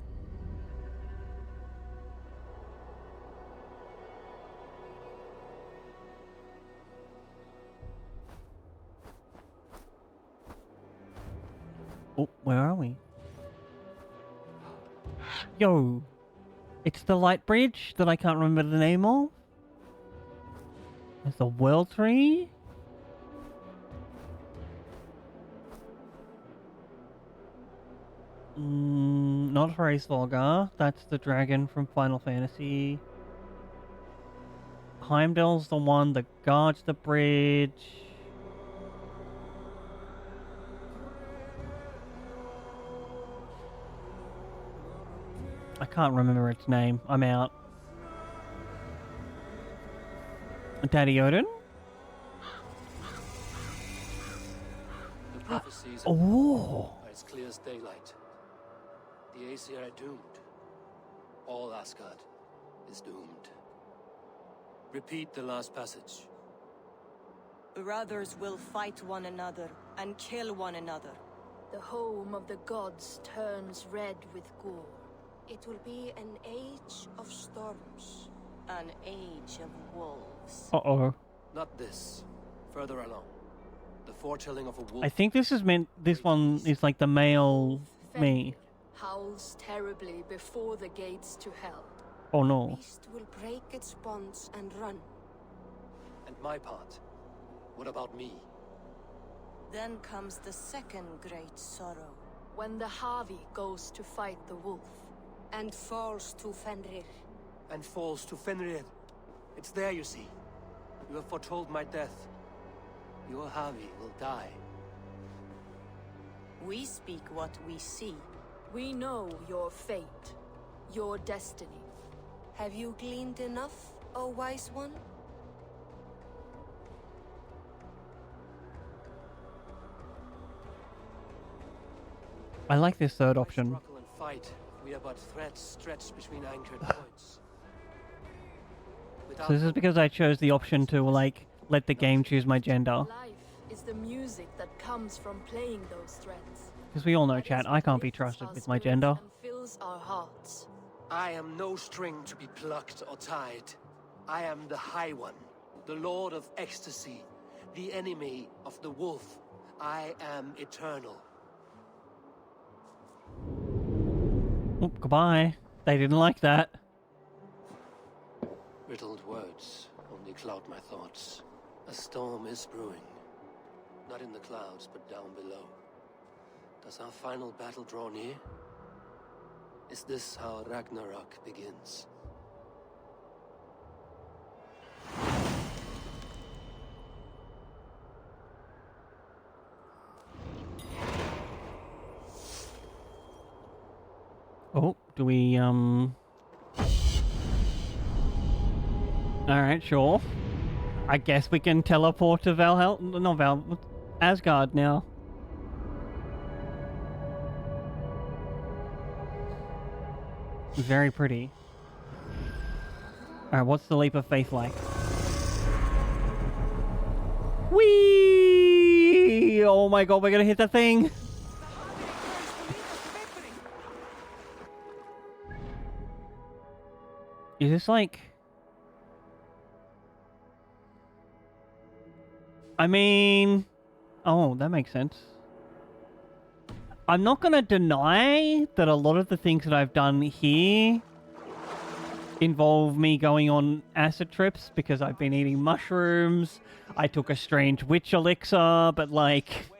S1: Oh, where are we? Yo. It's the light bridge that I can't remember the name of. There's the World Tree. Not Hraesvelgr. That's the dragon from Final Fantasy. Heimdall's the one that guards the bridge. I can't remember its name. I'm out. Daddy Odin?
S8: The prophecies
S1: Oh.
S8: are as clear as daylight. The Aesir are doomed. All Asgard is doomed. Repeat the last passage.
S16: Brothers will fight one another and kill one another.
S7: The home of the gods turns red with gore.
S16: It will be an age of storms. An age of wolves.
S1: Uh-oh.
S8: Not this. Further along. The foretelling of a wolf.
S1: I think this is meant... This one is like the male me.
S7: Howls terribly before the gates to hell.
S1: Oh no.
S16: Beast will break its bonds and run.
S8: And my part. What about me?
S16: Then comes the second great sorrow.
S7: When the Havi goes to fight the wolf.
S16: And falls to Fenrir.
S8: And falls to Fenrir. It's there, you see. You have foretold my death. Your Havi will die.
S16: We speak what we see.
S7: We know your fate. Your destiny.
S16: Have you gleaned enough, O wise one?
S1: I like this third option.
S8: Struggle and fight. We are but threads stretched between anchored points.
S1: So this is because I chose the option to, like, let the game choose my gender.
S7: Life is the music that comes from playing those threads.
S1: Because we all know, chat, I can't be trusted with my gender.
S7: And fills our hearts.
S8: I am no string to be plucked or tied. I am the High One, the Lord of Ecstasy, the enemy of the wolf. I am eternal.
S1: Oh, goodbye. They didn't like that.
S8: Riddled words only cloud my thoughts. A storm is brewing. Not in the clouds, but down below. Does our final battle draw near? Is this how Ragnarok begins?
S1: Oh, do we, Alright, sure. I guess we can teleport to Valhalla. Not Asgard now. Very pretty. Alright, what's the leap of faith like? Whee! Oh my god, we're gonna hit the thing! Is this like... I mean... Oh, that makes sense. I'm not gonna deny that a lot of the things that I've done here involve me going on acid trips because I've been eating mushrooms. I took a strange witch elixir, but like...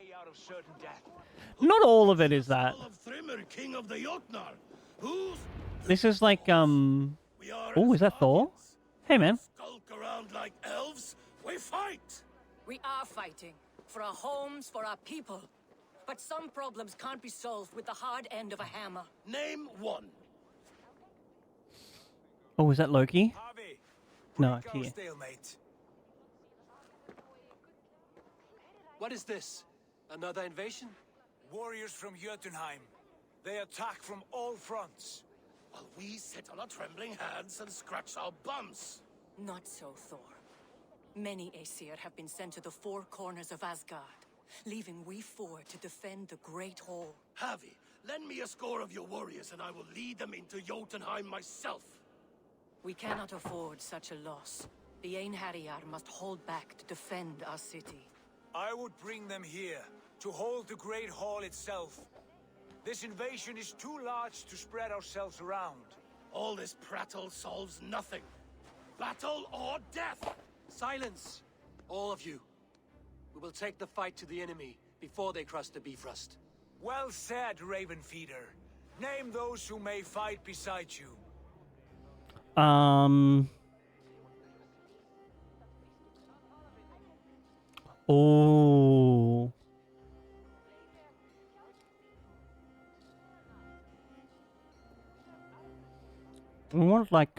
S1: Not all of it is that. This is like, Oh, is that Thor? Hey, man.
S8: Skulk around like elves. We fight.
S2: We are fighting. For our homes, for our people. But some problems can't be solved with the hard end of a hammer.
S8: Name one.
S1: Oh, is that Loki? No, it's here.
S8: Stalemate. What is this? Another invasion?
S3: Warriors from Jotunheim. They attack from all fronts.
S8: While we sit on our trembling hands and scratch our bums.
S2: Not so, Thor. Many Aesir have been sent to the four corners of Asgard, leaving we four to defend the Great Hall.
S8: Havi, lend me a score of your warriors and I will lead them into Jotunheim myself.
S2: We cannot afford such a loss. The Einherjar must hold back to defend our city.
S3: I would bring them here, to hold the Great Hall itself. This invasion is too large to spread ourselves around.
S8: All this prattle solves nothing. Battle or death! Silence! All of you. We will take the fight to the enemy before they cross the Bifrost.
S3: Well said, Ravenfeeder. Name those who may fight beside you.
S1: Oh. I want like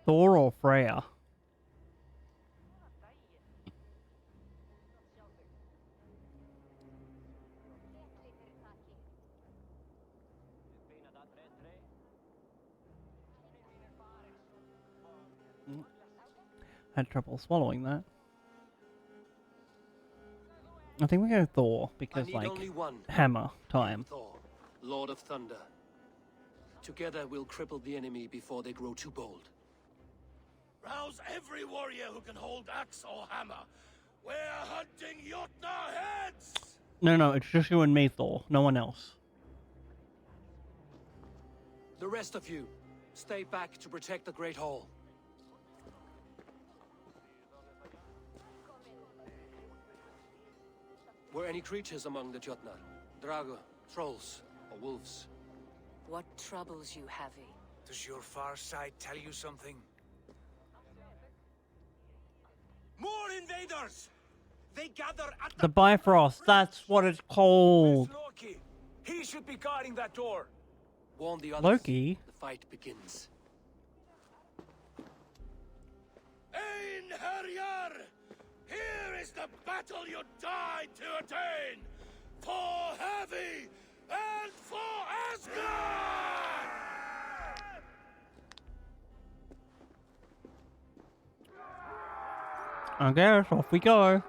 S1: Thor or Freya. Had trouble swallowing that. I think we go Thor because like hammer time.
S8: Thor, Lord of Thunder. Together we'll cripple the enemy before they grow too bold. Rouse every warrior who can hold axe or hammer. We're hunting Jotnar heads!
S1: No, it's just you and me, Thor. No one else.
S8: The rest of you, stay back to protect the Great Hall. Were any creatures among the Jotnar? Drago, trolls, or wolves?
S2: What troubles you, Havi?
S3: Does your far side tell you something? More invaders! They gather at
S1: The Bifrost, that's what it's called.
S3: Loki. He should be guarding that door.
S8: Warn the others.
S1: Loki?
S8: The fight begins. Einherjar! Here is the battle you died to attain! For Havi and for Asgard!
S1: I guess off we go.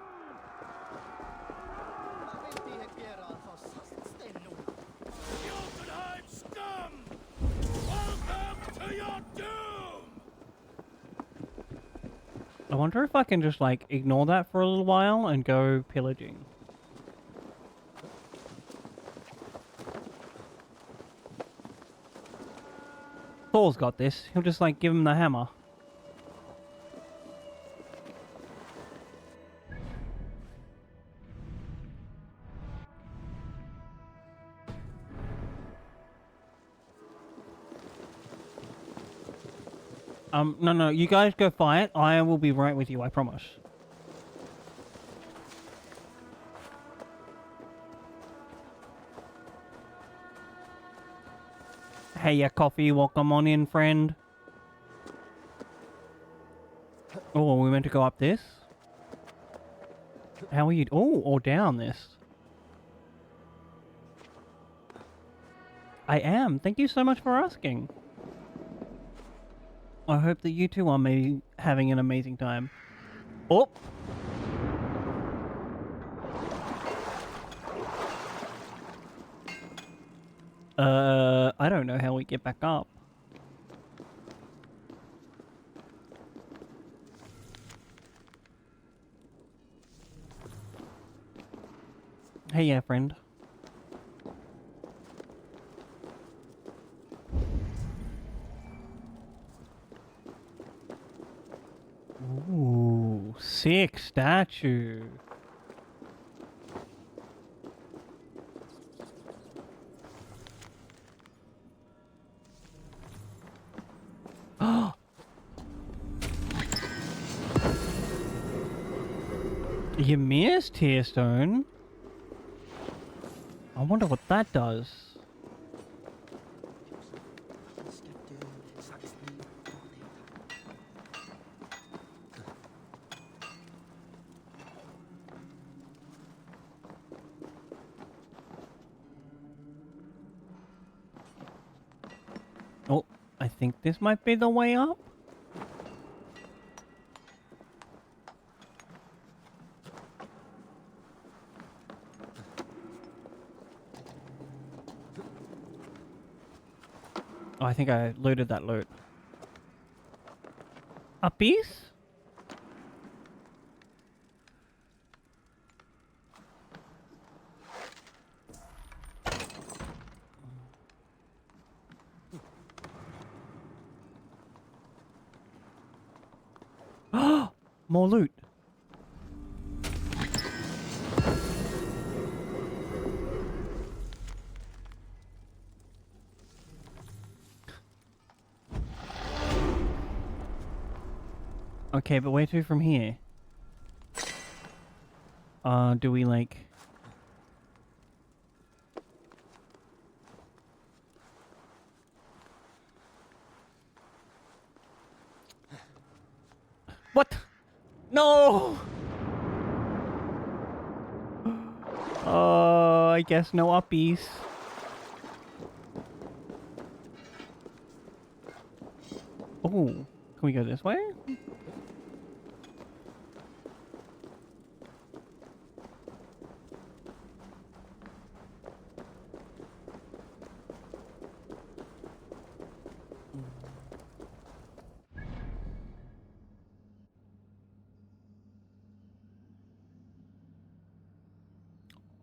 S8: Jotunheim scum! Welcome to your doom!
S1: I wonder if I can just like ignore that for a little while and go pillaging. Thor's got this. He'll just like give him the hammer. No, you guys go fight. I will be right with you, I promise. Hey, ya coffee, welcome on in, friend. Oh, are we meant to go up this? How are you? Oh, or down this? I am. Thank you so much for asking. I hope that you two are maybe having an amazing time. Oh! I don't know how we get back up. Hey, yeah, friend. Ooh, sick statue. You missed Tearstone. I wonder what that does. Oh, I think this might be the way up. Oh, I think I looted that loot. A piece? More loot. Okay, but where to from here? Do we like... What? No! I guess no uppies. Oh, can we go this way?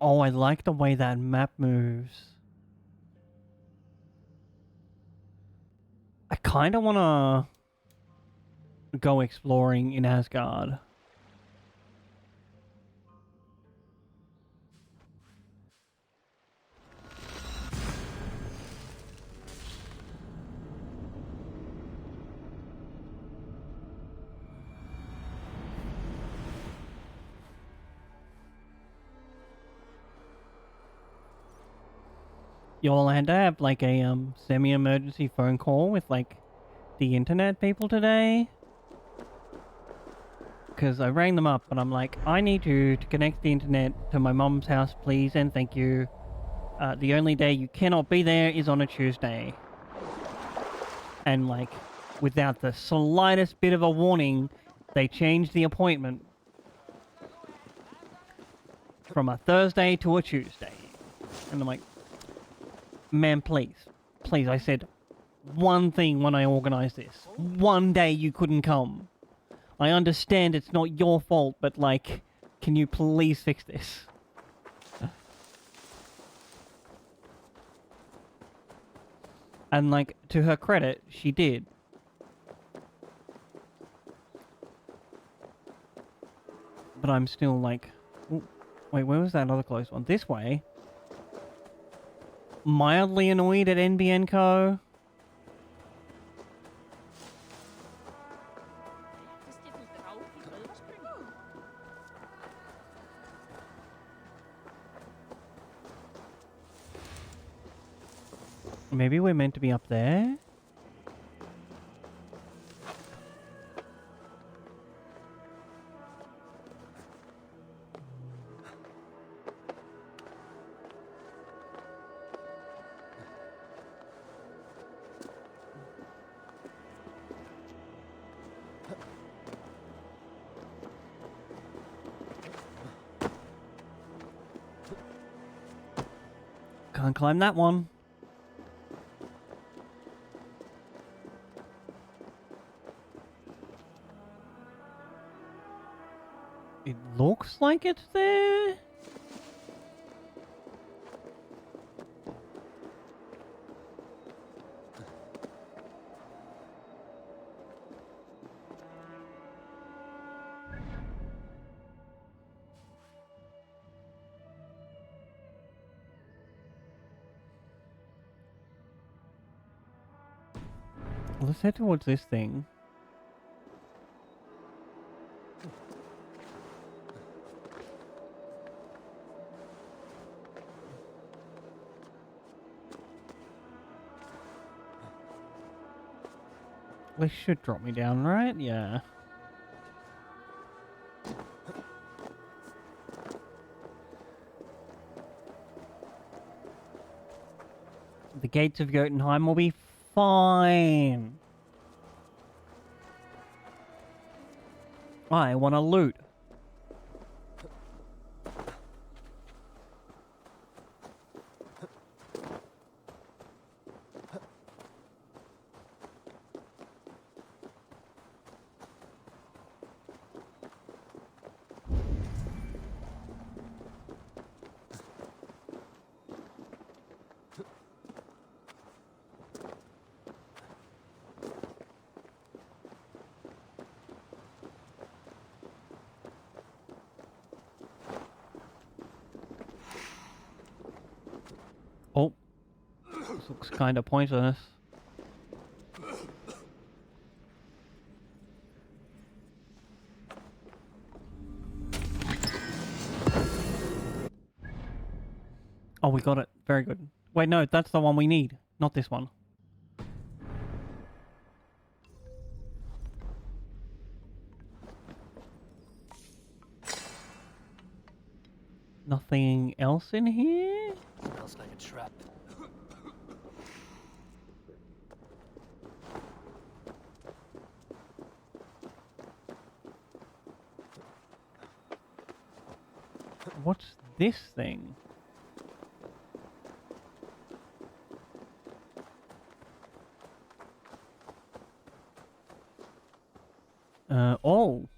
S1: Oh, I like the way that map moves. I kind of want to go exploring in Asgard. Y'all had to have like a semi-emergency phone call with like the internet people today. Because I rang them up and I'm like, I need you to connect the internet to my mom's house, please, and thank you. The only day you cannot be there is on a Tuesday. And like, without the slightest bit of a warning, they changed the appointment from a Thursday to a Tuesday. And I'm like, ma'am, please. Please, I said one thing when I organized this. One day you couldn't come. I understand it's not your fault, but like, can you please fix this? And like, to her credit, she did. But I'm still like, ooh, wait, where was that other close one? This way. Mildly annoyed at NBN Co. Maybe we're meant to be up there? Can't climb that one. It looks like it's there. Let's head towards this thing. This should drop me down, right? Yeah. The gates of Jotunheim will be fine. I want to loot. Oh, this looks kind of pointless. Oh, we got it. Very good. Wait, no, that's the one we need. Not this one. Nothing else in here?
S8: Smells like a trap.
S1: What's this thing? Oh.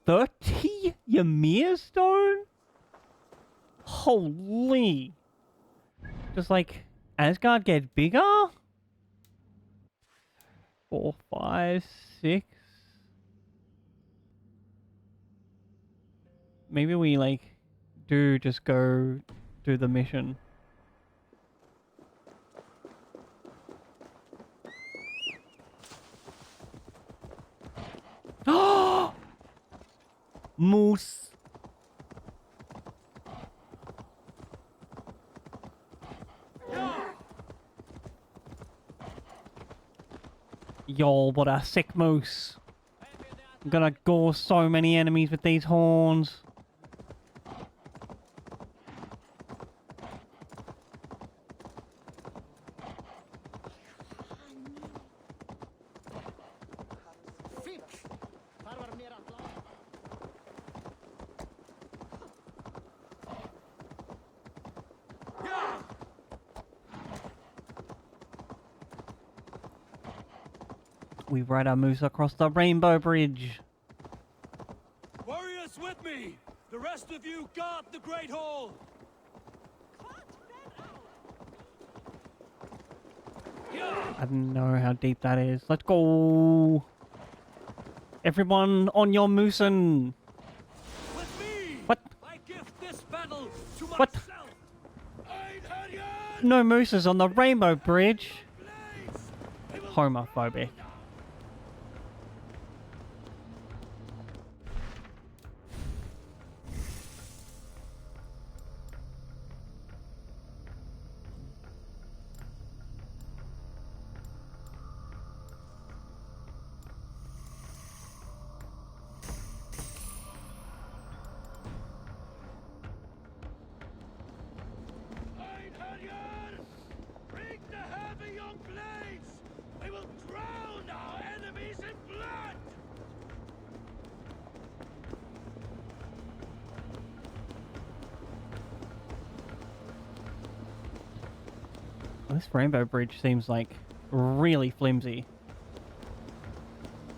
S1: 30 Ymir stone? Holy. Just like, Asgard get bigger? 4, 5, 6. Maybe we like do just go do the mission. Moose. Yo, what a sick moose. I'm gonna gore so many enemies with these horns. We ride our moose across the rainbow bridge.
S3: Warriors with me! The rest of you guard the Great Hall!
S1: I don't know how deep that is. Let's go! Everyone on your moosin'! What?
S3: I give this battle to
S1: What?
S3: myself!
S1: No mooses on the rainbow bridge! Homophobic.
S3: Bring the heavy young blades! We will drown our enemies in blood!
S1: this rainbow bridge seems like really flimsy.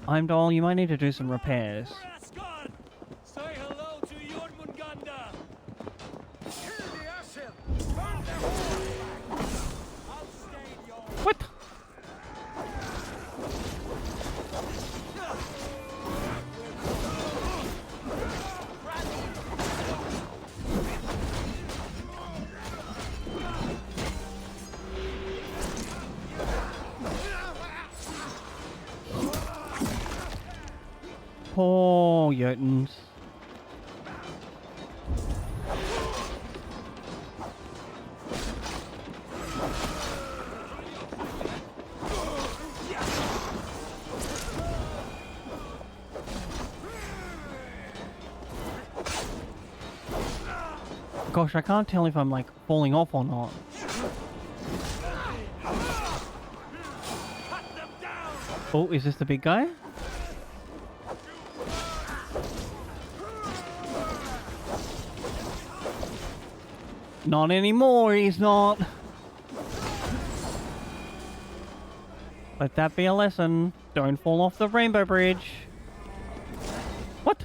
S1: Heimdall, you might need to do some repairs.
S3: Say hello to Jormungandr!
S1: What? Poor Jotuns. Gosh, I can't tell if I'm like falling off or not. Oh, is this the big guy? Not anymore, he's not. Let that be a lesson. Don't fall off the rainbow bridge. What?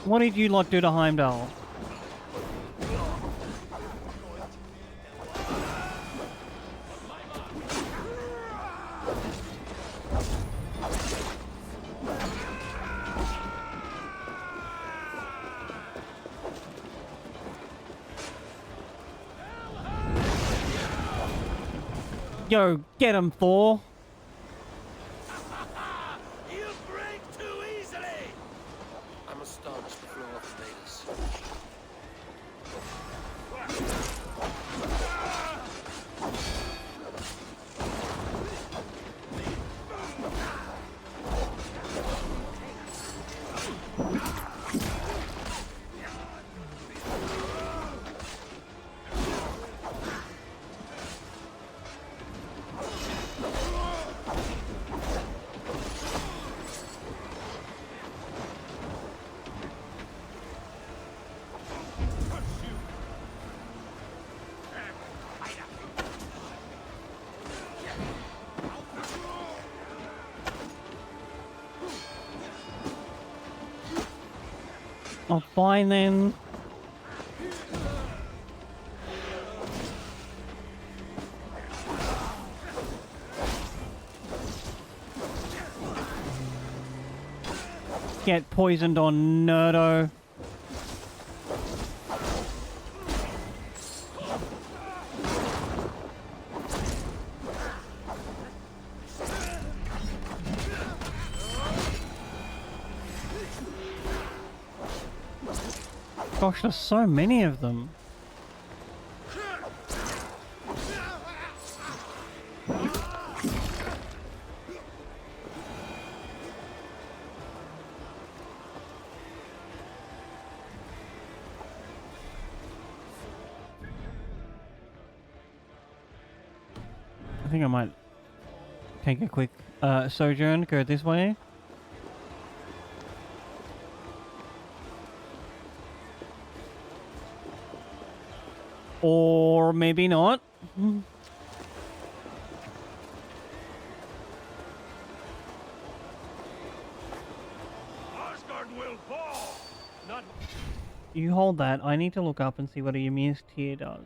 S1: What did you lot do to Heimdall? Yo, get him, Thor.
S3: You break too easily!
S8: I'm astonished the flow of invaders.
S1: Oh, fine then. Get poisoned on Nerdo. Gosh, there's so many of them. I think I might take a quick sojourn, go this way. Or maybe not.
S3: Asgard will fall! Not...
S1: You hold that. I need to look up and see what a Ymir's Tear does.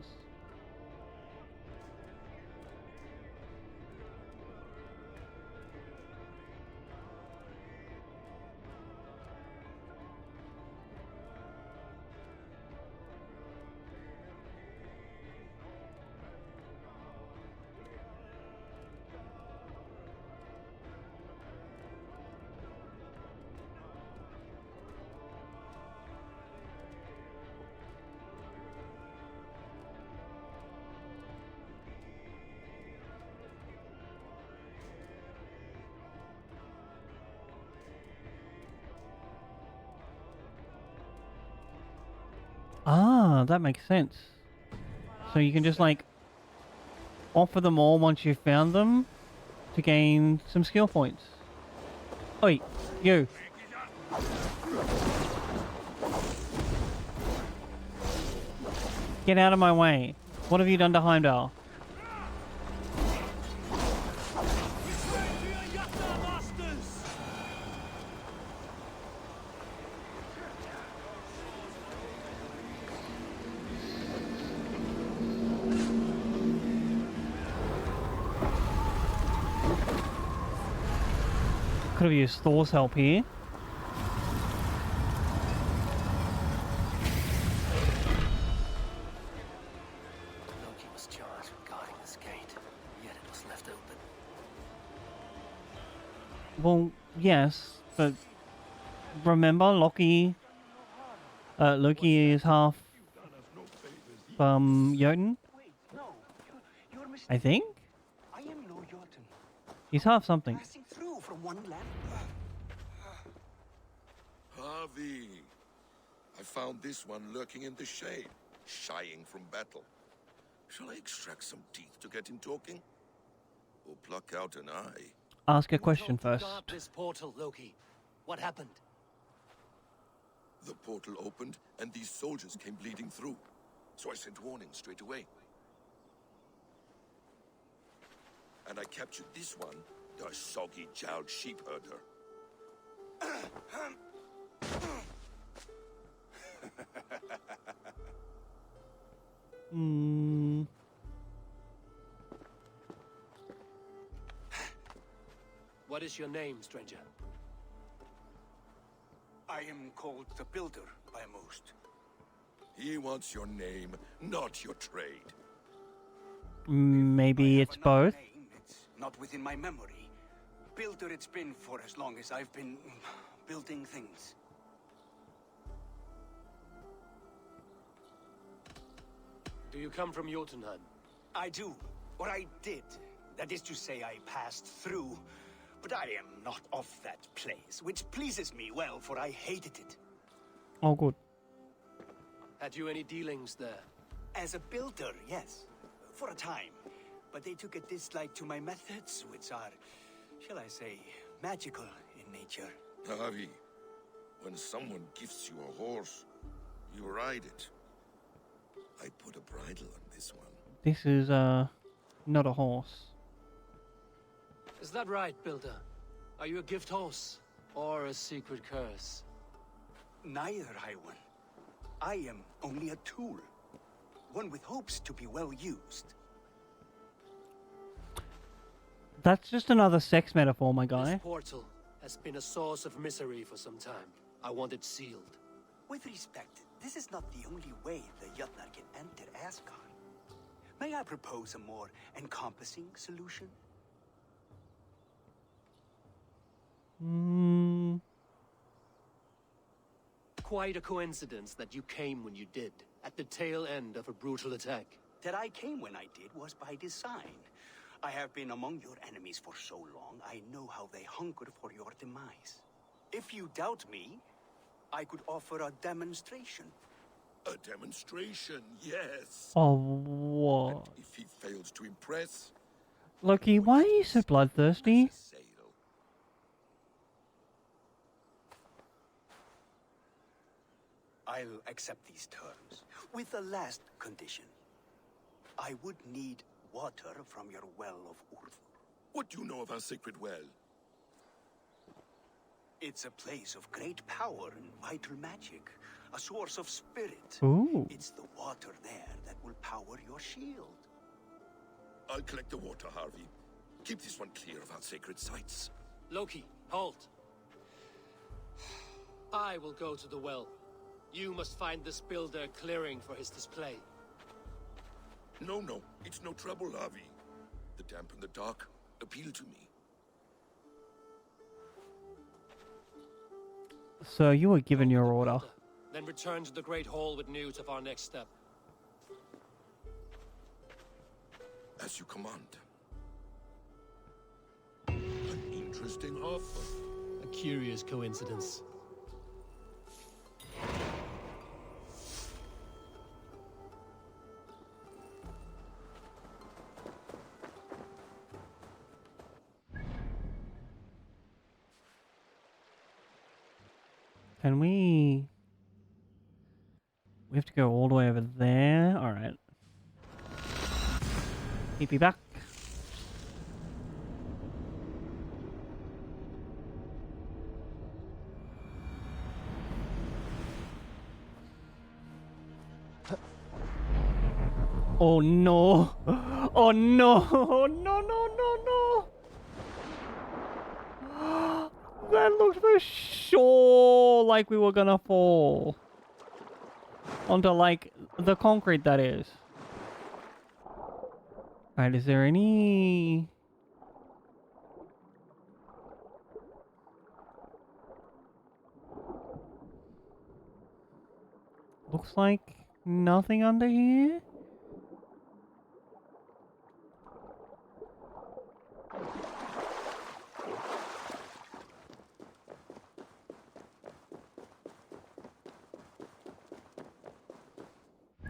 S1: Ah, that makes sense. So you can just like offer them all once you've found them to gain some skill points. Oi, you. Get out of my way. What have you done to Heimdall? Could have used Thor's help here.
S8: Loki was charged with guarding this gate, yet it was left open.
S1: Well, yes, but remember Loki is half Jotun? I think?
S17: I am no Jotun.
S1: He's half something.
S17: Passing through from one land.
S11: Harvey, I found this one lurking in the shade, shying from battle. Shall I extract some teeth to get him talking? Or pluck out an eye?
S1: Ask a question first.
S8: Guard this portal, Loki. What happened?
S11: The portal opened, and these soldiers came bleeding through. So I sent warning straight away. And I captured this one, the soggy-jowled sheep herder.
S8: What is your name, stranger?
S17: I am called the Builder by most.
S11: He wants your name, not your trade.
S1: Maybe it's both.
S17: It's not within my memory. Builder it's been for as long as I've been building things.
S8: Do you come from Jotunheim?
S17: I do. Or I did. That is to say, I passed through. But I am not of that place, which pleases me well, for I hated it.
S1: Oh, good.
S8: Had you any dealings there?
S17: As a builder, yes. For a time. But they took a dislike to my methods, which are, shall I say, magical in nature.
S11: Harvey, when someone gifts you a horse, you ride it. I put a bridle on this one.
S1: This is, not a horse.
S8: Is that right, Builder? Are you a gift horse? Or a secret curse?
S17: Neither, High One. I am only a tool. One with hopes to be well used.
S1: That's just another sex metaphor, my guy.
S8: This portal has been a source of misery for some time. I want it sealed.
S17: With respect, this is not the only way the Jotnar can enter Asgard. May I propose a more encompassing solution?
S8: Quite a coincidence that you came when you did, at the tail end of a brutal attack.
S17: That I came when I did was by design. I have been among your enemies for so long, I know how they hunger for your demise. If you doubt me, I could offer a demonstration.
S11: A demonstration, yes.
S1: Oh, what?
S11: And if he fails to impress,
S1: Loki, why are you so bloodthirsty?
S17: I'll accept these terms, with a last condition. I would need water from your well of Urth.
S11: What do you know of our sacred well?
S17: It's a place of great power and vital magic, a source of spirit.
S1: Ooh.
S17: It's the water there that will power your shield.
S11: I'll collect the water, Harvey. Keep this one clear of our sacred sites.
S8: Loki, halt. I will go to the well. You must find this builder clearing for his display.
S11: No, it's no trouble, Harvey. The damp and the dark appeal to me.
S1: So you were given your order.
S8: Then return to the Great Hall with news of our next step.
S11: As you command. An interesting offer.
S8: A curious coincidence.
S1: Can we... We have to go all the way over there. Alright. Keep you back. Oh no! Oh no! Oh no, no, no, no! That looked for sure like we were gonna fall. Onto, like, the concrete, that is. Alright, is there any... Looks like nothing under here?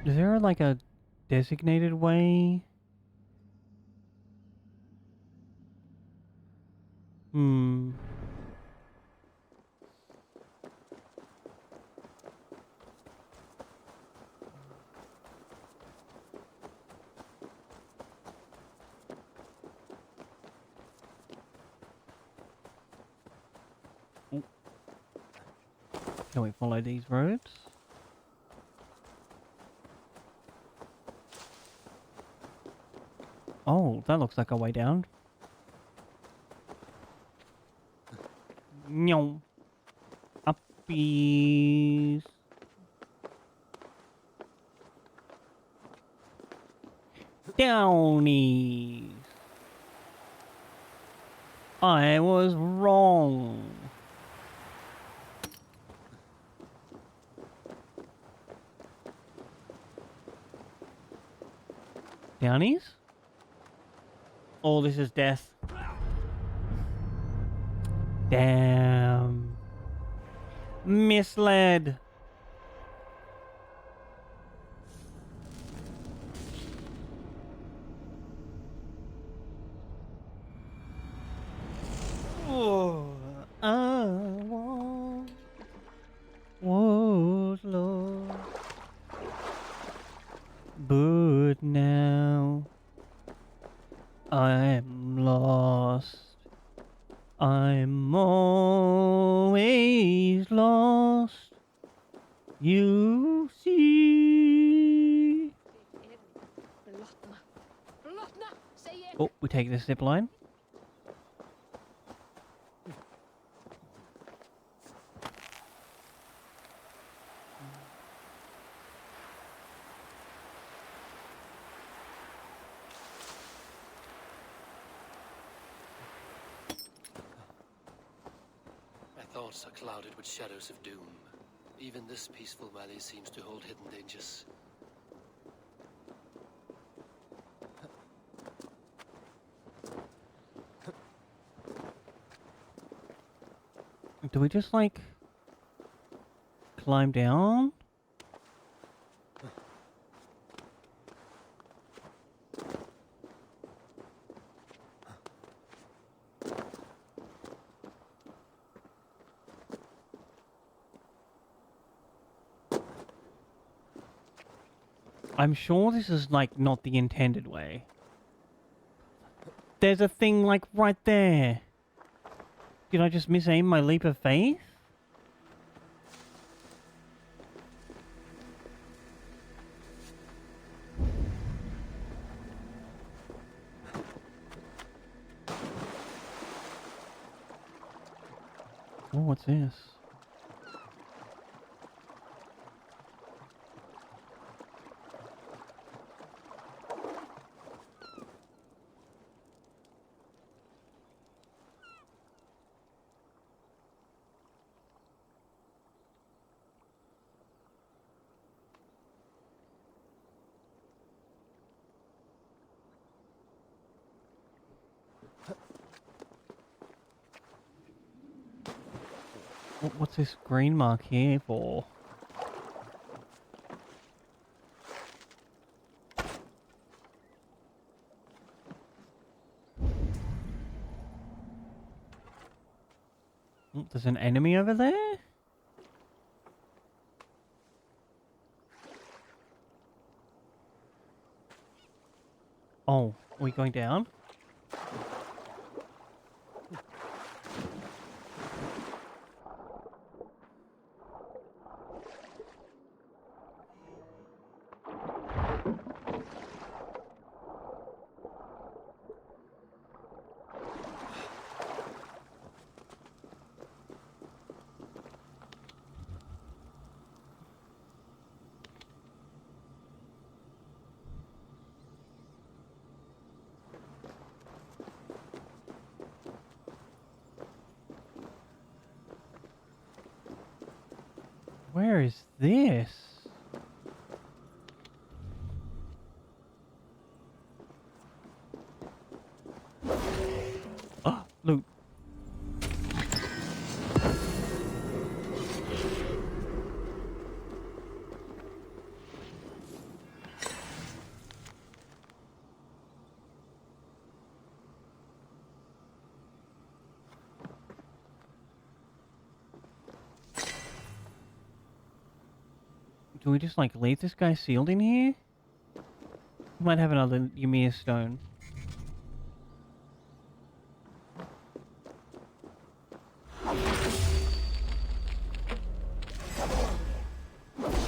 S1: Is there, like, a designated way? Hmm. Can we follow these roads? Oh, that looks like a way down. No. Uppies. Downies. I was wrong. Downies? Oh, this is death. Damn. Misled. Oh, I was lost, but now I'm lost. I'm always lost. You see. Oh, we take the zip line.
S8: My thoughts are clouded with shadows of doom. Even this peaceful valley seems to hold hidden dangers.
S1: Do we just, like, climb down? I'm sure this is, like, not the intended way. There's a thing, like, right there. Did I just misaim my leap of faith? Oh, what's this? What's this green mark here for? Oh, there's an enemy over there? Oh, are we going down? Where is this? Oh, loot. Do we just like leave this guy sealed in here? We might have another Ymir stone.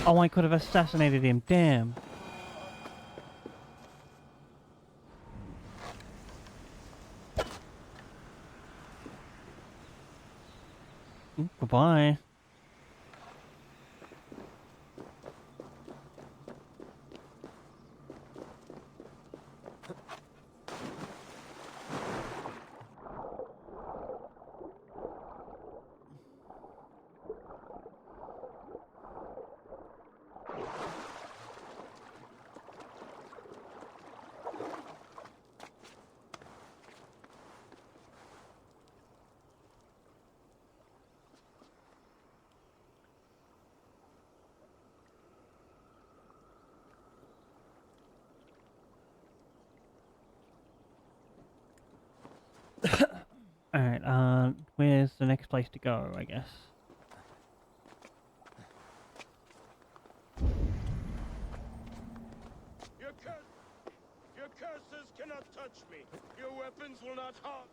S1: Oh, I could have assassinated him. Damn. Goodbye. Alright, where's the next place to go, I guess?
S18: Your curses cannot touch me. Your weapons will not harm.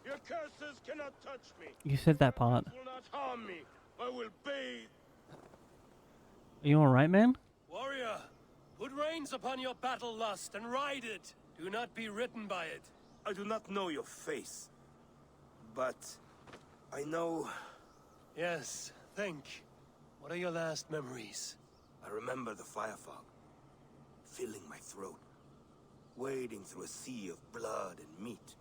S18: Your curses cannot touch me.
S1: You said that part.
S18: Will not harm me. I will bathe.
S1: Are you alright, man?
S8: Warrior, put reins upon your battle lust and ride it. Do not be ridden by it.
S18: I do not know your face, but I know...
S8: Yes, think. What are your last memories?
S18: I remember the fire fog, filling my throat, wading through a sea of blood and meat.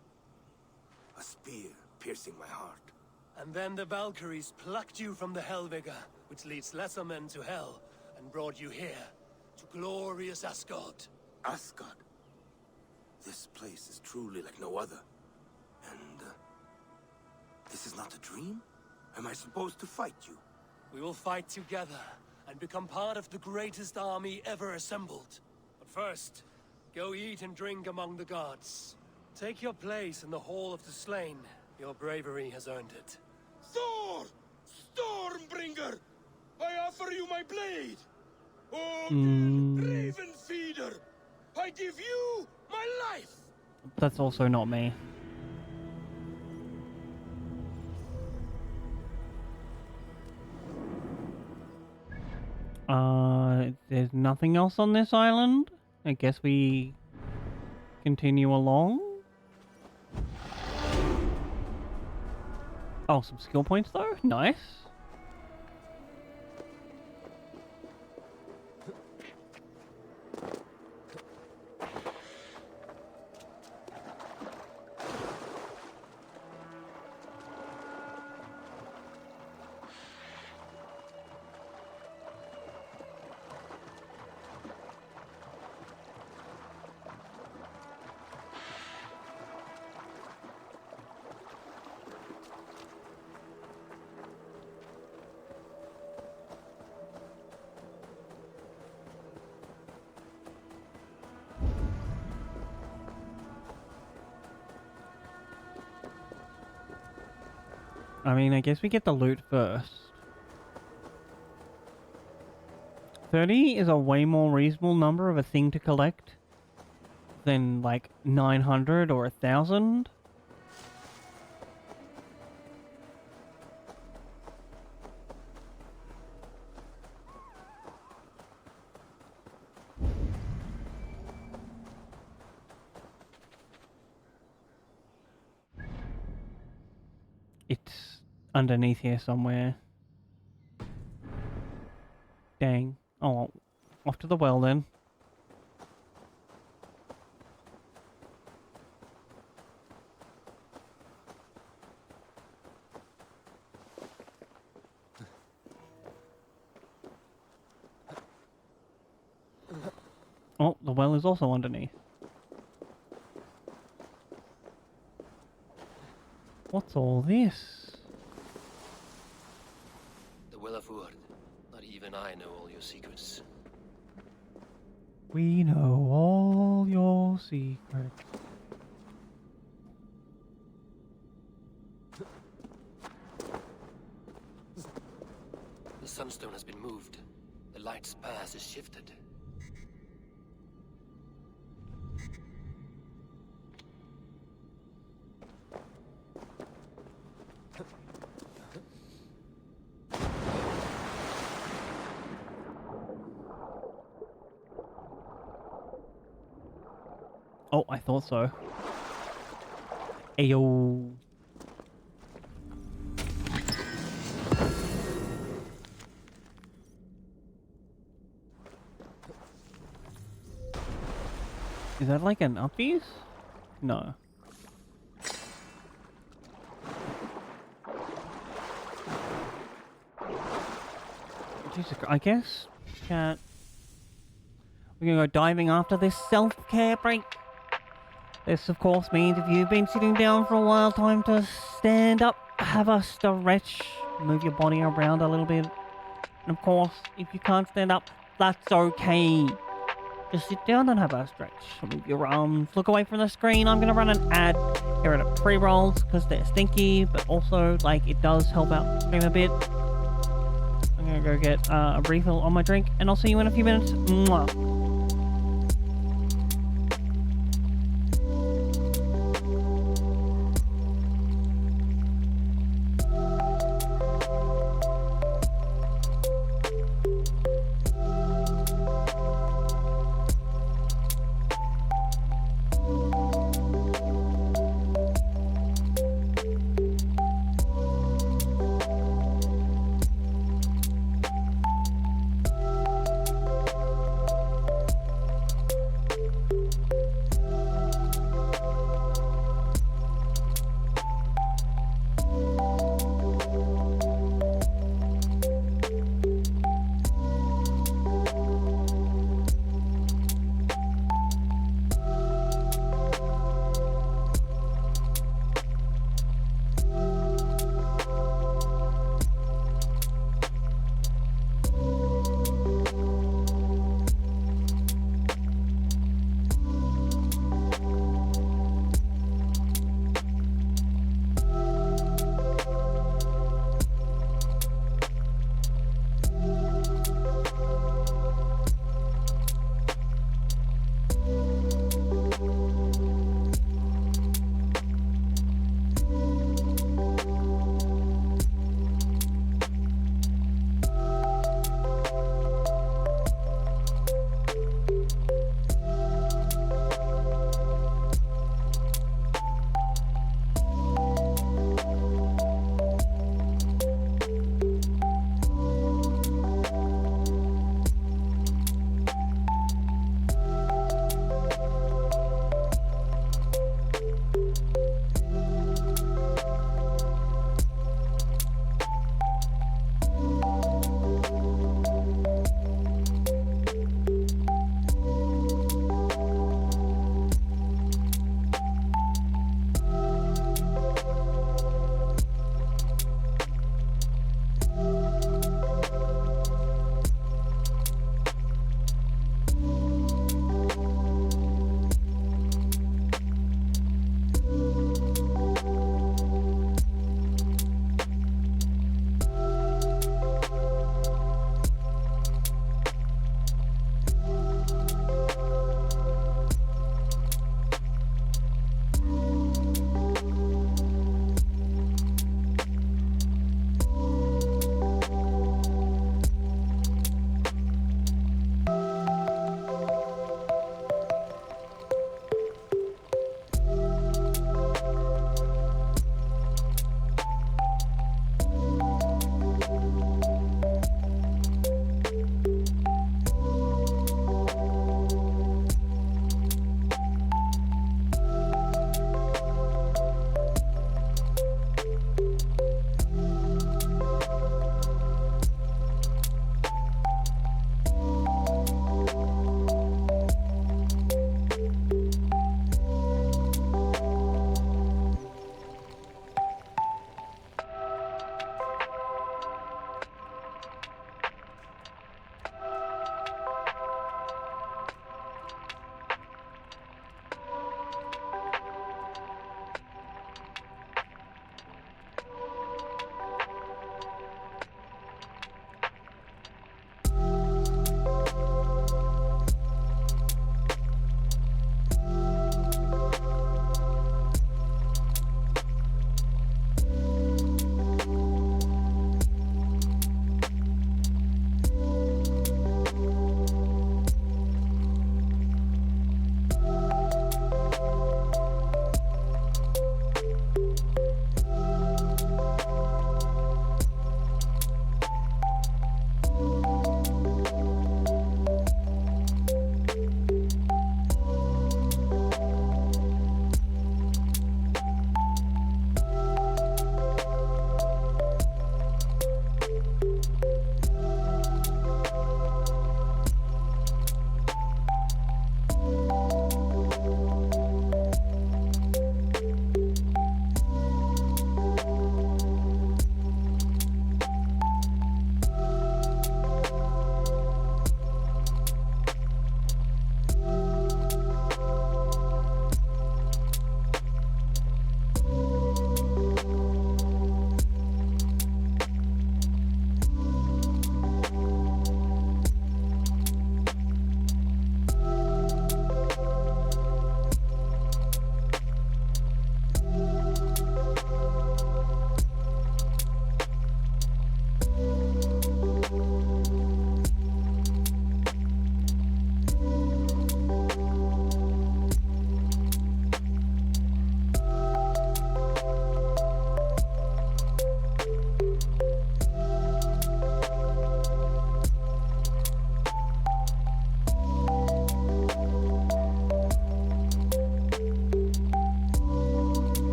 S18: A spear piercing my heart.
S8: And then the Valkyries plucked you from the Helvigr, which leads lesser men to hell, and brought you here, to glorious Asgard.
S18: Asgard? This place is truly like no other. And, this is not a dream? Am I supposed to fight you?
S8: We will fight together, and become part of the greatest army ever assembled. But first, go eat and drink among the gods. Take your place in the Hall of the Slain. Your bravery has earned it.
S18: Thor! Stormbringer! I offer you my blade! Odin, Raven Feeder! I give you my life!
S1: That's also not me. There's nothing else on this island? I guess we continue along? Oh, some skill points though? Nice. I mean, I guess we get the loot first. 30 is a way more reasonable number of a thing to collect than like 900 or 1,000. It's underneath here somewhere. Dang. Oh, off to the well then. Oh, the well is also underneath. What's all this?
S8: The Well of Wood. Not even I know all your secrets.
S1: We know all your secrets.
S8: The sunstone has been moved. The light's path is shifted.
S1: Oh, I thought so. Ayo. Is that like an uppies? No. Jesus, I guess can't. We're gonna go diving after this self-care break. This, of course, means if you've been sitting down for a while, time to stand up, have a stretch, move your body around a little bit. And of course, if you can't stand up, that's okay. Just sit down and have a stretch. Move your arms, look away from the screen. I'm gonna run an ad here at pre-rolls because they're stinky, but also, like, it does help out the stream a bit. I'm gonna go get a refill on my drink, and I'll see you in a few minutes. Mwah.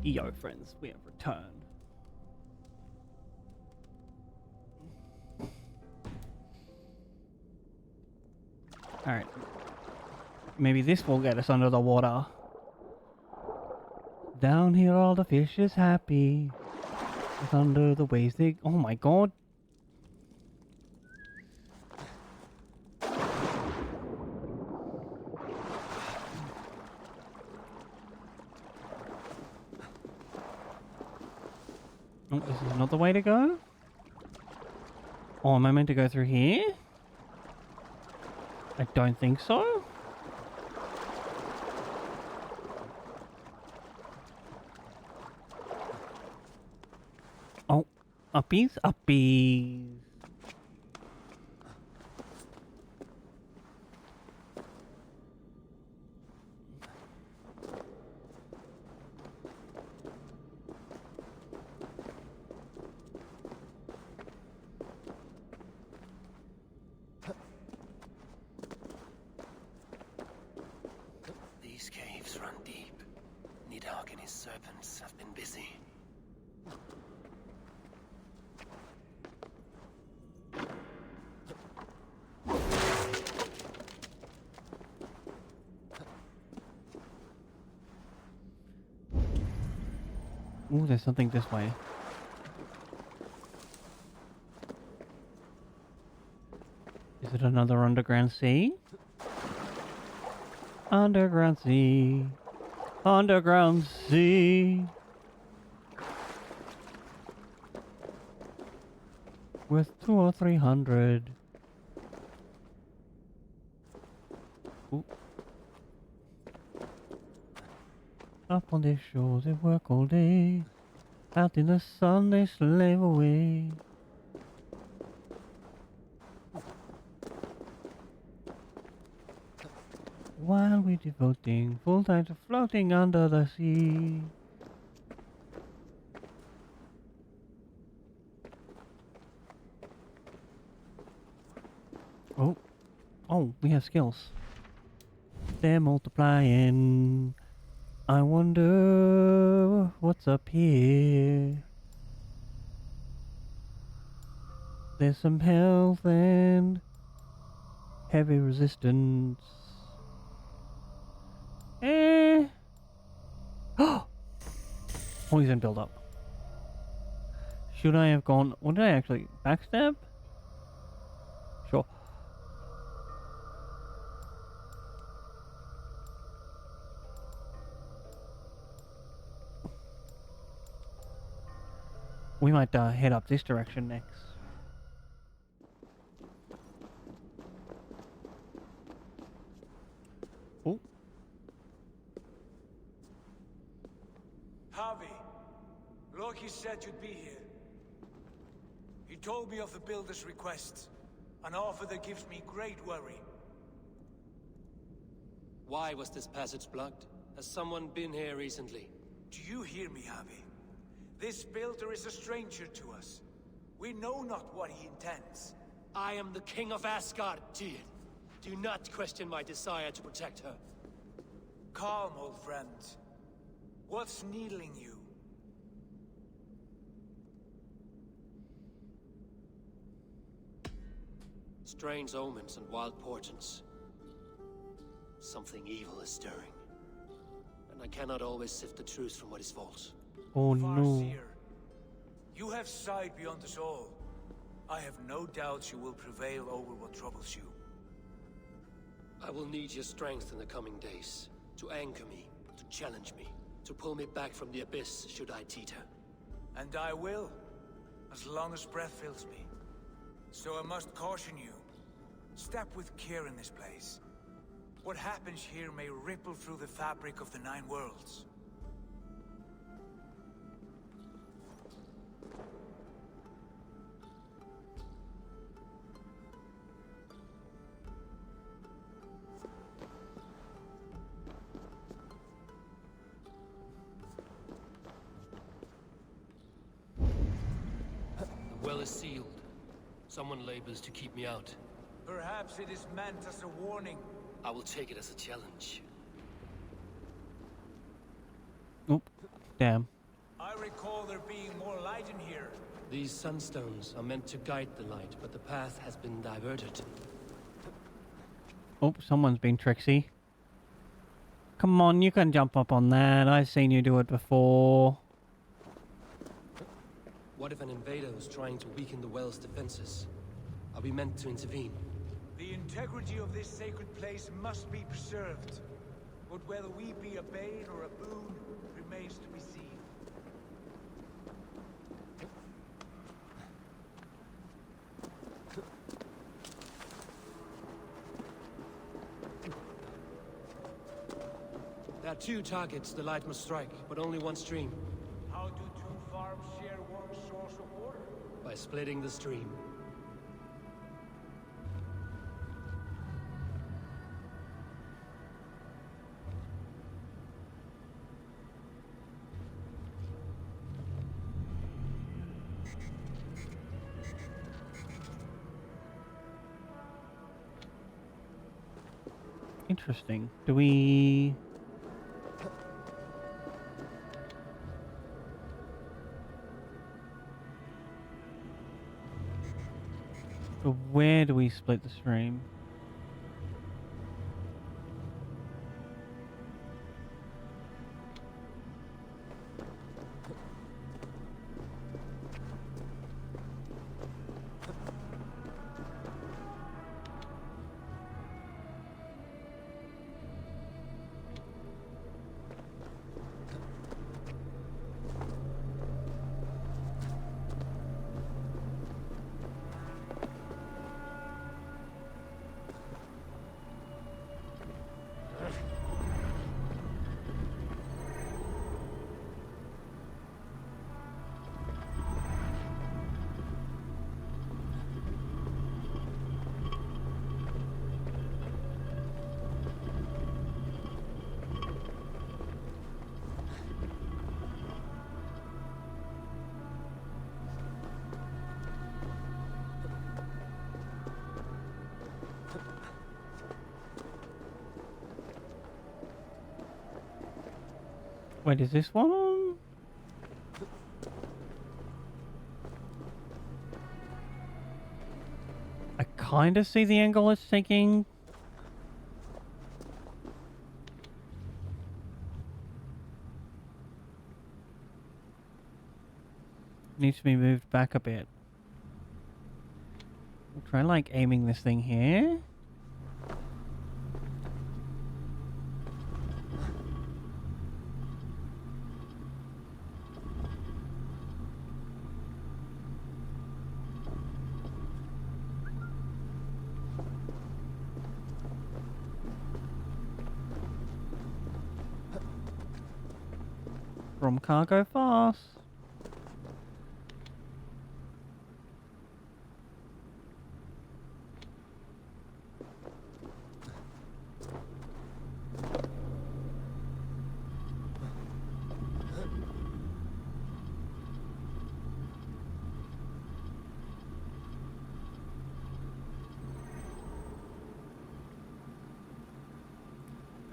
S1: Yo, friends, we have returned. Alright. Maybe this will get us under the water. Down here all the fish is happy. It's under the waves they... Oh my god. Oh, this is not the way to go? Oh, am I meant to go through here? I don't think so. Oh, uppies, uppies.
S8: These caves run deep. Nidhogg and his serpents have been busy.
S1: Ooh, there's something this way. Is it another underground sea? Underground sea. Underground sea. With 200 or 300. Ooh. Up on their shores they work all day. Out in the sun they slave away. While we're devoting full time to floating under the sea. Oh. Oh, we have skills. They're multiplying. I wonder what's up here. There's some health and heavy resistance. Poison build-up. Should I have gone... What did I actually... Backstab? Sure. We might head up this direction next. Oh.
S17: Harvey, Loki said you'd be here. He told me of the Builder's requests, an offer that gives me great worry.
S8: Why was this passage blocked? Has someone been here recently?
S17: Do you hear me, Harvey? This Builder is a stranger to us. We know not what he intends.
S8: I am the King of Asgard, Tyr. Do not question my desire to protect her.
S17: Calm, old friend. What's needling you?
S8: Strange omens and wild portents. Something evil is stirring. And I cannot always sift the truth from what is false.
S1: Oh no.
S17: Farseer, you have sight beyond us all. I have no doubts you will prevail over what troubles you.
S8: I will need your strength in the coming days. To anchor me, to challenge me, to pull me back from the abyss should I teeter.
S17: And I will, as long as breath fills me. So I must caution you. Step with care in this place. What happens here may ripple through the fabric of the Nine Worlds.
S8: The well is sealed. Someone labors to keep me out.
S17: Perhaps it is meant as a warning.
S8: I will take it as a challenge.
S1: Nope. Damn.
S17: I recall there being more light in here.
S8: These sunstones are meant to guide the light, but the path has been diverted.
S1: Oh, someone's been tricksy. Come on, you can jump up on that. I've seen you do it before.
S8: What if an invader was trying to weaken the well's defenses? Are we meant to intervene?
S17: The integrity of this sacred place must be preserved. But whether we be a bane or a boon remains to be seen.
S8: There are two targets the light must strike, but only one stream.
S17: How do two farms share one source of water?
S8: By splitting the stream.
S1: Interesting. Do we... So where do we split the stream? Wait, is this one on? I kind of see the angle it's taking. Needs to be moved back a bit. We'll try like aiming this thing here. From cargo fast.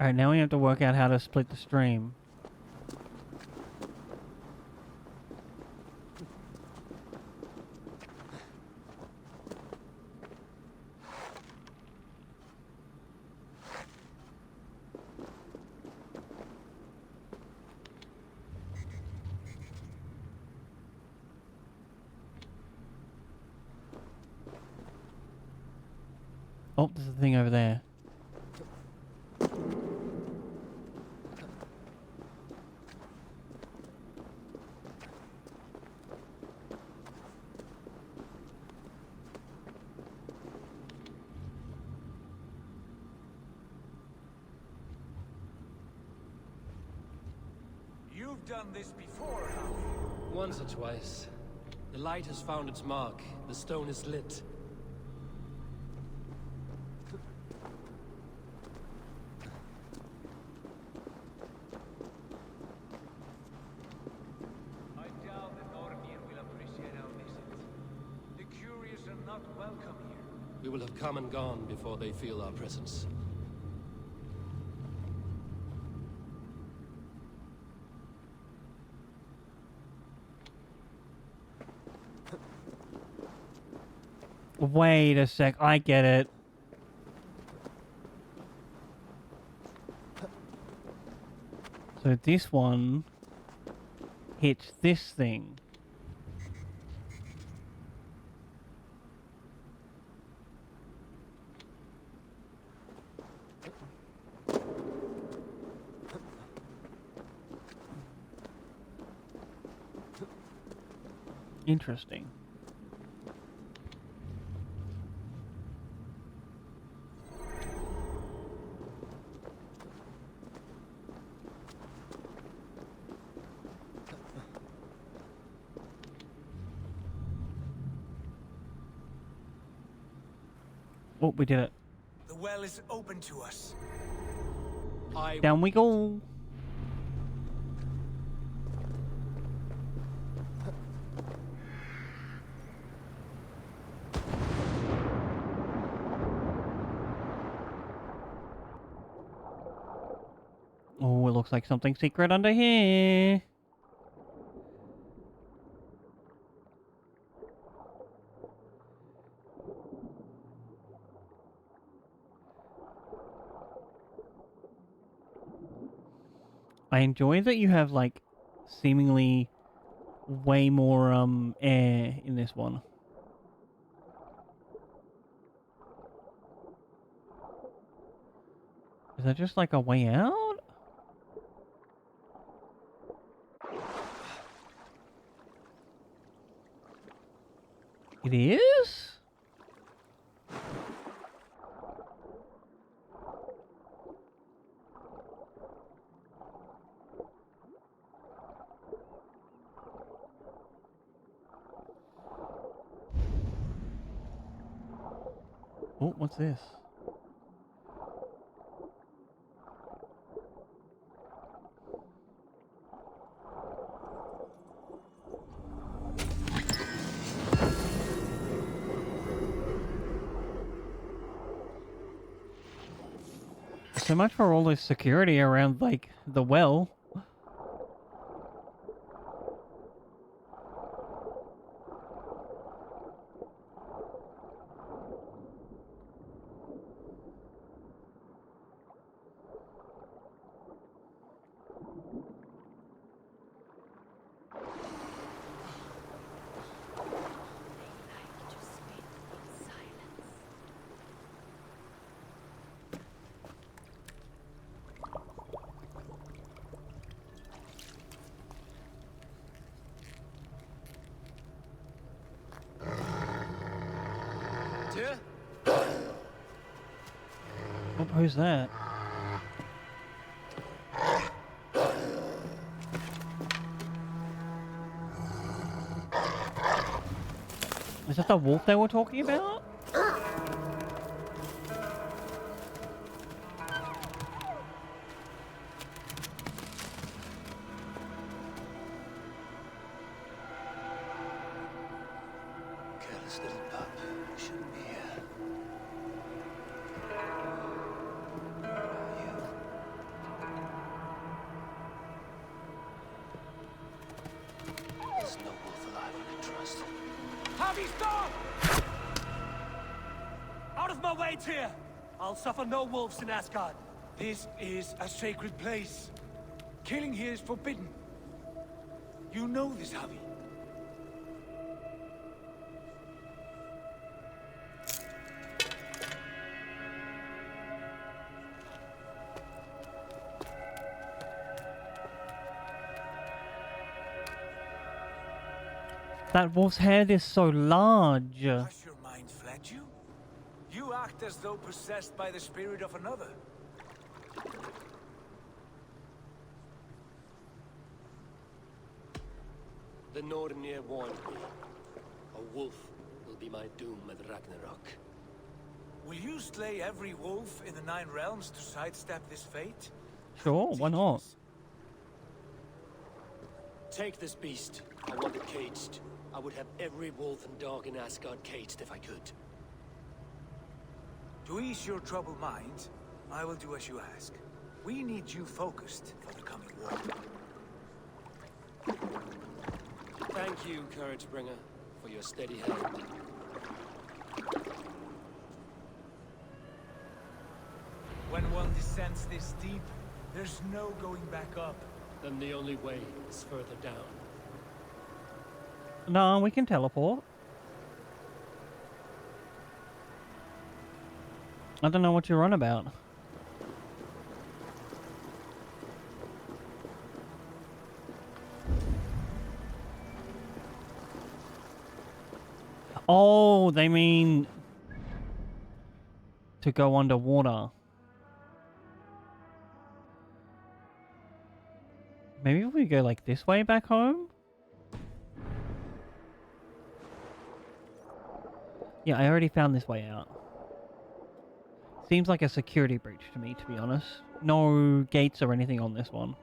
S1: Alright, now we have to work out how to split the stream. Oh, there's a thing over there.
S17: You've done this before, have you?
S8: Once or twice. The light has found its mark. The stone is lit.
S17: I doubt the Nornir will appreciate our visit. The curious are not welcome here.
S8: We will have come and gone before they feel our presence.
S1: Wait a sec, I get it. So this one hits this thing. Interesting. Oh, we did it.
S17: The well is open to us.
S1: Down we go. Oh, it looks like something secret under here. I enjoy that you have, like, seemingly way more, air in this one. Is that just, like, a way out? It is? Oh, what's this? So much for all this security around, like, the well. Oh, who's that? Is that the wolf they were talking about?
S8: Careless little pup. Shouldn't be here. There's no wolf alive I can trust.
S3: Harvey, stop! Out of my way, Tyr! I'll suffer no wolves in Asgard. This is a sacred place. Killing here is forbidden. You know this, Harvey.
S1: That wolf's head is so large.
S17: Has your mind fled you? You act as though possessed by the spirit of another.
S8: The Nornir warned me. A wolf will be my doom at Ragnarok.
S17: Will you slay every wolf in the 9 realms to sidestep this fate?
S1: Sure, why not?
S8: Take this beast. I want it caged. I would have every wolf and dog in Asgard caged if I could.
S17: To ease your troubled mind, I will do as you ask. We need you focused for the coming war.
S8: Thank you, Courage Bringer, for your steady hand.
S3: one descends this deep, there's no going back up.
S8: Then the only way is further down.
S1: No, we can teleport. I don't know what you're on about. Oh, they mean to go underwater. Maybe if we go like this way back home? Yeah, I already found this way out. Seems like a security breach to me, to be honest. No gates or anything on this one.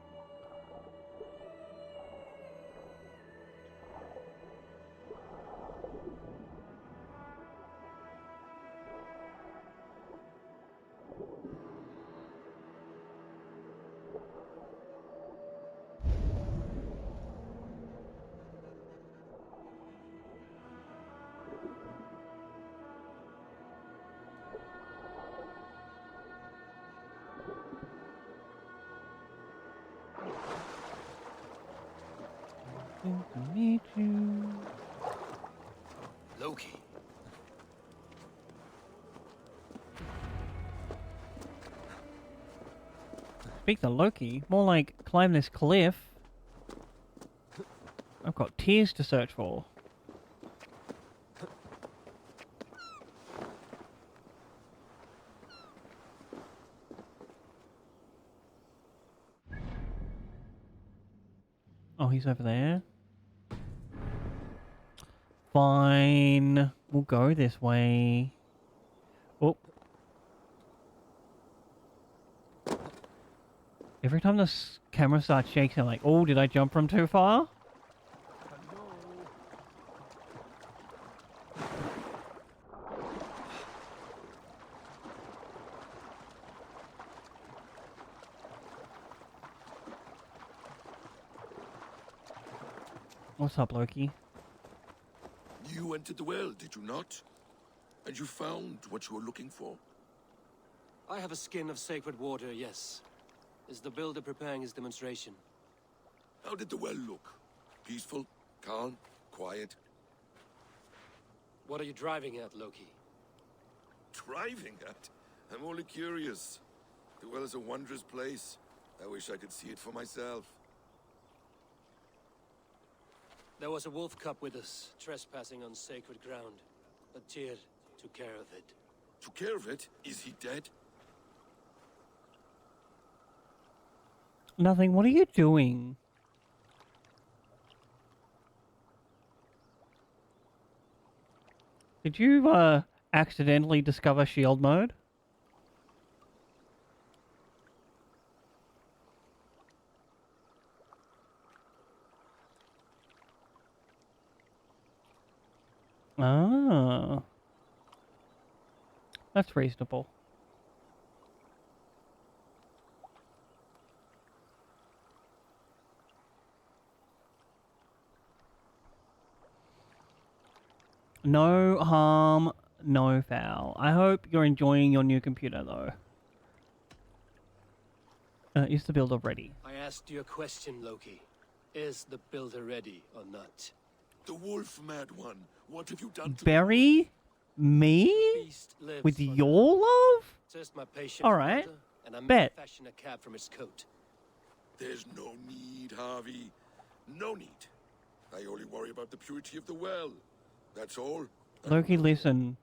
S1: To meet you.
S8: Loki.
S1: Speak to Loki. More like climb this cliff. I've got tears to search for. Oh, he's over there. Fine. We'll go this way. Oh. Every time the camera starts shaking, I'm like, oh, did I jump from too far? What's up, Loki?
S11: You entered the well, did you not? And you found what you were looking for?
S8: I have a skin of sacred water, yes. Is the builder preparing his demonstration?
S11: How did the well look? Peaceful? Calm? Quiet?
S8: What are you driving at, Loki?
S11: Driving at? I'm only curious. The well is a wondrous place. I wish I could see it for myself.
S8: There was a wolf cub with us, trespassing on sacred ground. But Tyr took care of it.
S11: Took care of it? Is he dead?
S1: Nothing. What are you doing? Did you, accidentally discover shield mode? Ah. That's reasonable. No harm, no foul. I hope you're enjoying your new computer, though. Is the builder ready?
S8: I asked you a question, Loki. Is the builder ready or not?
S11: The wolf, mad one. What have you done to
S1: Bury me? With your love?
S8: Test my patience,
S1: Alright.
S8: Builder, and I
S1: Bet.
S8: may fashion a cap from its coat.
S11: There's no need, Harvey. No need. I only worry about the purity of the well. That's all.
S1: Loki, listen.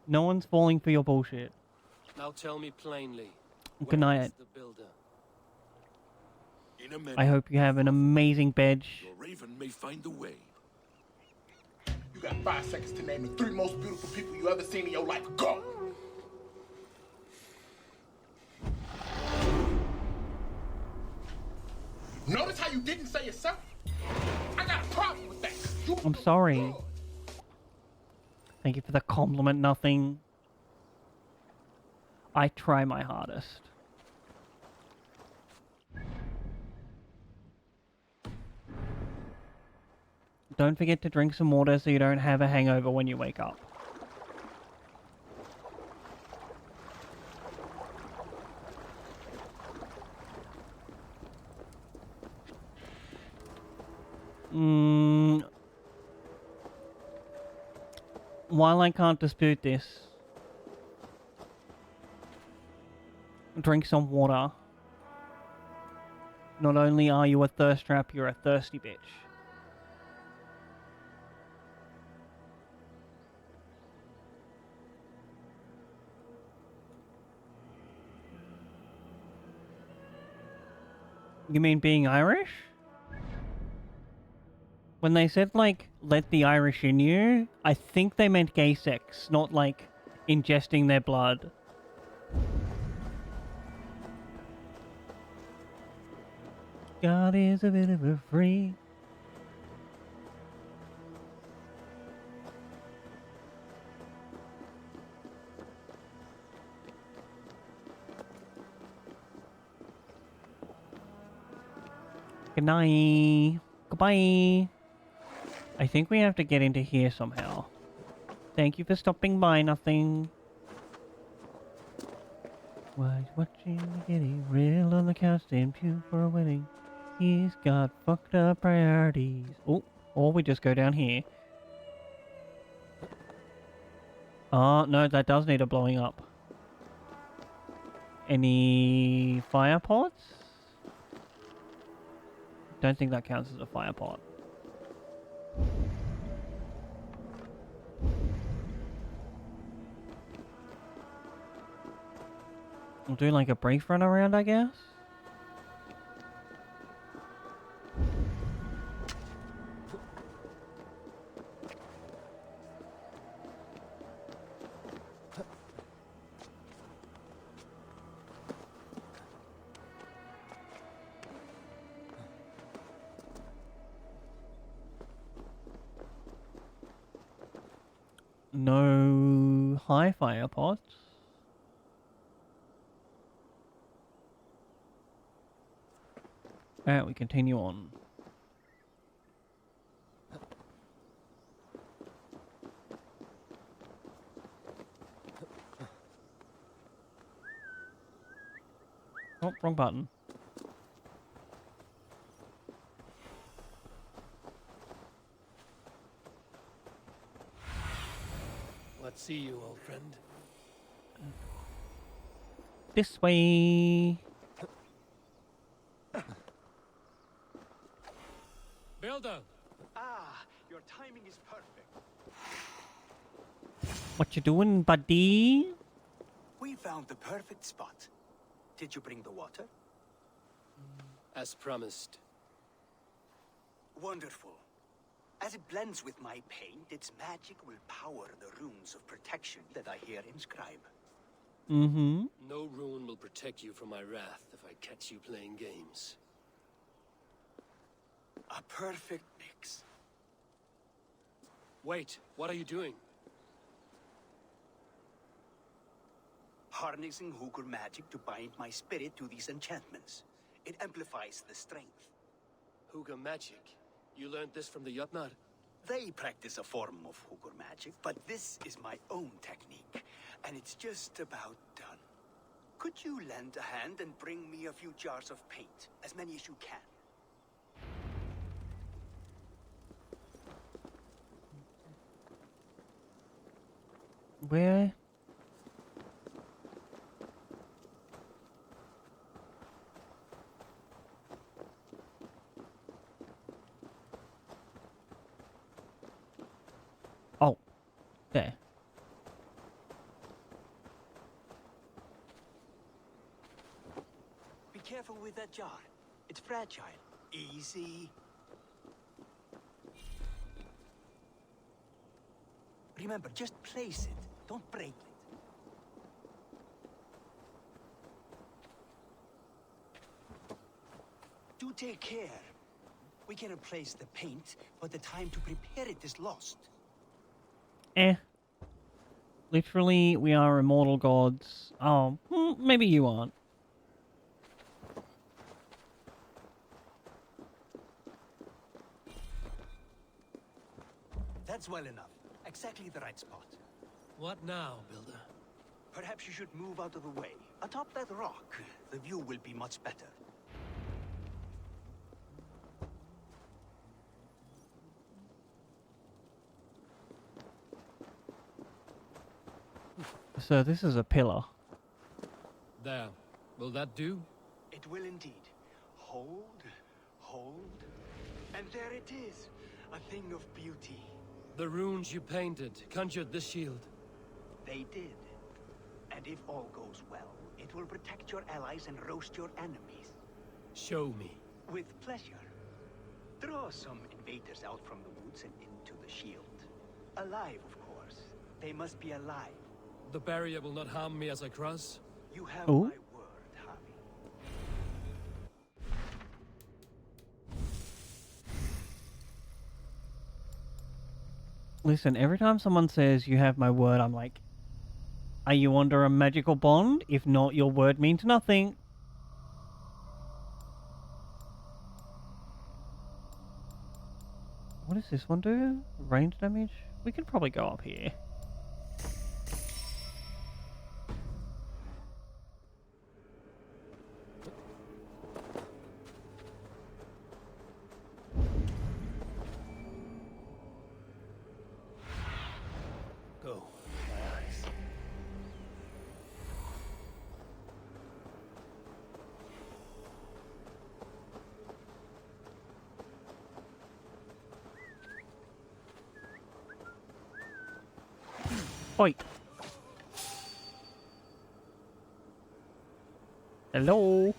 S1: No one's falling for your bullshit.
S8: Now tell me plainly.
S1: Good
S8: where
S1: night.
S8: is the builder?
S11: In a minute,
S1: I hope you have an amazing bed.
S11: your raven may find the way.
S19: You got 5 seconds to name the 3 most beautiful people you ever seen in your life. Go! Notice how you didn't say yourself? I got a problem with that.
S1: I'm sorry. Thank you for the compliment, nothing. I try my hardest. Don't forget to drink some water so you don't have a hangover when you wake up. While I can't dispute this, drink some water. Not only are you a thirst trap, you're a thirsty bitch. You mean being Irish? When they said, like, let the Irish in you, I think they meant gay sex, not, like, ingesting their blood. God is a bit of a freak. Good night. Goodbye. I think we have to get into here somehow. Thank you for stopping by, nothing. Was watching getting real on the couch, staying pew for a wedding. He's got fucked up priorities. Oh, or we just go down here. Oh, no, that does need a blowing up. Any fire pots? Don't think that counts as a fire pot. We'll do like a brief run around, I guess. No high fire pots. Alright, we continue on. Oh, wrong button.
S8: What see you, old friend?
S1: This way.
S17: Builder! Ah, your timing is perfect.
S1: What you doing, buddy?
S17: We found the perfect spot. Did you bring the water?
S8: As promised.
S17: Wonderful. As it blends with my paint, its magic will power the runes of protection that I hear inscribe.
S1: Mm-hmm.
S8: No rune will protect you from my wrath if I catch you playing games.
S17: A perfect mix.
S8: Wait, what are you doing?
S17: Harnessing Hooker magic to bind my spirit to these enchantments. It amplifies the strength.
S8: Hooker magic? You learned this from the Yutnar?
S17: They practice a form of Hooker magic, but this is my own technique, and it's just about done. Could you lend a hand and bring me a few jars of paint? As many as you can.
S1: Where? Oh, there.
S17: Be careful with that jar. It's fragile. Easy. Remember, just place it. Don't break it. Do take care. We can replace the paint, but the time to prepare it is lost.
S1: Literally, we are immortal gods. Oh, maybe you aren't.
S17: That's well enough. Exactly the right spot.
S8: What now, Builder?
S17: Perhaps you should move out of the way. Atop that rock, the view will be much better.
S1: Sir, this is a pillar.
S20: There. Will that do?
S17: It will indeed. Hold, hold, and there it is. A thing of beauty.
S20: The runes you painted conjured the shield.
S17: They did. And if all goes well, it will protect your allies and roast your enemies.
S20: Show me.
S17: With pleasure. Draw some invaders out from the woods and into the shield. Alive, of course. They must be alive.
S20: The barrier will not harm me as I cross?
S17: You have
S1: Oh.
S17: my word, Harvey.
S1: Listen, every time someone says you have my word, I'm like, are you under a magical bond? If not, your word means nothing. What does this one do? Range damage? We could probably go up here.
S20: Go. My eyes.
S1: Oi. Hello.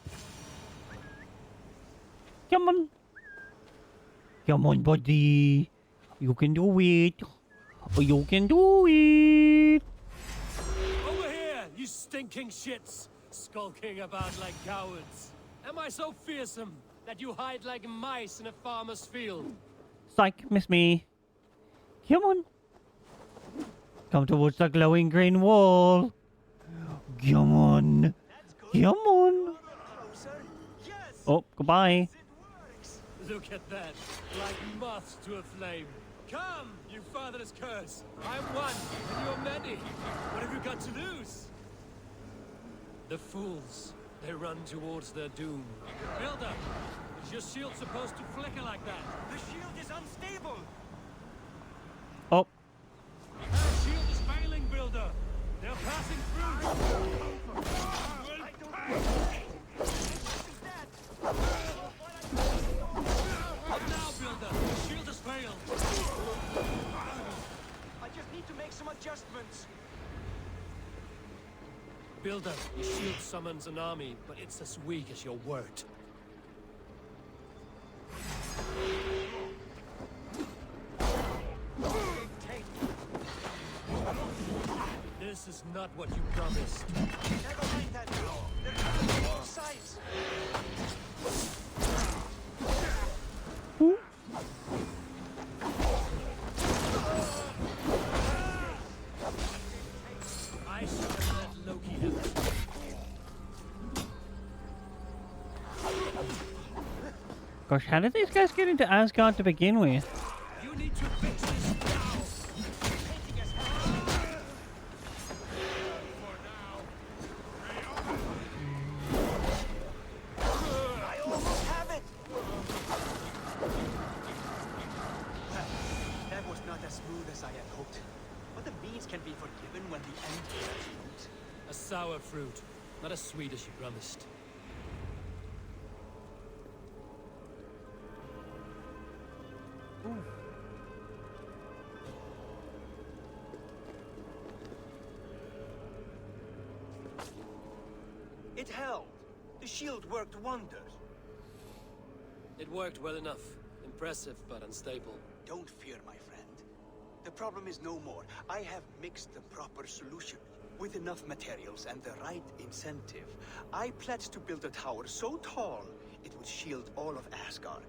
S1: Come on. Come on, buddy. You can do it. You can do it.
S20: Over here, you stinking shits! Skulking about like cowards. Am I so fearsome that you hide like mice in a farmer's field?
S1: Psych, miss me. Come on. Come towards the glowing green wall. Come on. Come on. Oh, goodbye.
S20: Look at that, like moths to a flame. Come, you fatherless curse. I'm one, and you're many. What have you got to lose? The fools. They run towards their doom. Builder, is your shield supposed to flicker like that?
S17: The shield is unstable!
S1: Oh.
S20: Our shield is failing, Builder. They're passing through. What now, Builder? The shield has failed.
S17: I just need to make some adjustments.
S20: Builder, your shield summons an army, but it's as weak as your word. This is not what you promised.
S17: Never mind that now. They're coming from both sides.
S20: I should have let Loki have it.
S1: Gosh, how did these guys get into Asgard to begin with?
S20: You need to fix this now.
S17: I almost have it! That was not as smooth as I had hoped. But the means can be forgiven when the end bears fruit.
S20: A sour fruit, not as sweet as you promised.
S17: It held. The shield worked wonders.
S20: It worked well enough. Impressive, but unstable.
S17: Don't fear, my friend. The problem is no more. I have mixed the proper solution. With enough materials and the right incentive, I pledge to build a tower so tall, it would shield all of Asgard.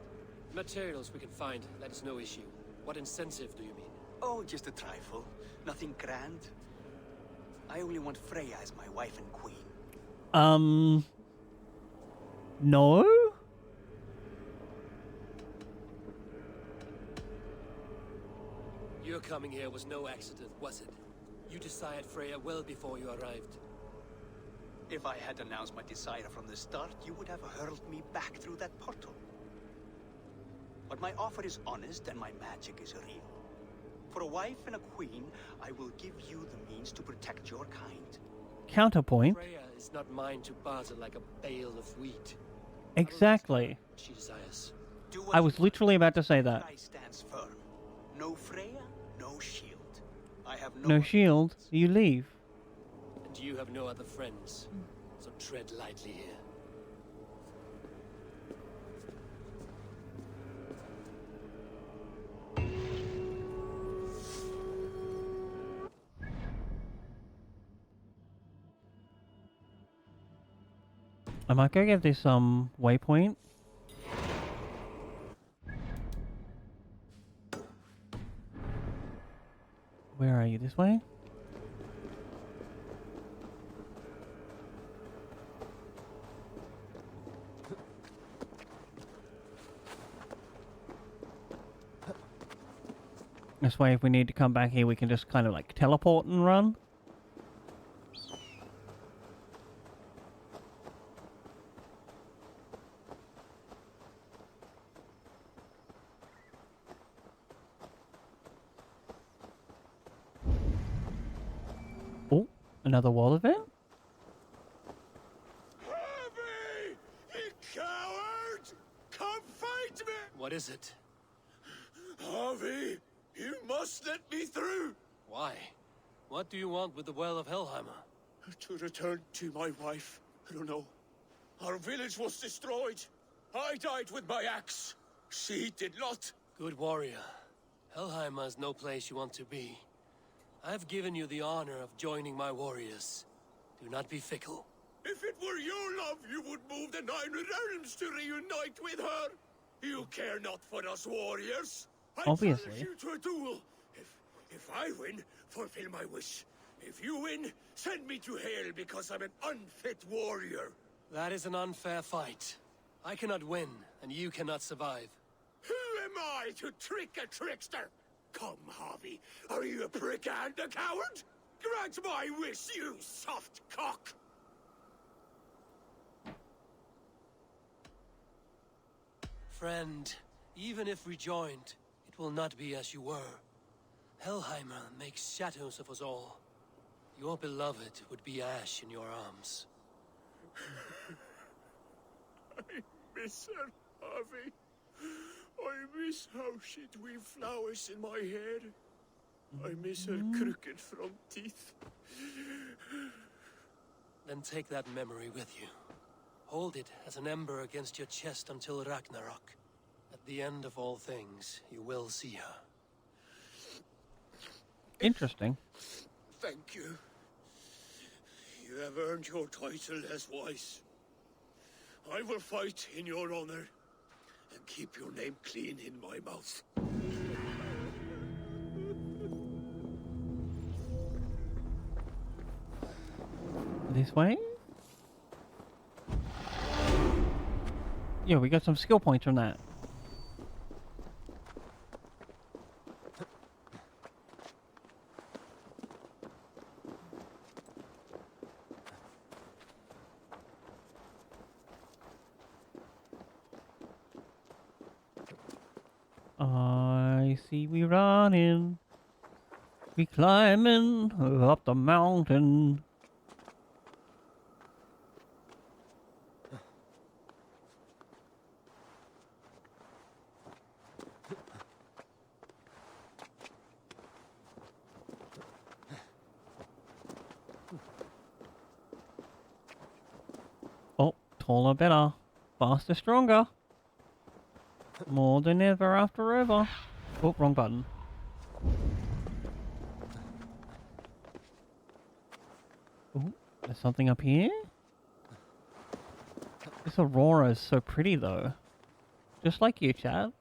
S20: Materials we can find, that is no issue. What incentive do you mean?
S17: Oh, just a trifle. Nothing grand. I only want Freya as my wife and queen.
S1: No?
S20: Your coming here was no accident, was it? You desired Freya well before you arrived.
S17: If I had announced my desire from the start, you would have hurled me back through that portal. But my offer is honest and my magic is real. For a wife and a queen, I will give you the means to protect your kind.
S1: Counterpoint.
S8: Freya is not mine to barter like a bale of wheat.
S1: Exactly.
S8: She desires.
S1: I was literally about to say that.
S17: Stands firm. No Freya, no shield. I have
S1: No shield, you leave.
S8: And you have no other friends, so tread lightly here.
S1: I might go get this waypoint. Where are you? This way? This way, if we need to come back here, we can just kind of like teleport and run. Oh, another wall event?
S12: Harvey! You coward! Come fight me!
S8: What is it?
S12: Harvey, you must let me through!
S8: Why? What do you want with the Well of Helheimer?
S12: To return to my wife. I don't know. Our village was destroyed. I died with my axe. She did not.
S8: Good warrior. Helheimer is no place you want to be. I've given you the honor of joining my warriors. Do not be fickle.
S12: If it were your love, you would move the 9 realms to reunite with her. You care not for us warriors. I
S1: Obviously.
S12: challenge you to a duel. If I win, fulfill my wish. If you win, send me to hell because I'm an unfit warrior.
S8: That is an unfair fight. I cannot win, and you cannot survive.
S12: Who am I to trick a trickster? Come, Harvey. Are you a prick and a coward? Grant my wish, you soft cock!
S8: Friend, even if rejoined, it will not be as you were. Helheimer makes shadows of us all. Your beloved would be ash in your arms.
S12: I miss her, Harvey. I miss how she'd weave flowers in my hair. I miss her crooked front teeth.
S8: Then take that memory with you. Hold it as an ember against your chest until Ragnarok. At the end of all things, you will see her.
S1: Interesting.
S12: Thank you. You have earned your title as wise. I will fight in your honor and keep your name clean in my mouth.
S1: This way? Yeah, we got some skill points from that. I see we running, we climbing up the mountain. Oh, taller, better, faster, stronger. More than ever after ever. Oh, wrong button. Ooh, there's something up here? This aurora is so pretty though. Just like you, Chad.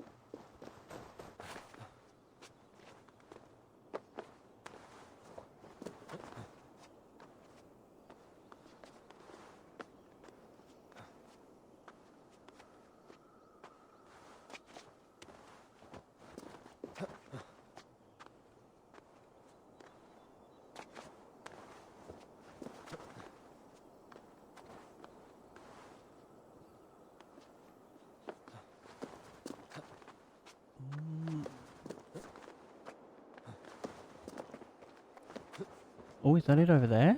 S1: Oh, is that it over there?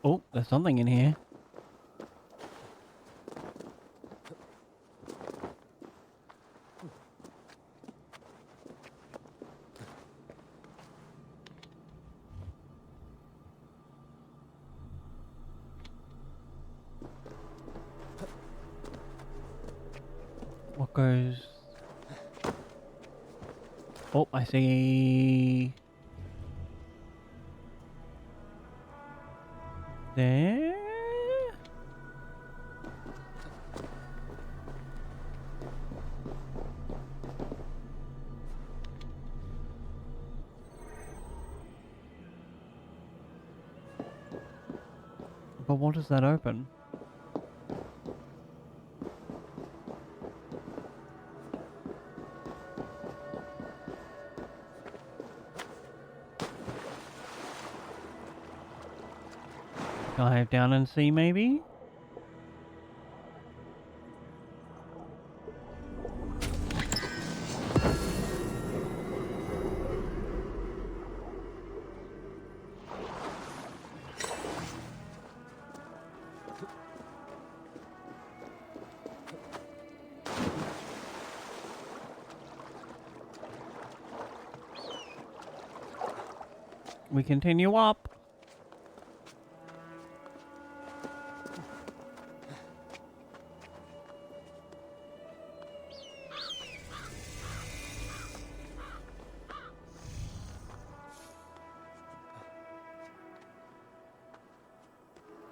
S1: Oh, there's something in here. What goes... Oh, I see... There? But what does that open? Dive down and see, maybe? We continue up.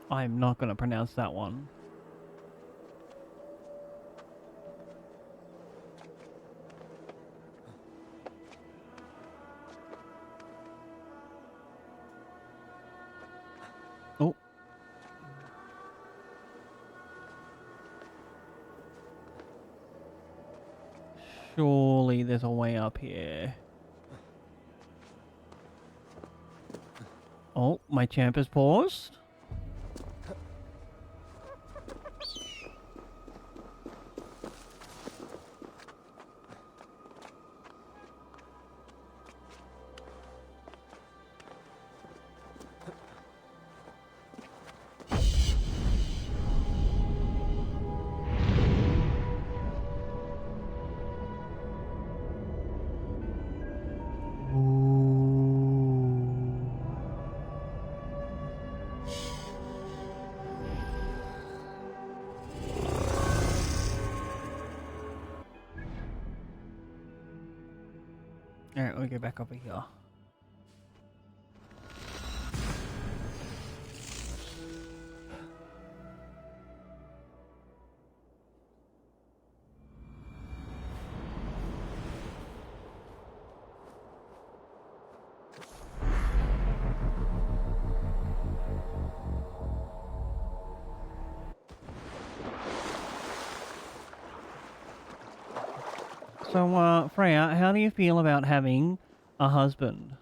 S1: I'm not going to pronounce that one. Oh. Surely there's a way up here. Oh, my champ has paused. Alright, we'll get back over here. So, Freya, how do you feel about having a husband?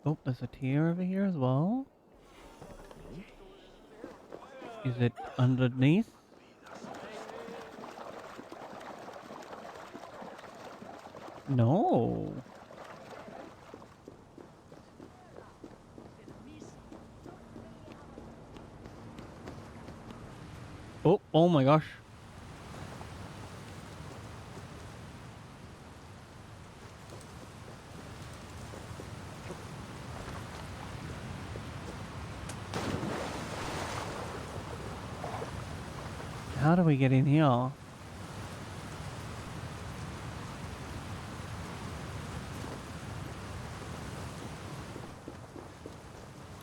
S1: Oh, there's a tier over here as well. Is it underneath? No. Oh, oh my gosh. How do we get in here?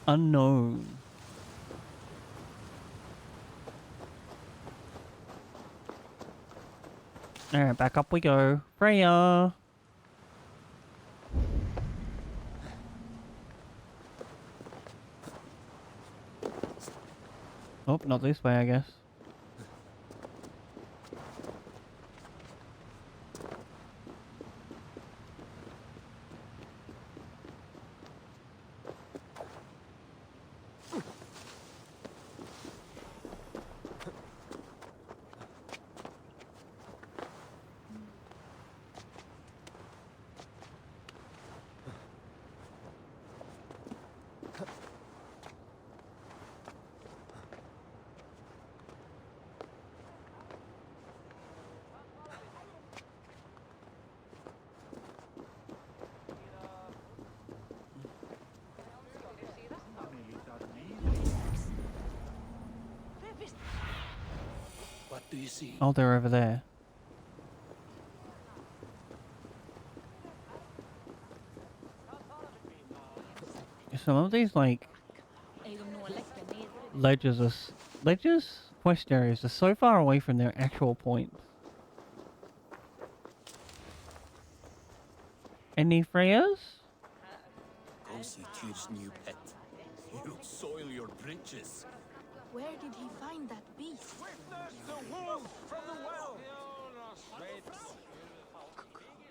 S1: Unknown. Alright, back up we go. Freya! Oh, not this way, I guess.
S8: What do you see?
S1: Oh, they're over there. Some of these, like, ledges? Quest areas are so far away from their actual points. Any Freyas?
S18: Go see Tyr's new pet.
S20: You'll soil your britches.
S16: Where did he find that beast?
S20: Witness the wolf from the well!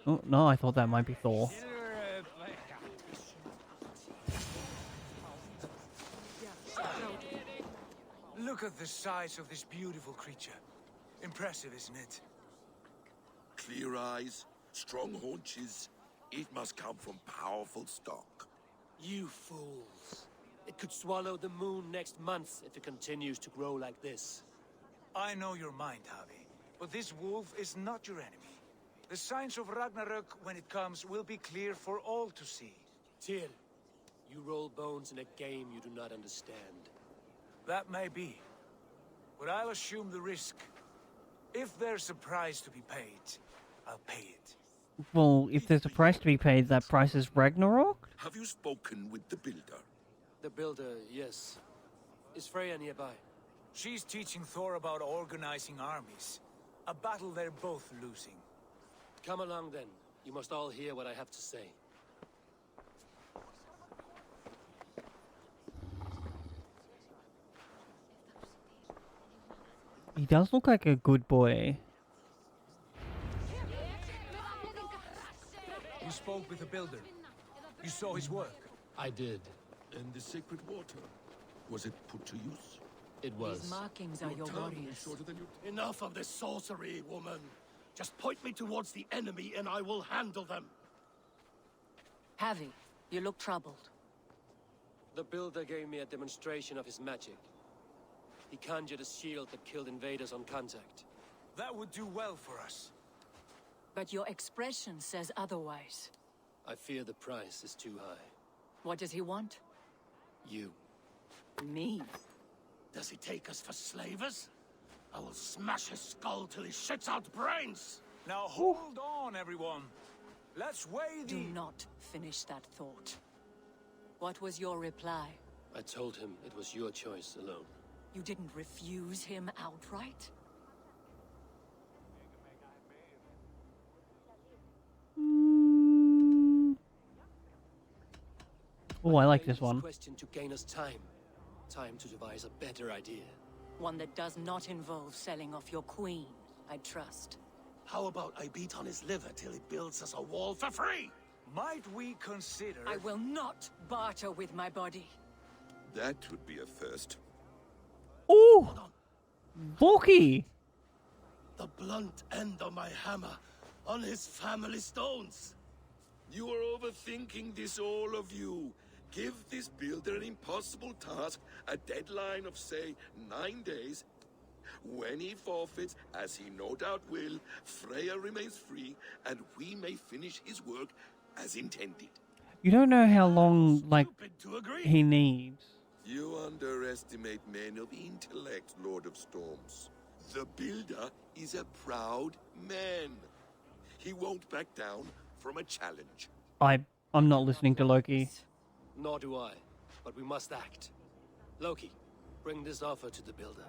S1: Oh, no, I thought that might be Thor.
S3: Look at the size of this beautiful creature. Impressive, isn't it?
S11: Clear eyes, strong haunches. It must come from powerful stock.
S8: You fools. It could swallow the moon next month if it continues to grow like this.
S3: I know your mind, Javi, but this wolf is not your enemy. The signs of Ragnarok, when it comes, will be clear for all to see.
S8: Tyr, you roll bones in a game you do not understand.
S3: That may be, but I'll assume the risk. If there's a price to be paid, I'll pay it.
S1: Well, if there's a price to be paid, that price is Ragnarok?
S11: Have you spoken with the builder?
S8: The builder, yes. Is Freya nearby?
S3: She's teaching Thor about organizing armies. A battle they're both losing.
S8: Come along then. You must all hear what I have to say.
S1: He does look like a good boy.
S3: You spoke with the builder. You saw his work.
S8: I did.
S11: And the sacred water, was it put to use?
S8: It was.
S2: These markings are your
S11: tongue is
S2: warriors.
S11: shorter than your...
S18: Enough of this sorcery, woman. Just point me towards the enemy and I will handle them.
S2: Javi, you look troubled.
S8: The builder gave me a demonstration of his magic. He conjured a shield that killed invaders on contact.
S3: That would do well for us.
S2: But your expression says otherwise.
S8: I fear the price is too high.
S2: What does he want?
S8: You.
S2: Me?
S18: Does he take us for slavers? I will smash his skull till he shits out brains!
S3: Now hold on, everyone. Let's weigh the...
S2: Do not finish that thought. What was your reply?
S8: I told him it was your choice alone.
S2: You didn't refuse him outright?
S1: Oh, I like this one.
S8: Question to gain us time. Time to devise a better idea.
S2: One that does not involve selling off your queen, I trust.
S18: How about I beat on his liver till he builds us a wall for free?
S3: Might we consider...
S2: I will not barter with my body.
S11: That would be a first.
S1: Ooh! Volky!
S18: The blunt end of my hammer on his family stones.
S11: You are overthinking this, all of you. Give this builder an impossible task, a deadline of, say, 9 days. When he forfeits, as he no doubt will, Freya remains free, and we may finish his work as intended.
S1: You don't know how long, like, he needs.
S11: You underestimate men of intellect, Lord of Storms. The builder is a proud man. He won't back down from a challenge.
S1: I'm not listening to Loki.
S8: Nor do I. but we must act. Loki, bring this offer to the builder.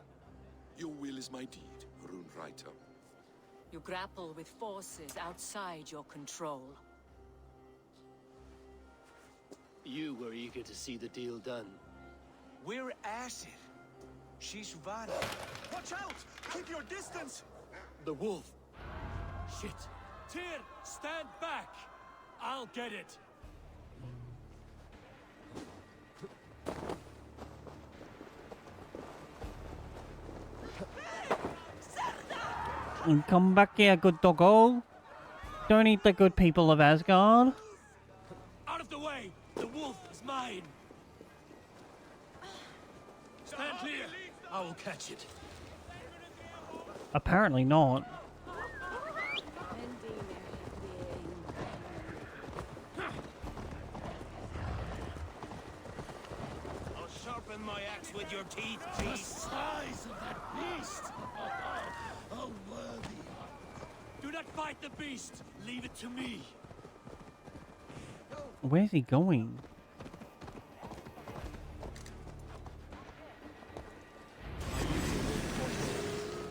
S11: Your will is my deed, Rune Writer.
S2: You grapple with forces outside your control.
S8: You were eager to see the deal done.
S20: We're Acid. She's Vanna. Watch out! Keep your distance!
S8: The wolf.
S20: Shit. Tyr, stand back! I'll get it.
S1: And come back here, good doggo. Don't eat the good people of Asgard.
S20: Out of the way! The wolf is mine! Stand clear! I will catch it.
S1: Apparently not.
S20: I'll sharpen my axe with your teeth, beast. The size of that beast! How worthy! Do not fight the beast! Leave it to me!
S1: Where's he going?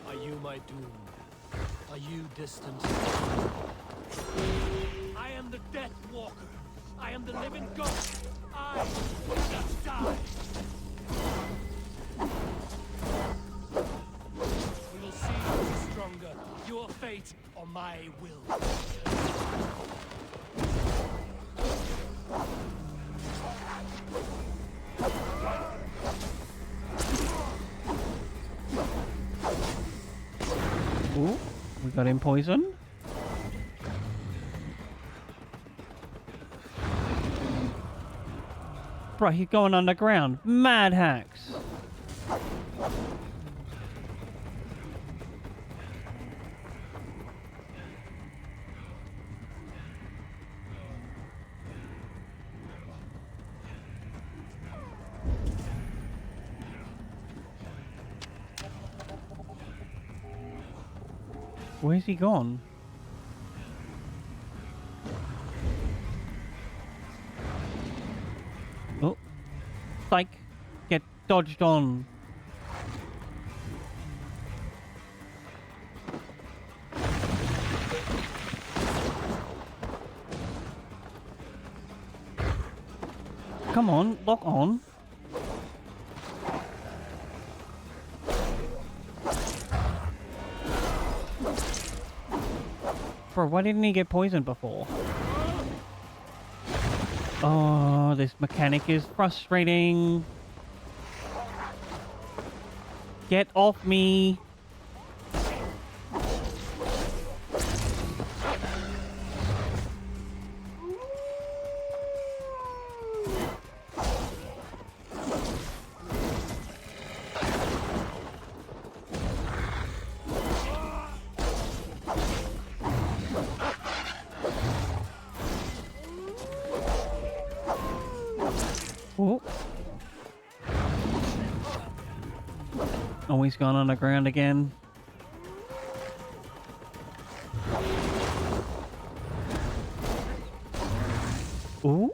S20: Are you my doom? Are you distant? I am the Death Walker. I am the living ghost. I will not die. We will see who is stronger, your fate or my will.
S1: Ooh, we got him poisoned. Bro, he's going underground. Mad hacks. Where's he gone? Oh. Psych. Get dodged on. Come on, lock on. Bro, why didn't he get poisoned before? Oh, this mechanic is frustrating. Get off me. Oh. Oh, he's gone underground again. Ooh.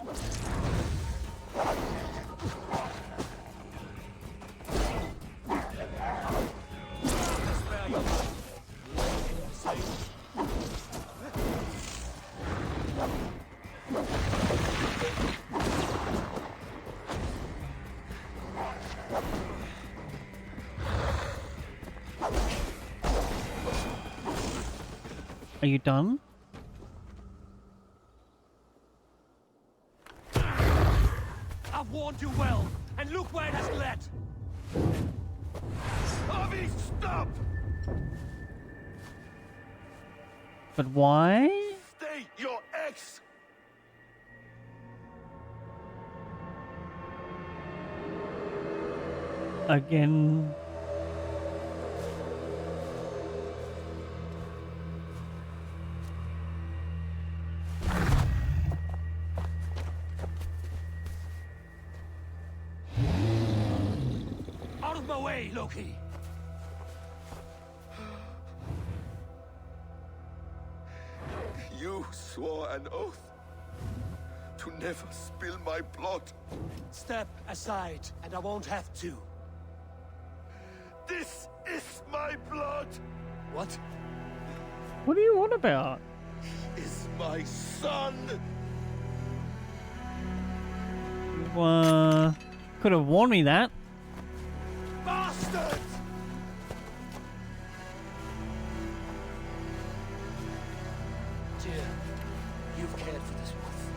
S1: Are you done?
S20: I've warned you well, and look where it has led. Avi, stop!
S1: But why?
S20: Stay your ex!
S1: Again.
S20: Out of my way, Loki!
S11: You swore an oath to never spill my blood.
S17: Step aside, and I won't have to.
S11: This is my blood!
S17: What?
S1: What do you want about?
S11: Is my son!
S1: Could have warned me that.
S11: Bastards!
S8: Dear, you've cared for this wolf.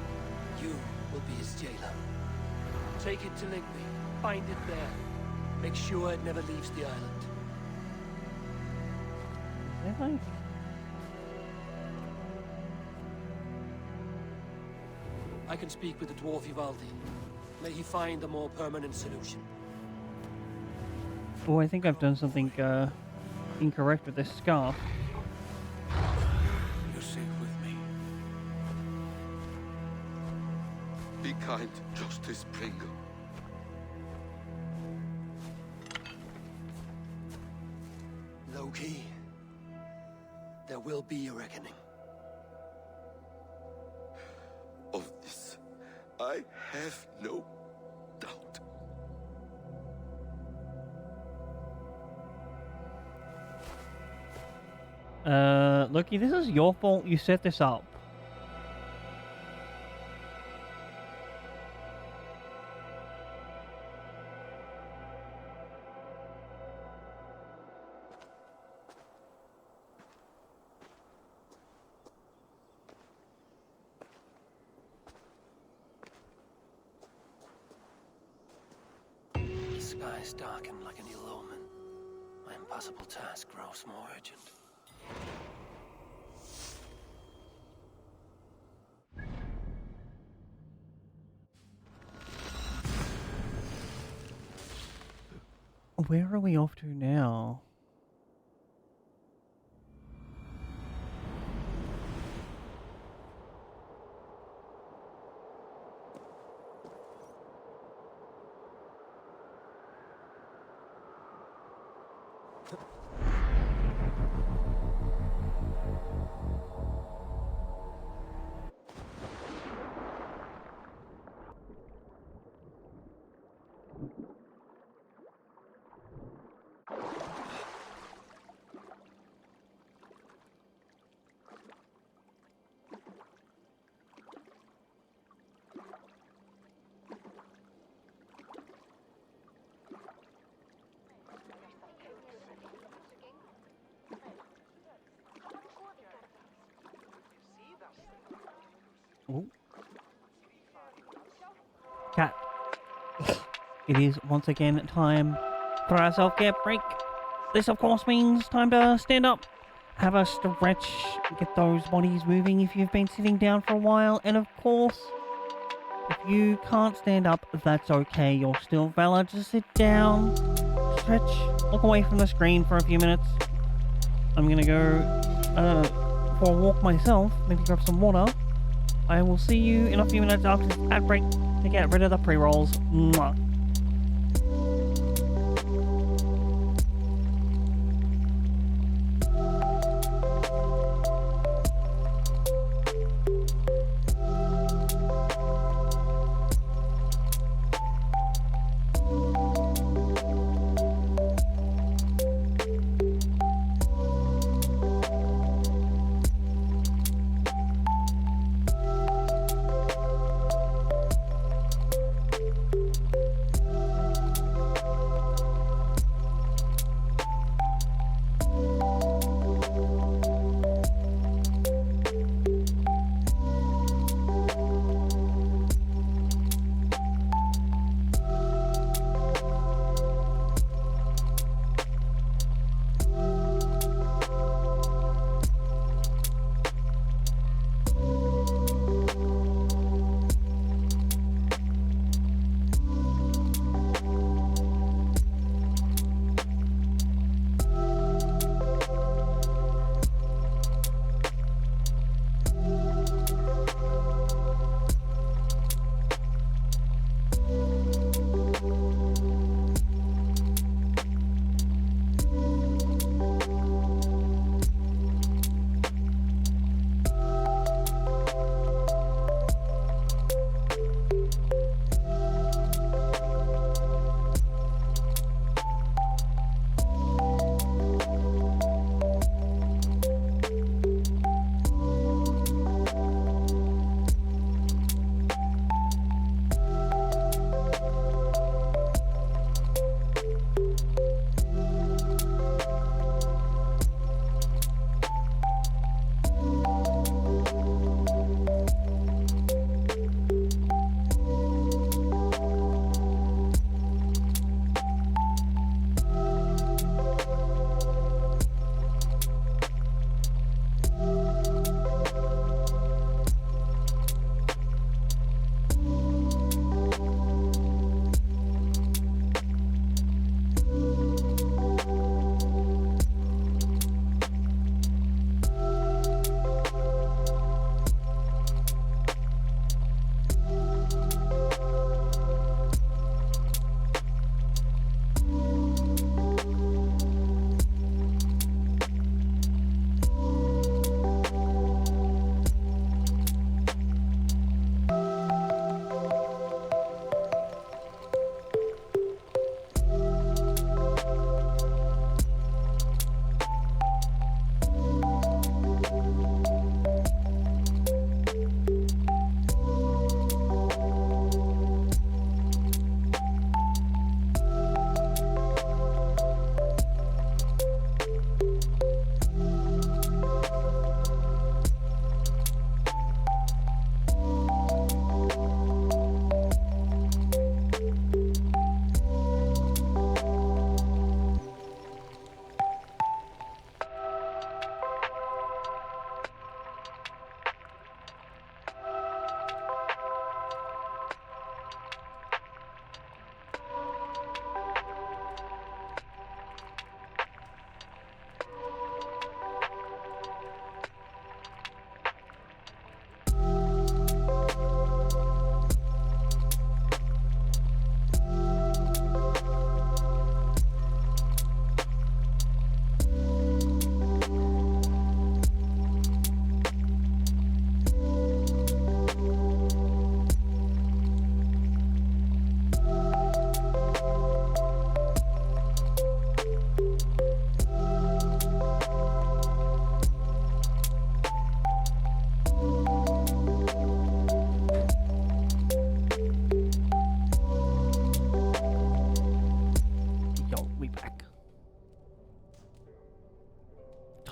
S8: You will be his jailer. Take it to Ligby. Find it there. Make sure it never leaves the island.
S1: Really?
S8: I can speak with the dwarf Ivaldi. May he find a more permanent solution.
S1: Oh, I think I've done something incorrect with this scarf.
S11: You're safe with me. Be kind, Justice Pringle.
S8: Loki, there will be a reckoning.
S11: Of this, I have no doubt.
S1: Loki, this is your fault. You set this up.
S8: The skies darken like an ill omen. My impossible task grows more urgent.
S1: Where are we off to now? Oh. Cat. It is once again time for our self-care break. This of course means time to stand up, have a stretch, get those bodies moving if you've been sitting down for a while, and of course, if you can't stand up, that's okay, you're still valid to sit down, stretch, look away from the screen for a few minutes. I'm gonna go for a walk myself, maybe grab some water. I will see you in a few minutes after this ad break to get rid of the pre-rolls. Mwah.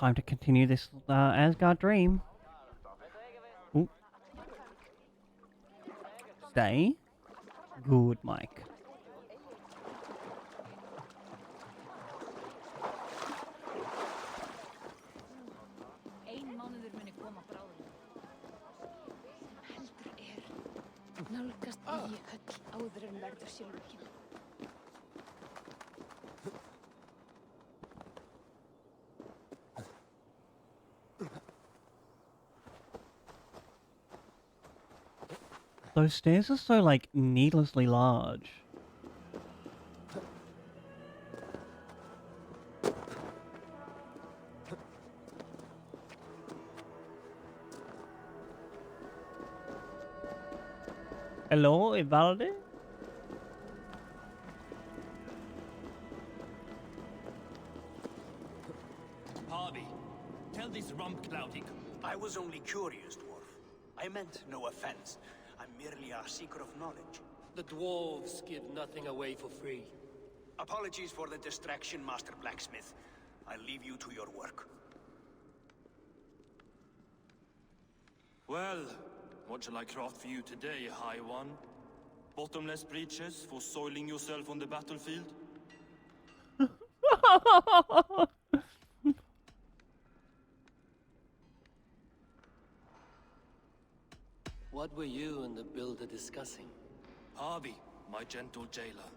S1: time to continue this Asgard dream. Ooh. Stay. Good, Mike.
S21: Ein mánuður muni koma bráðum. Heldur nálgast í höll áður en verður sjálfurkinn.
S1: Those stairs are so, like, needlessly large. Hello, Ivaldi?
S17: Harvey, tell this rump clouting. I was only curious, dwarf. I meant no offense. I'm merely a seeker of knowledge.
S8: The dwarves give nothing away for free.
S17: Apologies for the distraction, Master Blacksmith. I'll leave you to your work.
S22: Well, what shall I craft for you today, High One? Bottomless breeches for soiling yourself on the battlefield?
S8: What were you and the builder discussing?
S22: Harvey, my gentle jailer.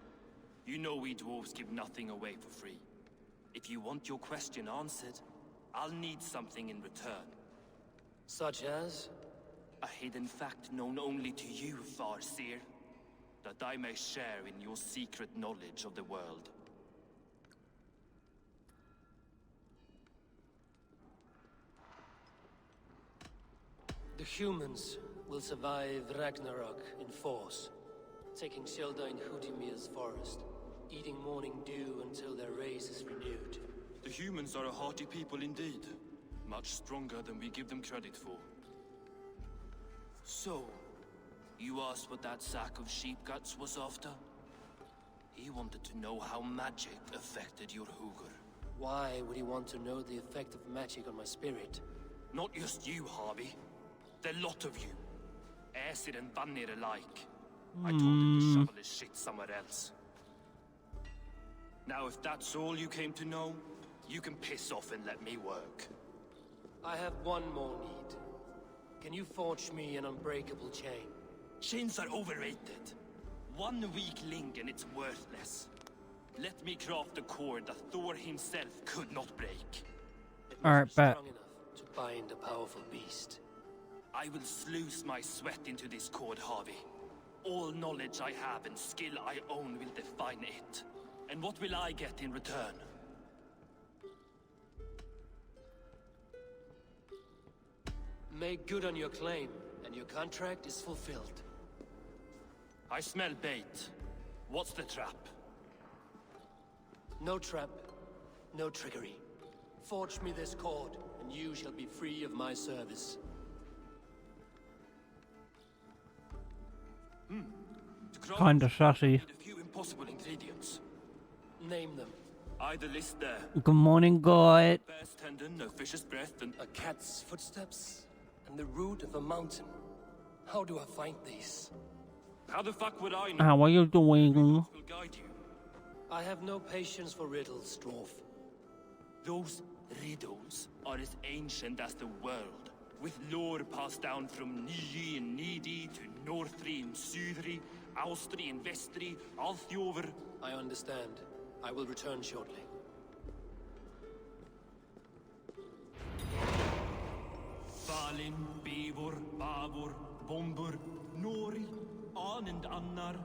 S22: You know we dwarves give nothing away for free. If you want your question answered, I'll need something in return.
S8: Such as?
S22: A hidden fact known only to you, Farseer. That I may share in your secret knowledge of the world.
S8: The humans will survive Ragnarok in force, taking shelter in Hutimir's forest, eating morning dew until their race is renewed.
S22: The humans are a hearty people indeed. Much stronger than we give them credit for. So, you asked what that sack of sheep guts was after? He wanted to know how magic affected your Hugr.
S8: Why would he want to know the effect of magic on my spirit?
S22: Not just you, Harvey. The lot of you. Aesir and Vanir alike. I told him to shovel his shit somewhere else. Now, if that's all you came to know, you can piss off and let me work.
S8: I have one more need. Can you forge me an unbreakable chain?
S22: Chains are overrated. One weak link and it's worthless. Let me craft a cord that Thor himself could not break.
S1: Alright, bet.
S8: Strong enough to bind a powerful beast.
S22: I will sluice my sweat into this cord, Harvey. All knowledge I have and skill I own will define it. And what will I get in return?
S8: Make good on your claim, and your contract is fulfilled.
S22: I smell bait. What's the trap?
S8: No trap, no trickery. Forge me this cord, and you shall be free of my service.
S1: Kinda sassy.
S22: Need a few impossible ingredients.
S8: Name them.
S22: Either list there.
S1: Good morning, God.
S22: Bear's tendon, no fish's breath, and
S8: a cat's footsteps, and the root of a mountain. How do I find these?
S22: How the fuck would I know?
S1: How are you doing?
S22: Will guide you.
S8: I have no patience for riddles, dwarf.
S22: Those riddles are as ancient as the world, with lore passed down from Niji and Nidi to Northri and Sudri, Austri and Vestri, Althjover.
S8: I understand. I will return shortly.
S22: Balin, Beivor, Bavor, Bombur, Nori, An and Annar.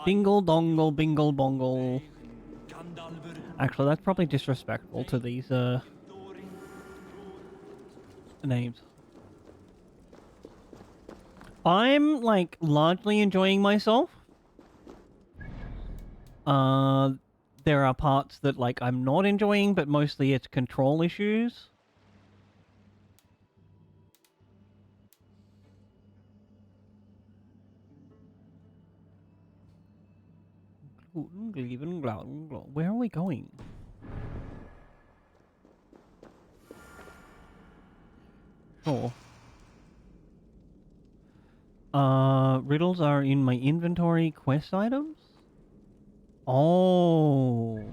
S1: Bingle dongle, bingle bongle. Actually, that's probably disrespectful to these names. I'm like largely enjoying myself. There are parts that like I'm not enjoying, but mostly it's control issues. Where are we going? Sure. Riddles are in my inventory quest items? Oh.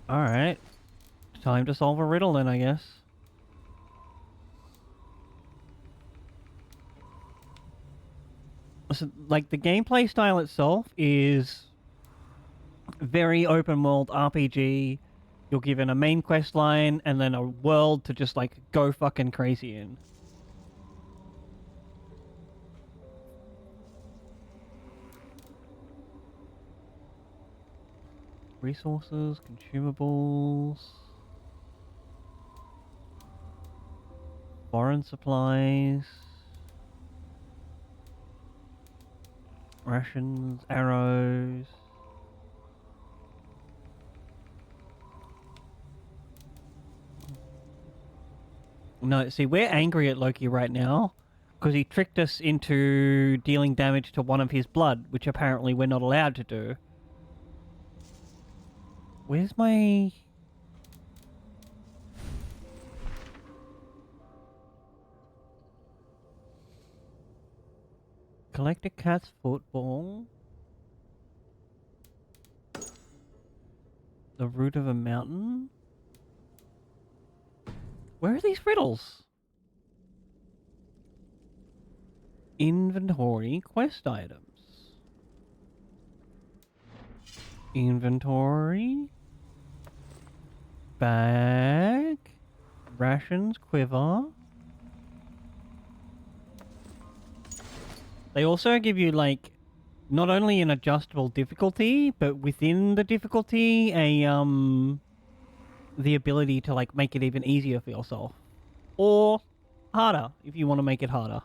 S1: Alright. Time to solve a riddle then, I guess. So, like, the gameplay style itself is very open world RPG. You're given a main quest line and then a world to just, like, go fucking crazy in. Resources, consumables, foreign supplies, rations, arrows. No, see, we're angry at Loki right now because he tricked us into dealing damage to one of his blood, which apparently we're not allowed to do. Where's my... Collect a cat's football. The root of a mountain. Where are these riddles? Inventory quest items. Inventory. Bag. Rations, quiver. They also give you, like, not only an adjustable difficulty, but within the difficulty, the ability to, like, make it even easier for yourself. Or harder, if you want to make it harder.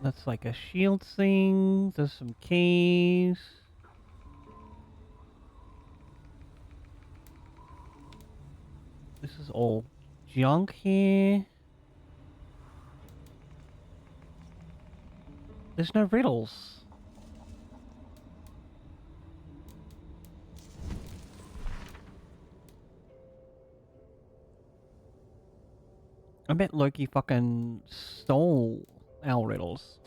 S1: That's like a shield thing. There's some keys. This is all junk here. There's no riddles. I bet Loki fucking stole our riddles.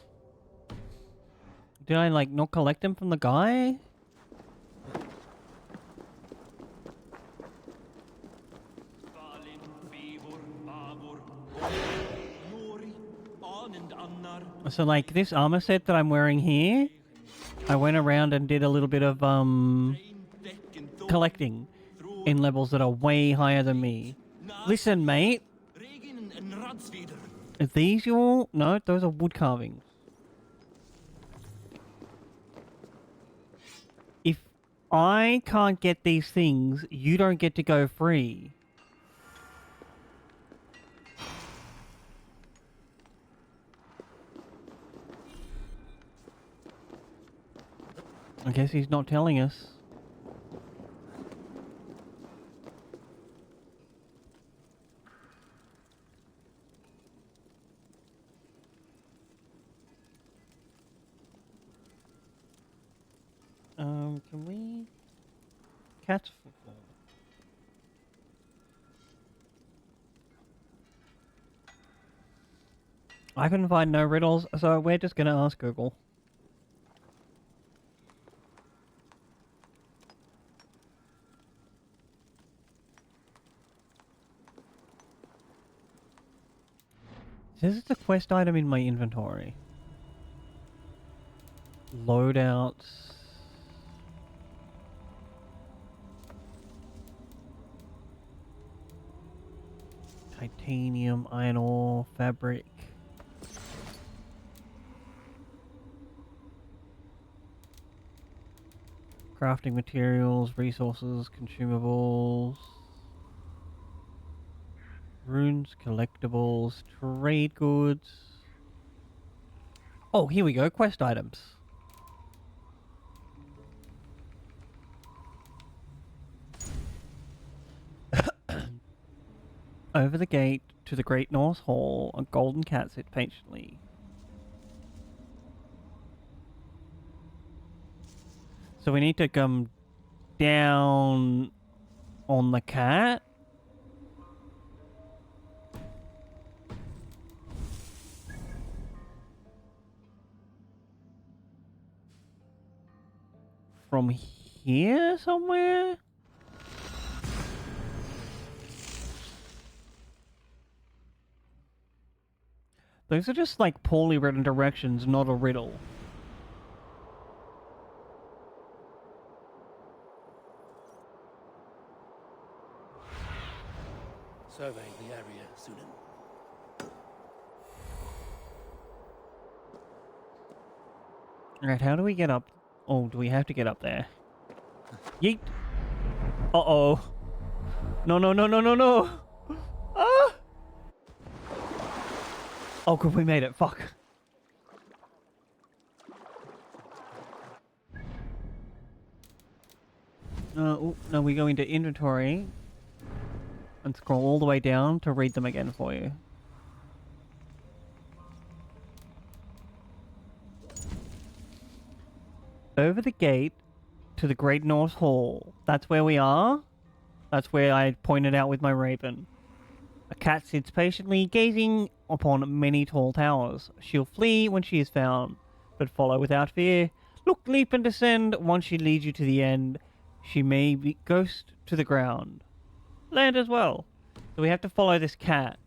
S1: Did I, like, not collect them from the guy? So, like, this armor set that I'm wearing here, I went around and did a little bit of, collecting in levels that are way higher than me. Listen, mate. Are these your... No, those are wood carvings. If I can't get these things, you don't get to go free. I guess he's not telling us. Can we... Cat's football. I couldn't find no riddles, so we're just gonna ask Google. This is a quest item in my inventory. Loadouts. Titanium, iron ore, fabric. Crafting materials, resources, consumables. Runes, collectibles, trade goods. Oh, here we go, quest items. Over the gate to the Great North Hall, a golden cat sits patiently. So we need to come down on the cat. From here somewhere? Those are just like poorly written directions, not a riddle.
S8: Surveying the area, Sunan.
S1: Alright, how do we get up? Oh, do we have to get up there? Yeet! Uh-oh. No, no, no, no, no, no! Ah! Oh, good, we made it. Fuck. Oh, no, we go into inventory and scroll all the way down to read them again for you. Over the gate to the Great North Hall. That's where we are. That's where I pointed out with my raven. A cat sits patiently, gazing upon many tall towers. She'll flee when she is found, but follow without fear. Look, leap, and descend. Once she leads you to the end, she may be ghost to the ground. Land as well. So we have to follow this cat.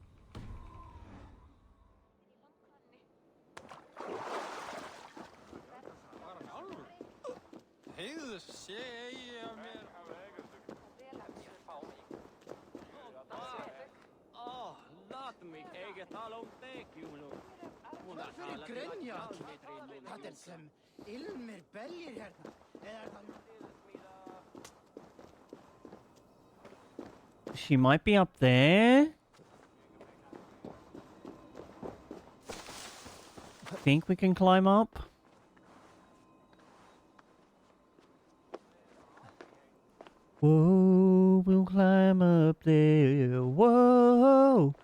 S1: She might be up there. I think we can climb up. Whoa, we'll climb up there. Whoa,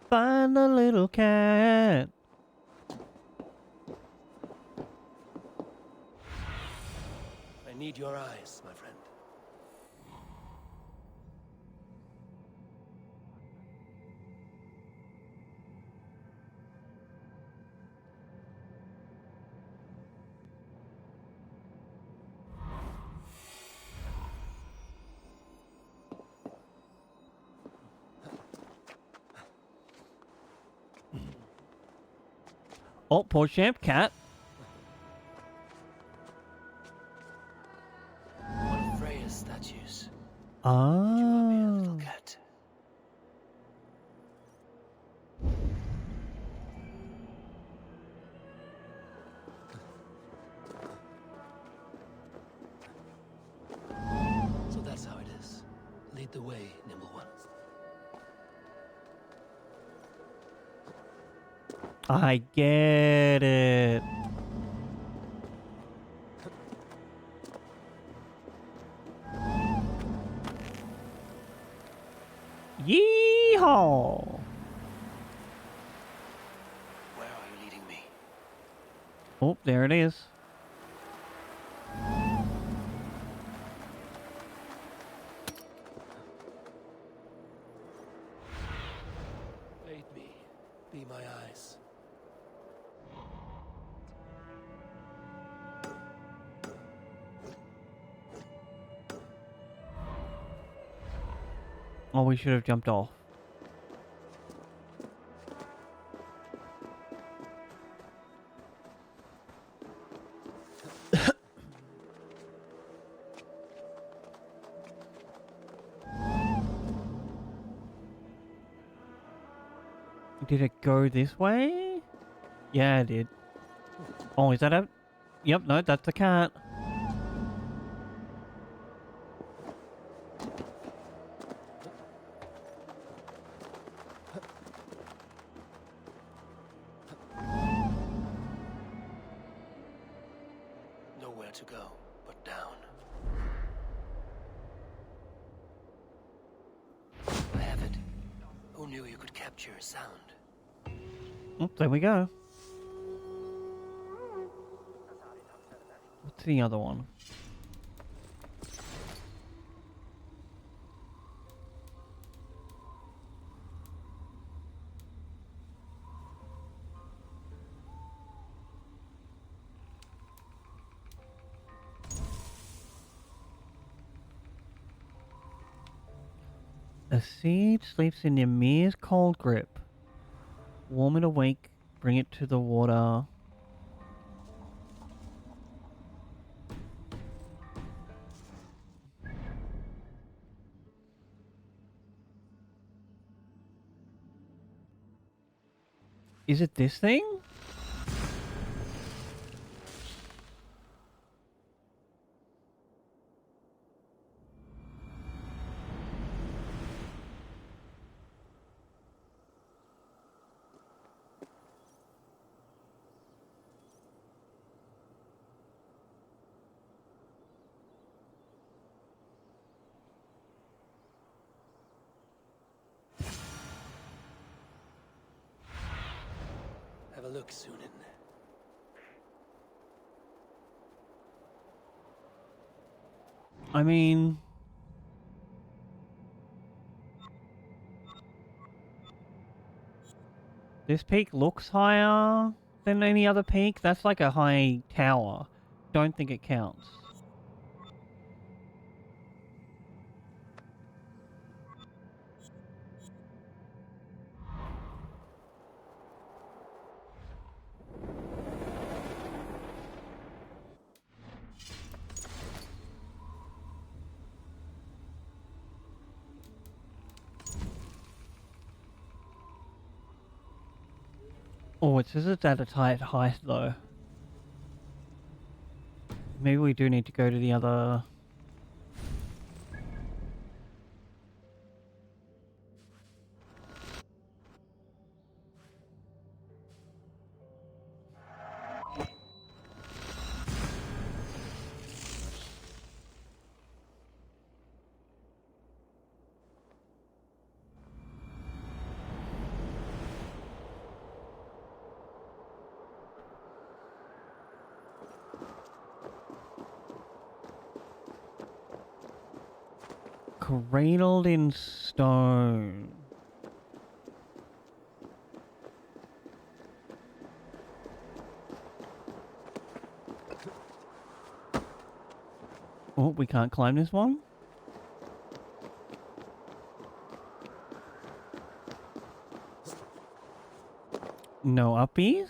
S1: find the little cat.
S8: I need your eyes, my friend.
S1: Oh, poor champ cat.
S8: One of Freya's statues.
S1: Oh.
S8: Cat. So that's how it is. Lead the way, nimble one.
S1: I get it. Yeehaw!
S8: Where are you leading me?
S1: Oh, there it is.
S8: Aid me. Be my eyes.
S1: Oh, we should have jumped off. Did it go this way? Yeah, it did. Oh, is that a... Yep, no, that's the cat.
S8: Nowhere to go but down. I have it. Who knew you could capture a sound?
S1: Oh, there we go. What's the other one? A seed sleeps in Ymir's cold grip. Warm it awake, bring it to the water. Is it this thing?
S8: Have a look, Sunan.
S1: I mean... This peak looks higher than any other peak. That's like a high tower. Don't think it counts. Oh, it says it's at a tight height though. Maybe we do need to go to the other... Cradled in stone. Oh, we can't climb this one? No uppies?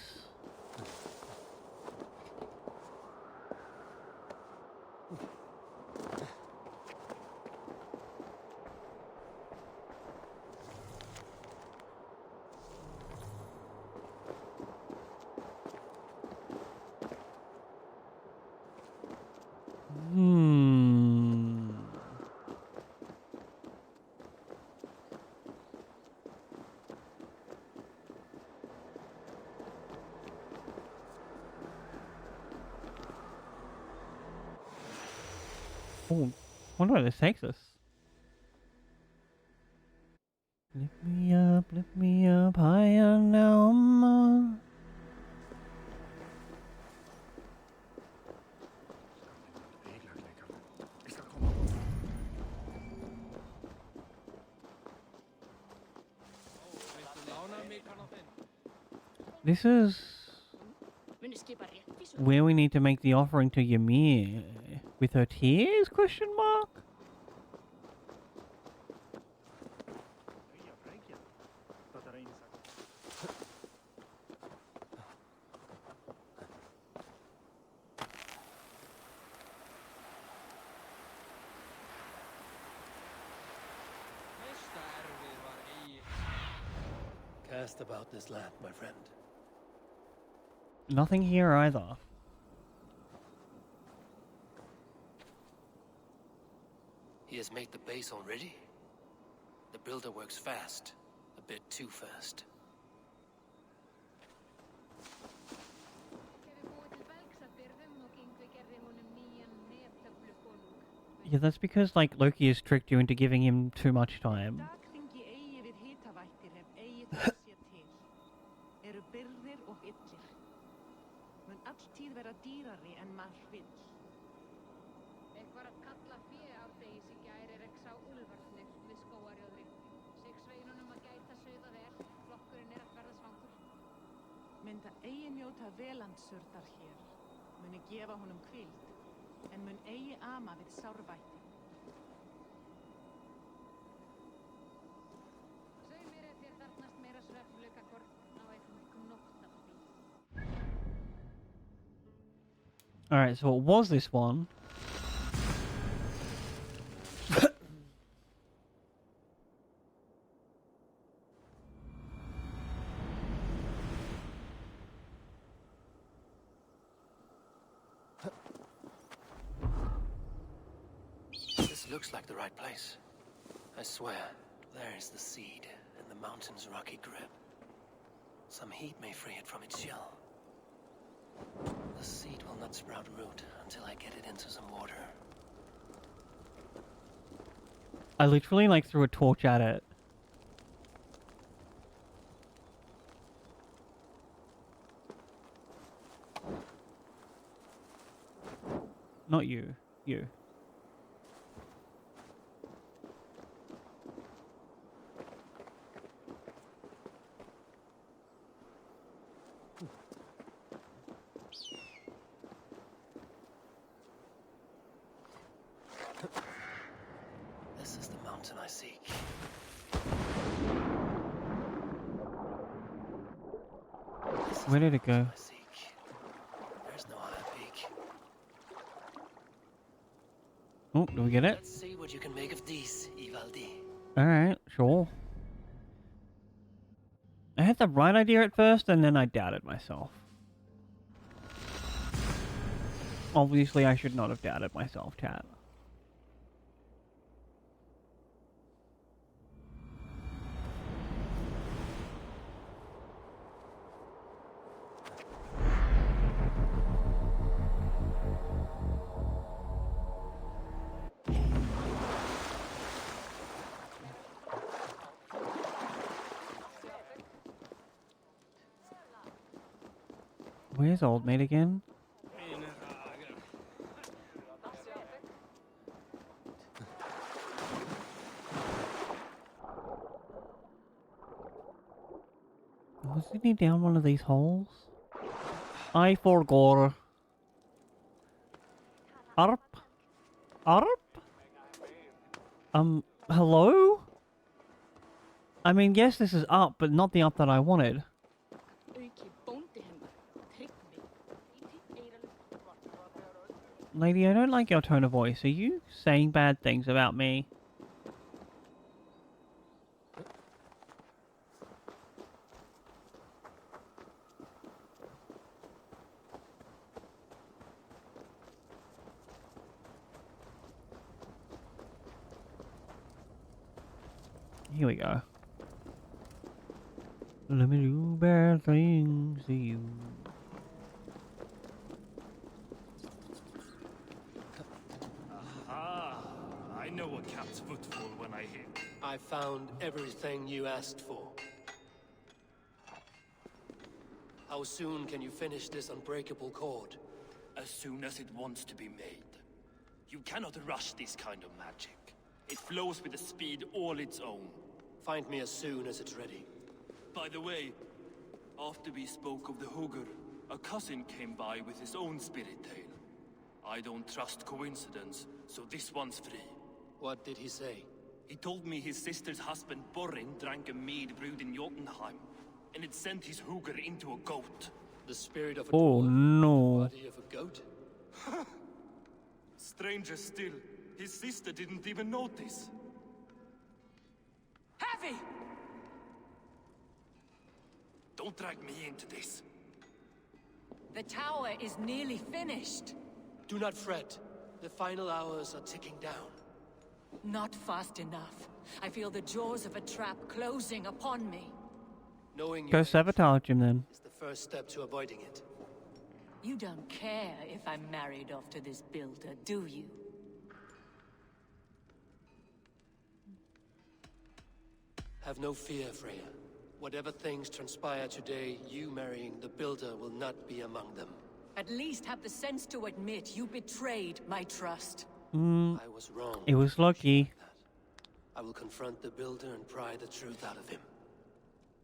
S1: Oh, wonder where this takes us. Lift me up higher now, ma. This is where we need to make the offering to Ymir with her tears? Question mark.
S8: Cast about this land, my friend.
S1: Nothing here either.
S8: He has made the base already? The builder works fast. A bit too fast.
S1: Yeah, that's because, like, Loki has tricked you into giving him too much time.
S6: Mynda eigi njóta velandsurðar hér, muni gefa honum hvíld, en mun eigi ama við sárvætti.
S1: Alright, so it was this one.
S8: This looks like the right place. I swear, there is the seed in the mountain's rocky grip. Some heat may free it from its shell. The seed will not sprout root until I get it into some water.
S1: I literally like threw a torch at it. Not you. You.
S8: This is the mountain I seek.
S1: Where did it go?
S8: There's no higher peak.
S1: Oh, do we get it?
S8: Let's see what you can make of these, Ivaldi.
S1: Alright, sure. I had the right idea at first, and then I doubted myself. Obviously, I should not have doubted myself, chat. Where's old mate again? Wasn't he down one of these holes? I forgot. Arp? Arp? Hello? I mean, yes, this is up, but not the up that I wanted. Lady, I don't like your tone of voice. Are you saying bad things about me? Here we go. Let me do bad things to you.
S22: Aha! I know a cat's footfall when I hear.
S8: I found everything you asked for. How soon can you finish this unbreakable cord?
S22: As soon as it wants to be made. You cannot rush this kind of magic. It flows with a speed all its own.
S8: Find me as soon as it's ready.
S22: By the way, after we spoke of the Hugger, a cousin came by with his own spirit tale. I don't trust coincidence, so this one's free.
S8: What did he say?
S22: He told me his sister's husband Borin drank a mead brewed in Jotunheim, and it sent his Hugger into a goat.
S8: The spirit of a
S1: Oh
S8: dwarf,
S1: no.
S8: the body of a goat?
S22: Stranger still, his sister didn't even notice.
S2: Heavy!
S22: Don't drag me into this.
S2: The tower is nearly finished.
S8: Do not fret. The final hours are ticking down.
S2: Not fast enough. I feel the jaws of a trap closing upon me.
S8: Knowing
S1: Go sabotage him then.
S8: is the first step to avoiding it.
S2: You don't care if I'm married off to this builder, do you?
S8: Have no fear, Freya. Whatever things transpire today, you marrying the Builder will not be among them.
S2: At least have the sense to admit you betrayed my trust.
S8: I was wrong.
S1: It was lucky.
S8: I will confront the Builder and pry the truth out of him.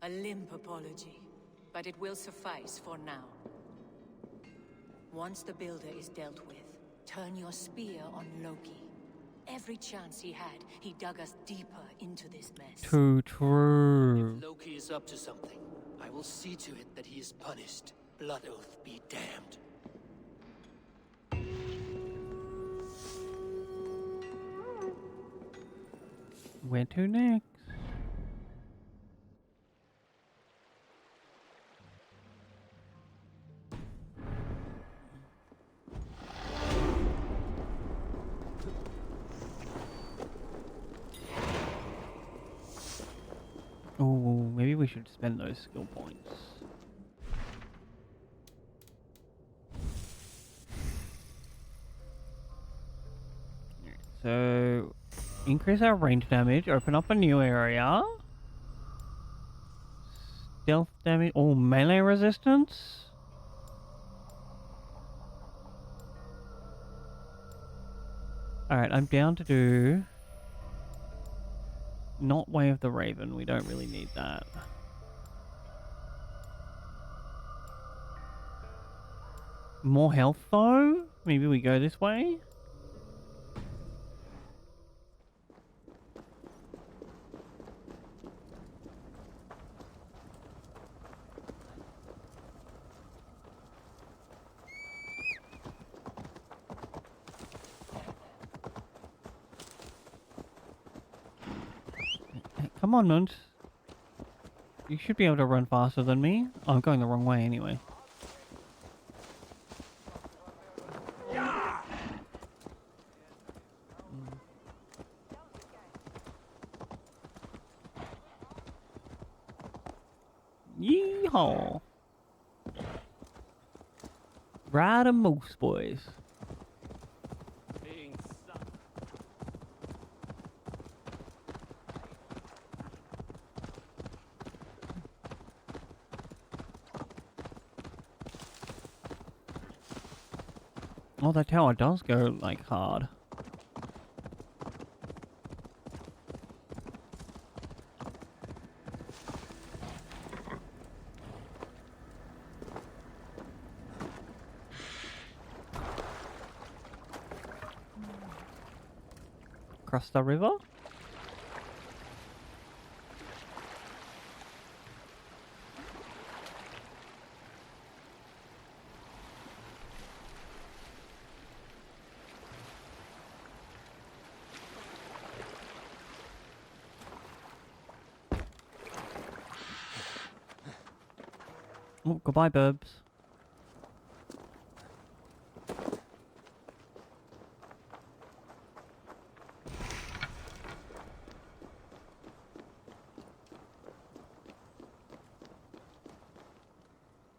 S2: A limp apology, but it will suffice for now. Once the Builder is dealt with, turn your spear on Loki. Every chance he had, he dug us deeper into this mess.
S1: Too true.
S8: If Loki is up to something, I will see to it that he is punished. Blood Oath be damned.
S1: Where to next? Oh, maybe we should spend those skill points. So, increase our range damage, open up a new area. Stealth damage, oh, melee resistance? Alright, I'm down to do... Not Way of the Raven, we don't really need that. More health though? Maybe we go this way? Hey, come on, Munt. You should be able to run faster than me. Oh, I'm going the wrong way anyway. Yeehaw! Ride a moose, boys. Oh, that tower does go, like, hard. Across the river? Oh, goodbye, burbs.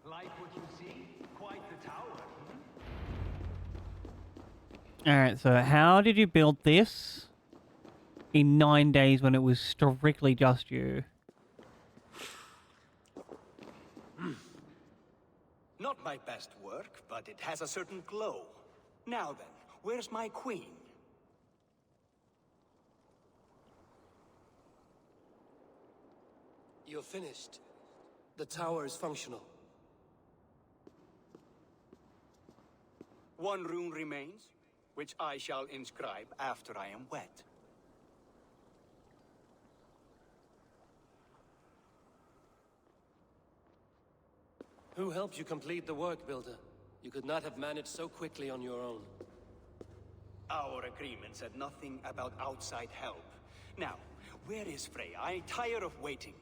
S17: Like what you see? Quite the tower.
S1: Alright, so how did you build this in 9 days when it was strictly just you?
S17: Not my best work, but it has a certain glow. Now then, where's my queen?
S8: You're finished. The tower is functional.
S17: One rune remains, which I shall inscribe after I am wet.
S8: Who helped you complete the work, Builder? You could not have managed so quickly on your own.
S17: Our agreement said nothing about outside help. Now, where is Freya? I'm tired of waiting.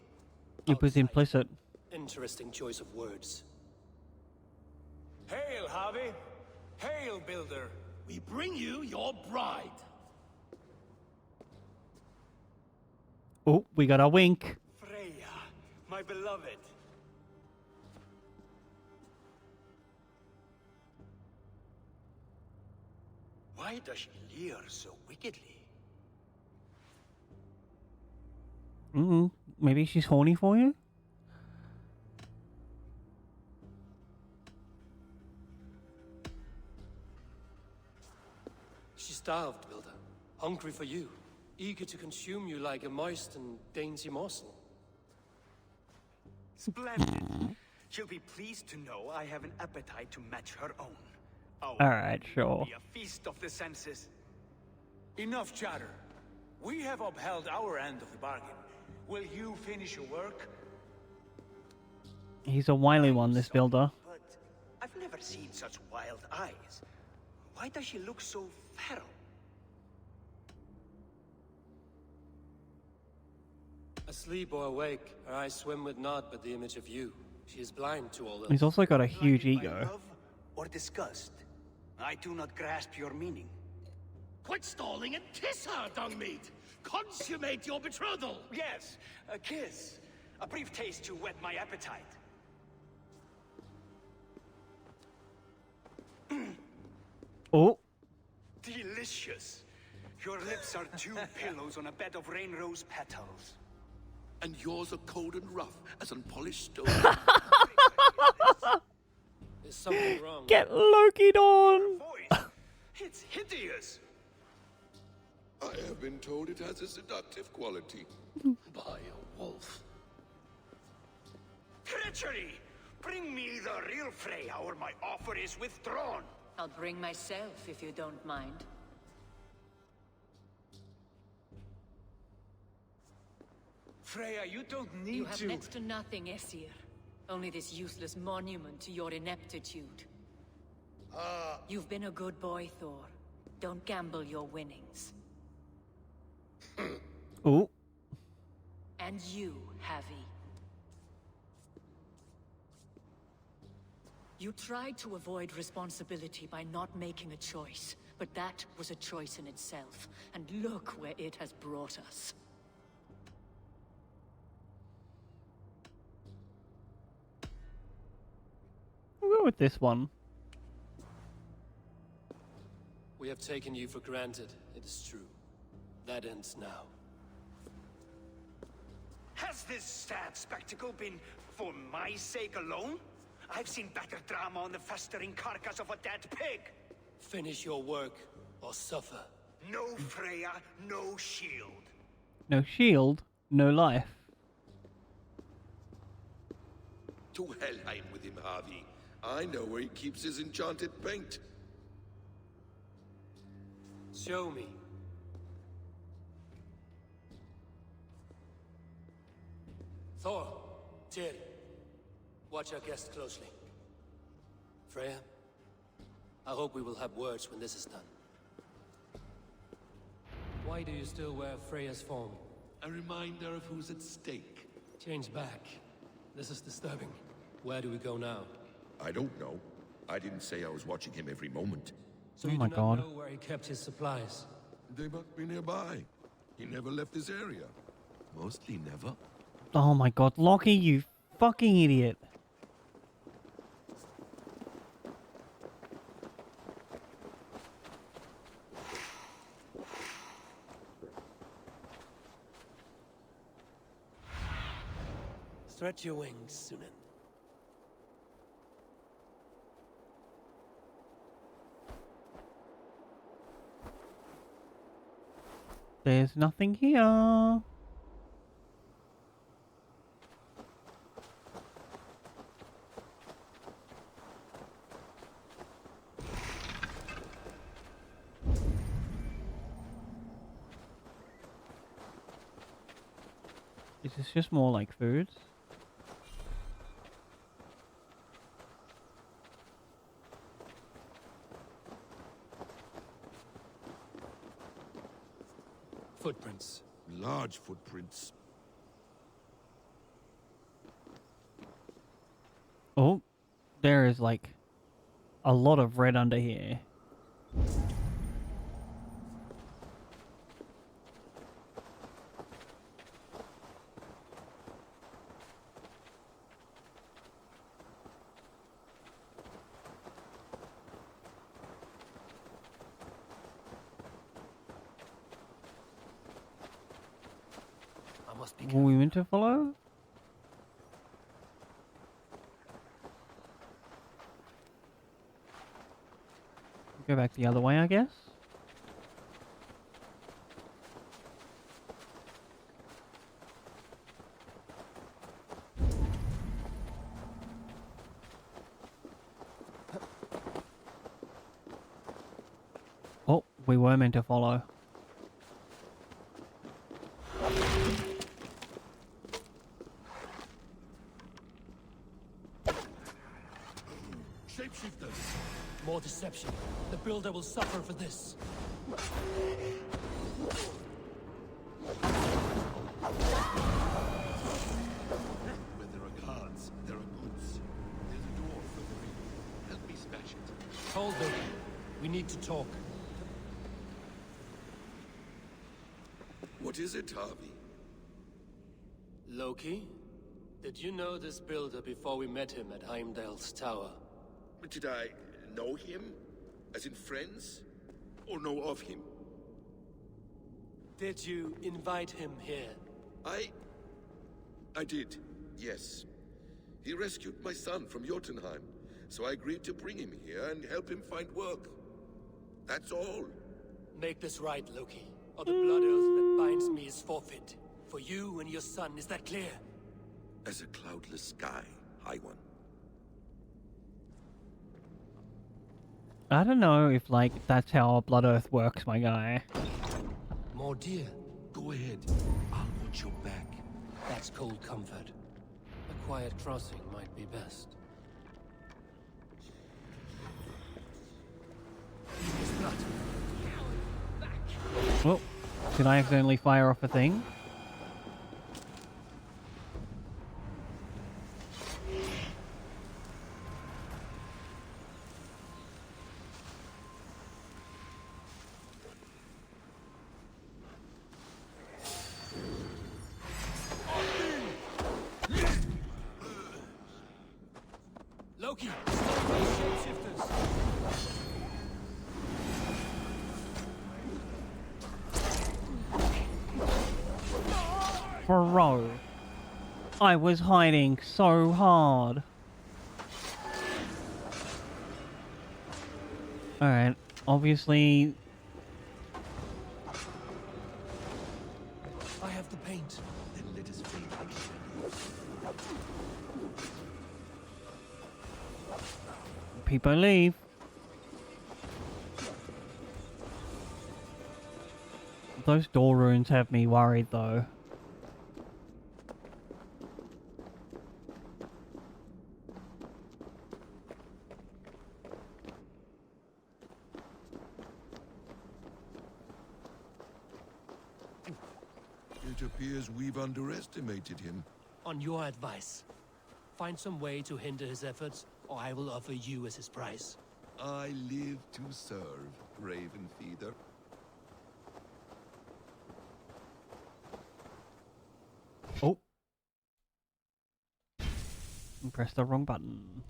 S1: It was implicit.
S8: Interesting choice of words.
S12: Hail, Harvey! Hail, Builder! We bring you your bride!
S1: Oh, we got a wink.
S17: Freya, my beloved. Why does she leer so wickedly?
S1: Maybe she's horny for you?
S8: She's starved, Builder. Hungry for you. Eager to consume you like a moist and dainty morsel.
S17: Splendid. She'll be pleased to know I have an appetite to match her own.
S1: Alright, sure.
S17: Be a feast of the senses.
S3: Enough chatter. We have upheld our end of the bargain. Will you finish your work?
S1: He's a wily one, this builder.
S17: But I've never seen such wild eyes. Why does she look so feral?
S8: Asleep or awake, her eyes swim with naught but the image of you. She is blind to all else.
S1: He's also got a huge ego.
S17: Love or disgust? I do not grasp your meaning.
S12: Quit stalling and kiss her, Dungmeat! Consummate your betrothal!
S17: Yes, a kiss. A brief taste to whet my appetite.
S1: Oh.
S17: Delicious. Your lips are two pillows on a bed of rain rose petals.
S11: And yours are cold and rough as unpolished stone.
S8: There's something wrong.
S1: Get Loki'd on!
S17: It's hideous.
S11: I have been told it has a seductive quality.
S12: By a wolf.
S17: Treachery! Bring me the real Freya or my offer is withdrawn.
S2: I'll bring myself if you don't mind.
S17: Freya, you don't need
S2: You have
S17: to.
S2: next to nothing, Aesir. Only this useless monument to your ineptitude. You've been a good boy, Thor. Don't gamble your winnings.
S1: Oh.
S2: And you, Havi. You tried to avoid responsibility by not making a choice, but that was a choice in itself. And look where it has brought us.
S1: We'll go with this one.
S8: We have taken you for granted, it is true. That ends now.
S17: Has this sad spectacle been for my sake alone? I've seen better drama on the festering carcass of a dead pig.
S8: Finish your work, or suffer.
S17: No Freya, no shield.
S1: No shield, no life.
S11: To Helheim with him, Harvey. I know where he keeps his enchanted paint.
S8: Show me. Thor, Tyr, watch our guest closely. Freya, I hope we will have words when this is done. Why do you still wear Freya's form?
S11: A reminder of who's at stake.
S8: Change back. This is disturbing. Where do we go now?
S11: I don't know. I didn't say I was watching him every moment.
S8: So
S1: Oh
S8: you
S1: my
S8: do
S1: God.
S8: not know where he kept his supplies?
S11: They must be nearby. He never left this area. Mostly never.
S1: Oh my God, Loki, you fucking idiot.
S8: Stretch your wings, Sunan.
S1: There's nothing here. Is this just more like foods?
S8: Footprints.
S11: Large footprints.
S1: Oh, there is like a lot of red under here.
S8: I must be
S1: Were we meant to follow? Go back the other way, I guess. Oh, we were meant to follow.
S11: Shapeshifters.
S8: More deception. The builder will suffer for this.
S9: Hold them. We need to talk.
S11: What is it, Harvey?
S9: Loki? Did you know this builder before we met him at Heimdall's tower?
S11: Did I know him? As in friends? Or know of him?
S9: Did you invite him here?
S11: I did, yes. He rescued my son from Jotunheim, so I agreed to bring him here and help him find work. That's all.
S9: Make this right, Loki, or the blood oath that binds me is forfeit. For you and your son, is that clear?
S11: As a cloudless sky, High One.
S1: I don't know if, like, that's how Blood Earth works, my guy.
S9: More deer.
S11: Go ahead. I'll watch your back.
S9: That's cold comfort. A quiet crossing might be best.
S1: Oh, did I accidentally fire off a thing?
S9: Loki, stop these shapeshifters!
S1: Bro, I was hiding so hard. Alright, obviously...
S9: I have the paint.
S11: Then let us fade our shadows.
S1: People leave. Those door runes have me worried though.
S11: It appears we've underestimated him.
S9: On your advice, find some way to hinder his efforts, or I will offer you as his price.
S11: I live to serve, Raven Feeder.
S1: Oh. Press the wrong button.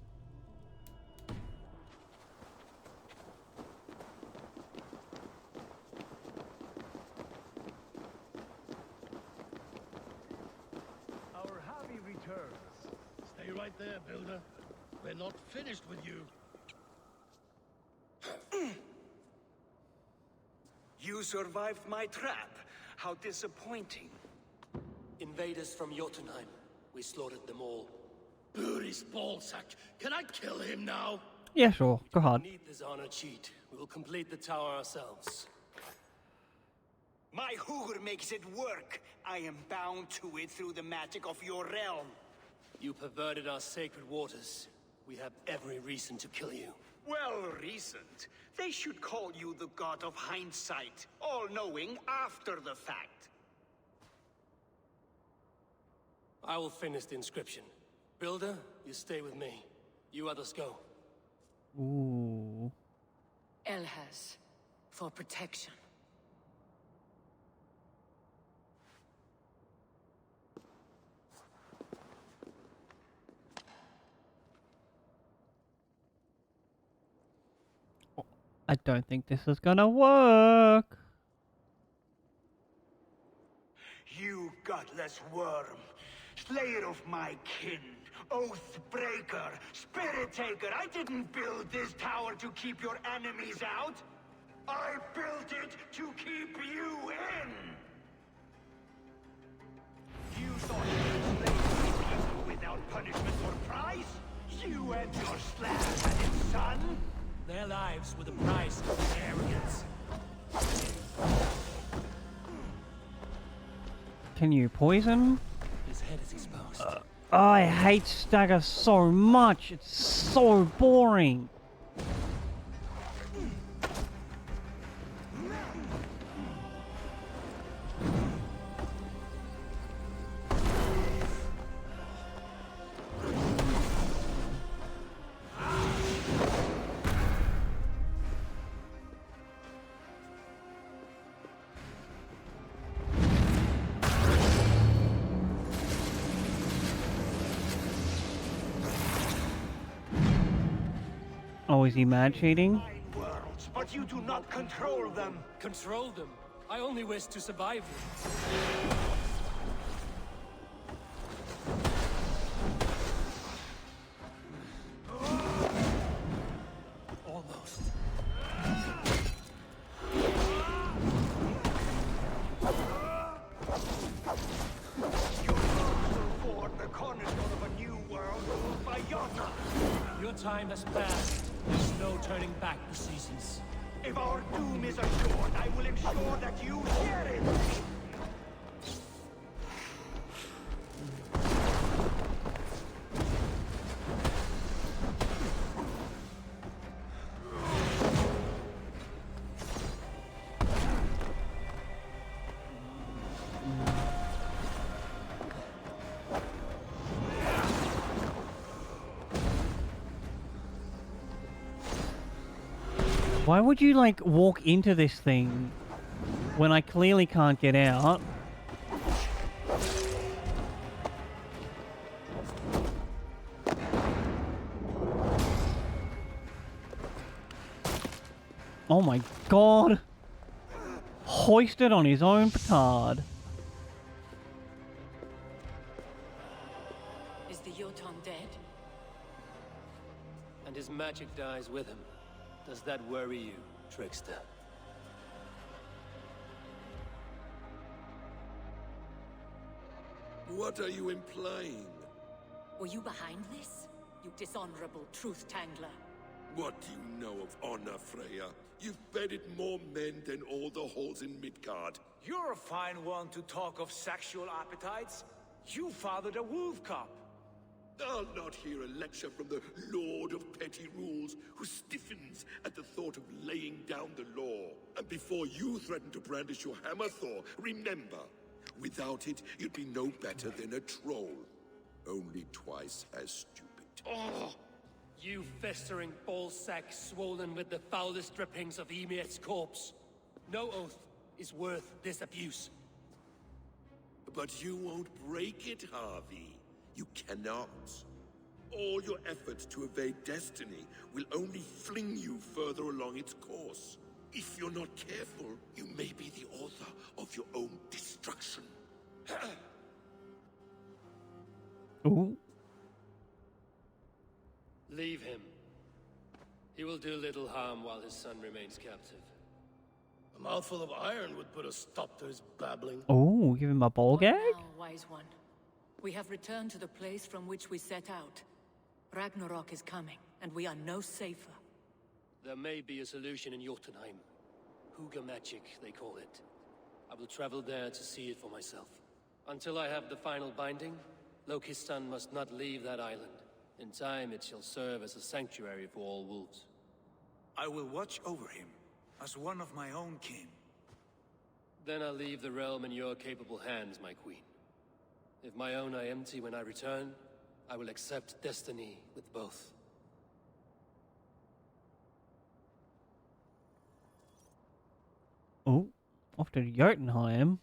S12: Our Harvey returns. Stay right there, Builder. We're not finished with you.
S17: You survived my trap. How disappointing.
S9: Invaders from Jotunheim. We slaughtered them all.
S12: Booty's ballsack. Can I kill him now?
S1: Yeah, sure. Go ahead.
S9: We need this honor cheat. We will complete the tower ourselves.
S17: My Hugr makes it work. I am bound to it through the magic of your realm.
S9: You perverted our sacred waters. We have every reason to kill you.
S17: Well reasoned. They should call you the god of hindsight, all-knowing after the fact.
S9: I will finish the inscription. Builder, you stay with me. You others go.
S1: Ooh.
S2: Elhaz, for protection.
S1: I don't think this is gonna work.
S17: You godless worm, slayer of my kin, oath breaker, spirit taker. I didn't build this tower to keep your enemies out. I built it to keep you in. You thought you could slay people without punishment or prize? You and your slab-headed son?
S9: Their lives were the price of their arrogance.
S1: Can you poison?
S9: His head is exposed.
S1: I hate stagger so much. It's so boring. Oh, is he mad cheating?
S17: Worlds, but you do not control them.
S20: Control them? I only wish to survive them. Almost.
S17: Forward the cornerstone of a new world ruled by Yona.
S20: Your time has passed. There's no turning back the seasons.
S17: If our doom is assured, I will ensure that you share it.
S1: Why would you, like, walk into this thing when I clearly can't get out? Oh my god! Hoisted on his own petard.
S7: Is the Jotun dead?
S9: And his magic dies with him. Does that worry you, trickster?
S11: What are you implying?
S7: Were you behind this? You dishonorable truth-tangler.
S11: What do you know of honor, Freya? You've bedded more men than all the halls in Midgard.
S3: You're a fine one to talk of sexual appetites. You fathered a wolf cub.
S11: I'll not hear a lecture from the Lord of Petty Rules, who stiffens at the thought of laying down the law. And before you threaten to brandish your hammer, Thor, remember, without it, you'd be no better than a troll. Only twice as stupid.
S9: Oh! You festering ballsack swollen with the foulest drippings of Ymir's corpse. No oath is worth this abuse.
S11: But you won't break it, Harvey. You cannot. All your efforts to evade destiny will only fling you further along its course. If you're not careful, you may be the author of your own destruction.
S1: Ooh.
S9: Leave him. He will do little harm while his son remains captive.
S12: A mouthful of iron would put a stop to his babbling.
S1: Oh, give him a ball gag?
S2: Now, wise one. We have returned to the place from which we set out. Ragnarok is coming, and we are no safer.
S9: There may be a solution in Jotunheim. Huga magic, they call it. I will travel there to see it for myself. Until I have the final binding, Loki's son must not leave that island. In time, it shall serve as a sanctuary for all wolves.
S3: I will watch over him, as one of my own kin.
S9: Then I'll leave the realm in your capable hands, my queen. If my own are empty when I return, I will accept destiny with both.
S1: Oh, off to Jotunheim.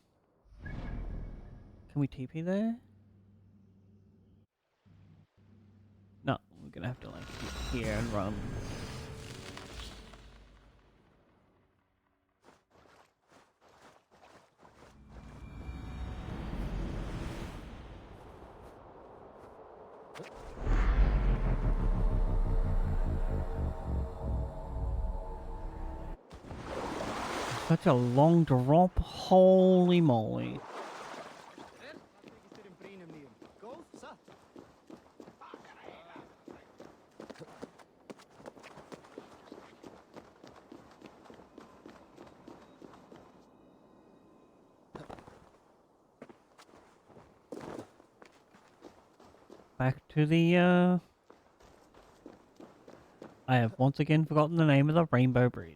S1: Can we TP there? No, we're gonna have to like get here and run. Such a long drop, holy moly. Back to the, I have once again forgotten the name of the Rainbow Bridge.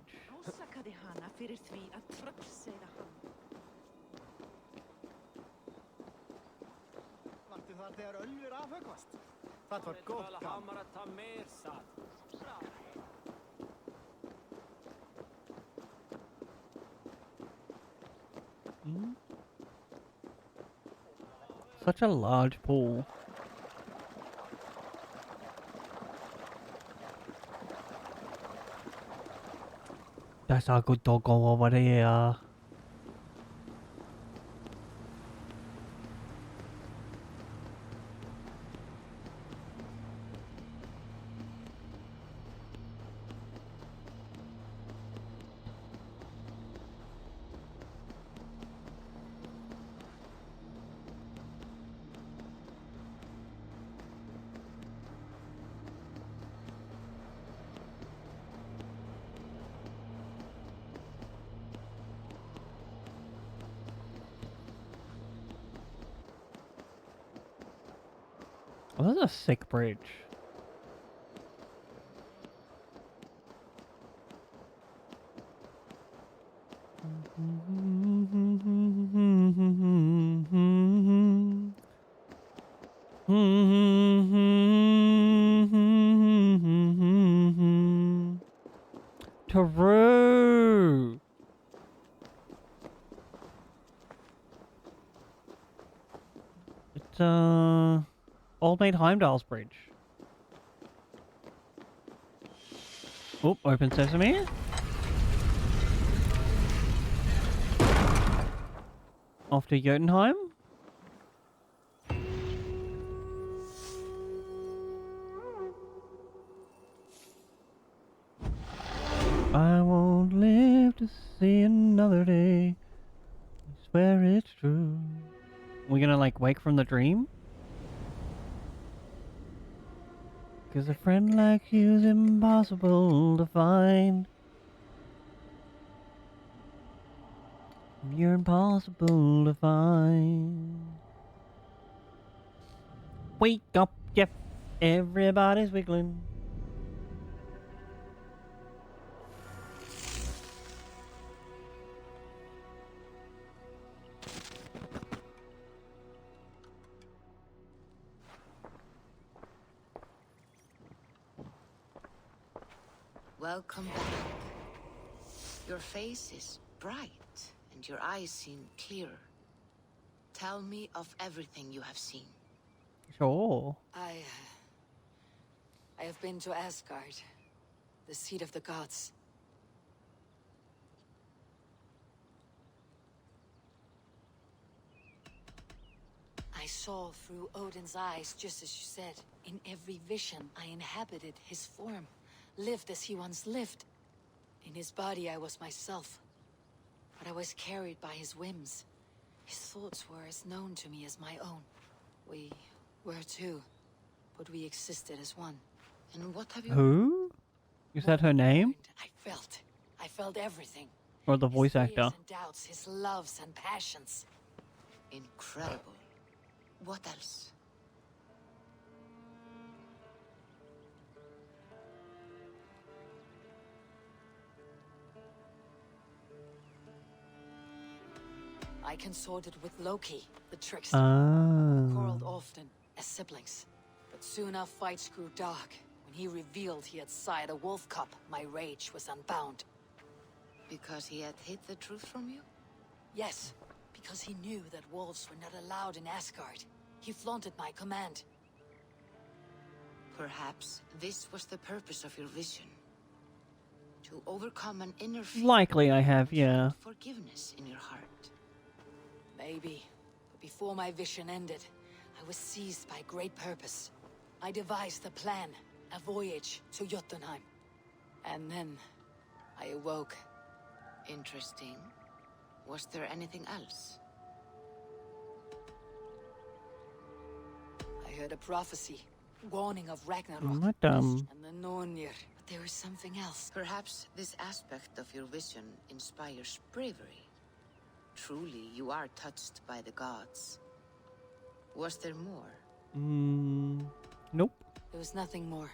S1: Such a large pool. That's a good doggo over there. Oh, that's a sick bridge. True. It's Old Maid Heimdall's bridge. Oh, open sesame. Off to Jotunheim. I won't live to see another day. I swear it's true. We're gonna like wake from the dream? 'Cause a friend like you's impossible to find. You're impossible to find. Wake up, Jeff. Everybody's wiggling.
S14: Welcome back. Your face is bright, and your eyes seem clear. Tell me of everything you have seen.
S1: Sure.
S2: I have been to Asgard, the seat of the gods. I saw through Odin's eyes, just as you said. In every vision, I inhabited his form, lived as he once lived. In his body, I was myself. But I was carried by his whims. His thoughts were as known to me as my own. We were two, but we existed as one.
S14: And what have you...
S1: Who? Is that her name?
S2: I felt everything.
S1: Or the voice
S2: His
S1: actor?
S2: fears and doubts, his loves and passions.
S14: Incredible. What else?
S2: I consorted with Loki, the trickster.
S1: Ah.
S2: Quarreled often, as siblings. But soon our fights grew dark. When he revealed he had sired a wolf cub, my rage was unbound.
S14: Because he had hid the truth from you?
S2: Yes, because he knew that wolves were not allowed in Asgard. He flaunted my command.
S14: Perhaps this was the purpose of your vision. To overcome an inner fear.
S1: Likely I have, yeah.
S14: Forgiveness in your heart.
S2: Maybe. But before my vision ended, I was seized by great purpose. I devised a plan, a voyage to Jotunheim. And then, I awoke.
S14: Interesting. Was there anything else?
S2: I heard a prophecy, warning of Ragnarok.
S1: Madam.
S2: And the Nornir. But there was something else.
S14: Perhaps this aspect of your vision inspires bravery. Truly, you are touched by the gods. Was there more?
S1: Nope.
S2: There was nothing more.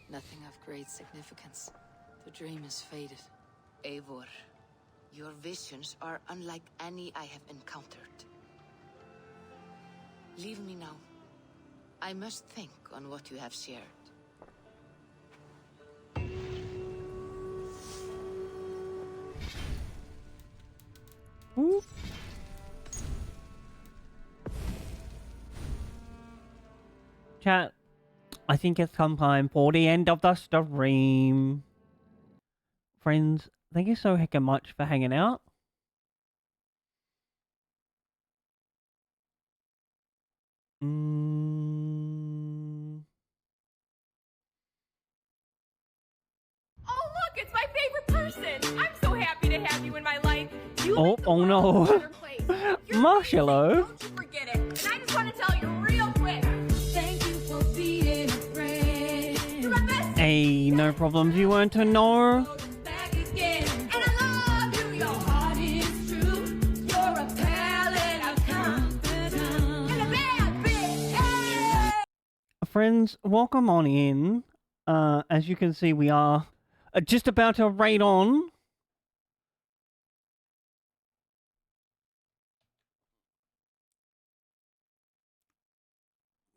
S2: Nothing of great significance. The dream is faded.
S14: Eivor, your visions are unlike any I have encountered. Leave me now. I must think on what you have shared.
S1: Ooh. Chat, I think it's come time for the end of the stream. Friends, thank you so heckin' much for hanging out.
S5: Oh, look, it's my favorite person. I'm so happy to have you in my life. You
S1: Oh no. Marshmallow.
S5: don't you forget it. And I just want to tell you real quick. Thank you for being a friend. You're my best.
S1: Hey, no problems. You weren't to know.
S5: Back again. And I love you. Your heart is true. You're a palette of confidence. And a bad bitch. Hey!
S1: Friends, welcome on in. As you can see, we are just about to raid on.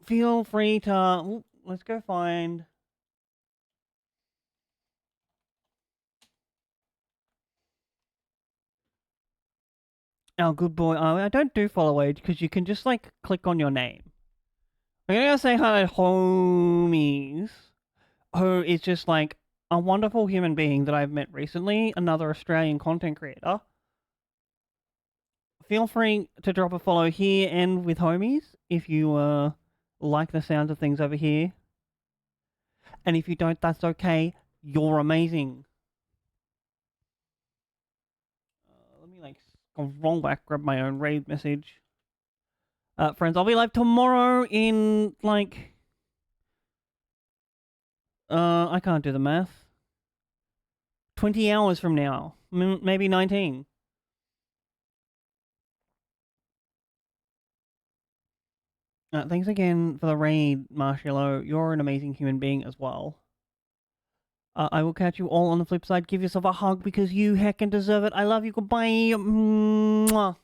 S1: Feel free to... let's go find... our good boy. I don't do follow age because you can just like click on your name. I'm gonna say hi to Homies, who is just like a wonderful human being that I've met recently, another Australian content creator. Feel free to drop a follow here and with Homies if you like the sounds of things over here. And if you don't, that's okay. You're amazing. Let me like go wrong back, grab my own raid message. Friends, I'll be live tomorrow in like I can't do the math. 20 hours from now, maybe 19. Thanks again for the raid, Marshmallow. You're an amazing human being as well. I will catch you all on the flip side. Give yourself a hug because you heckin' deserve it. I love you. Goodbye. Mwah.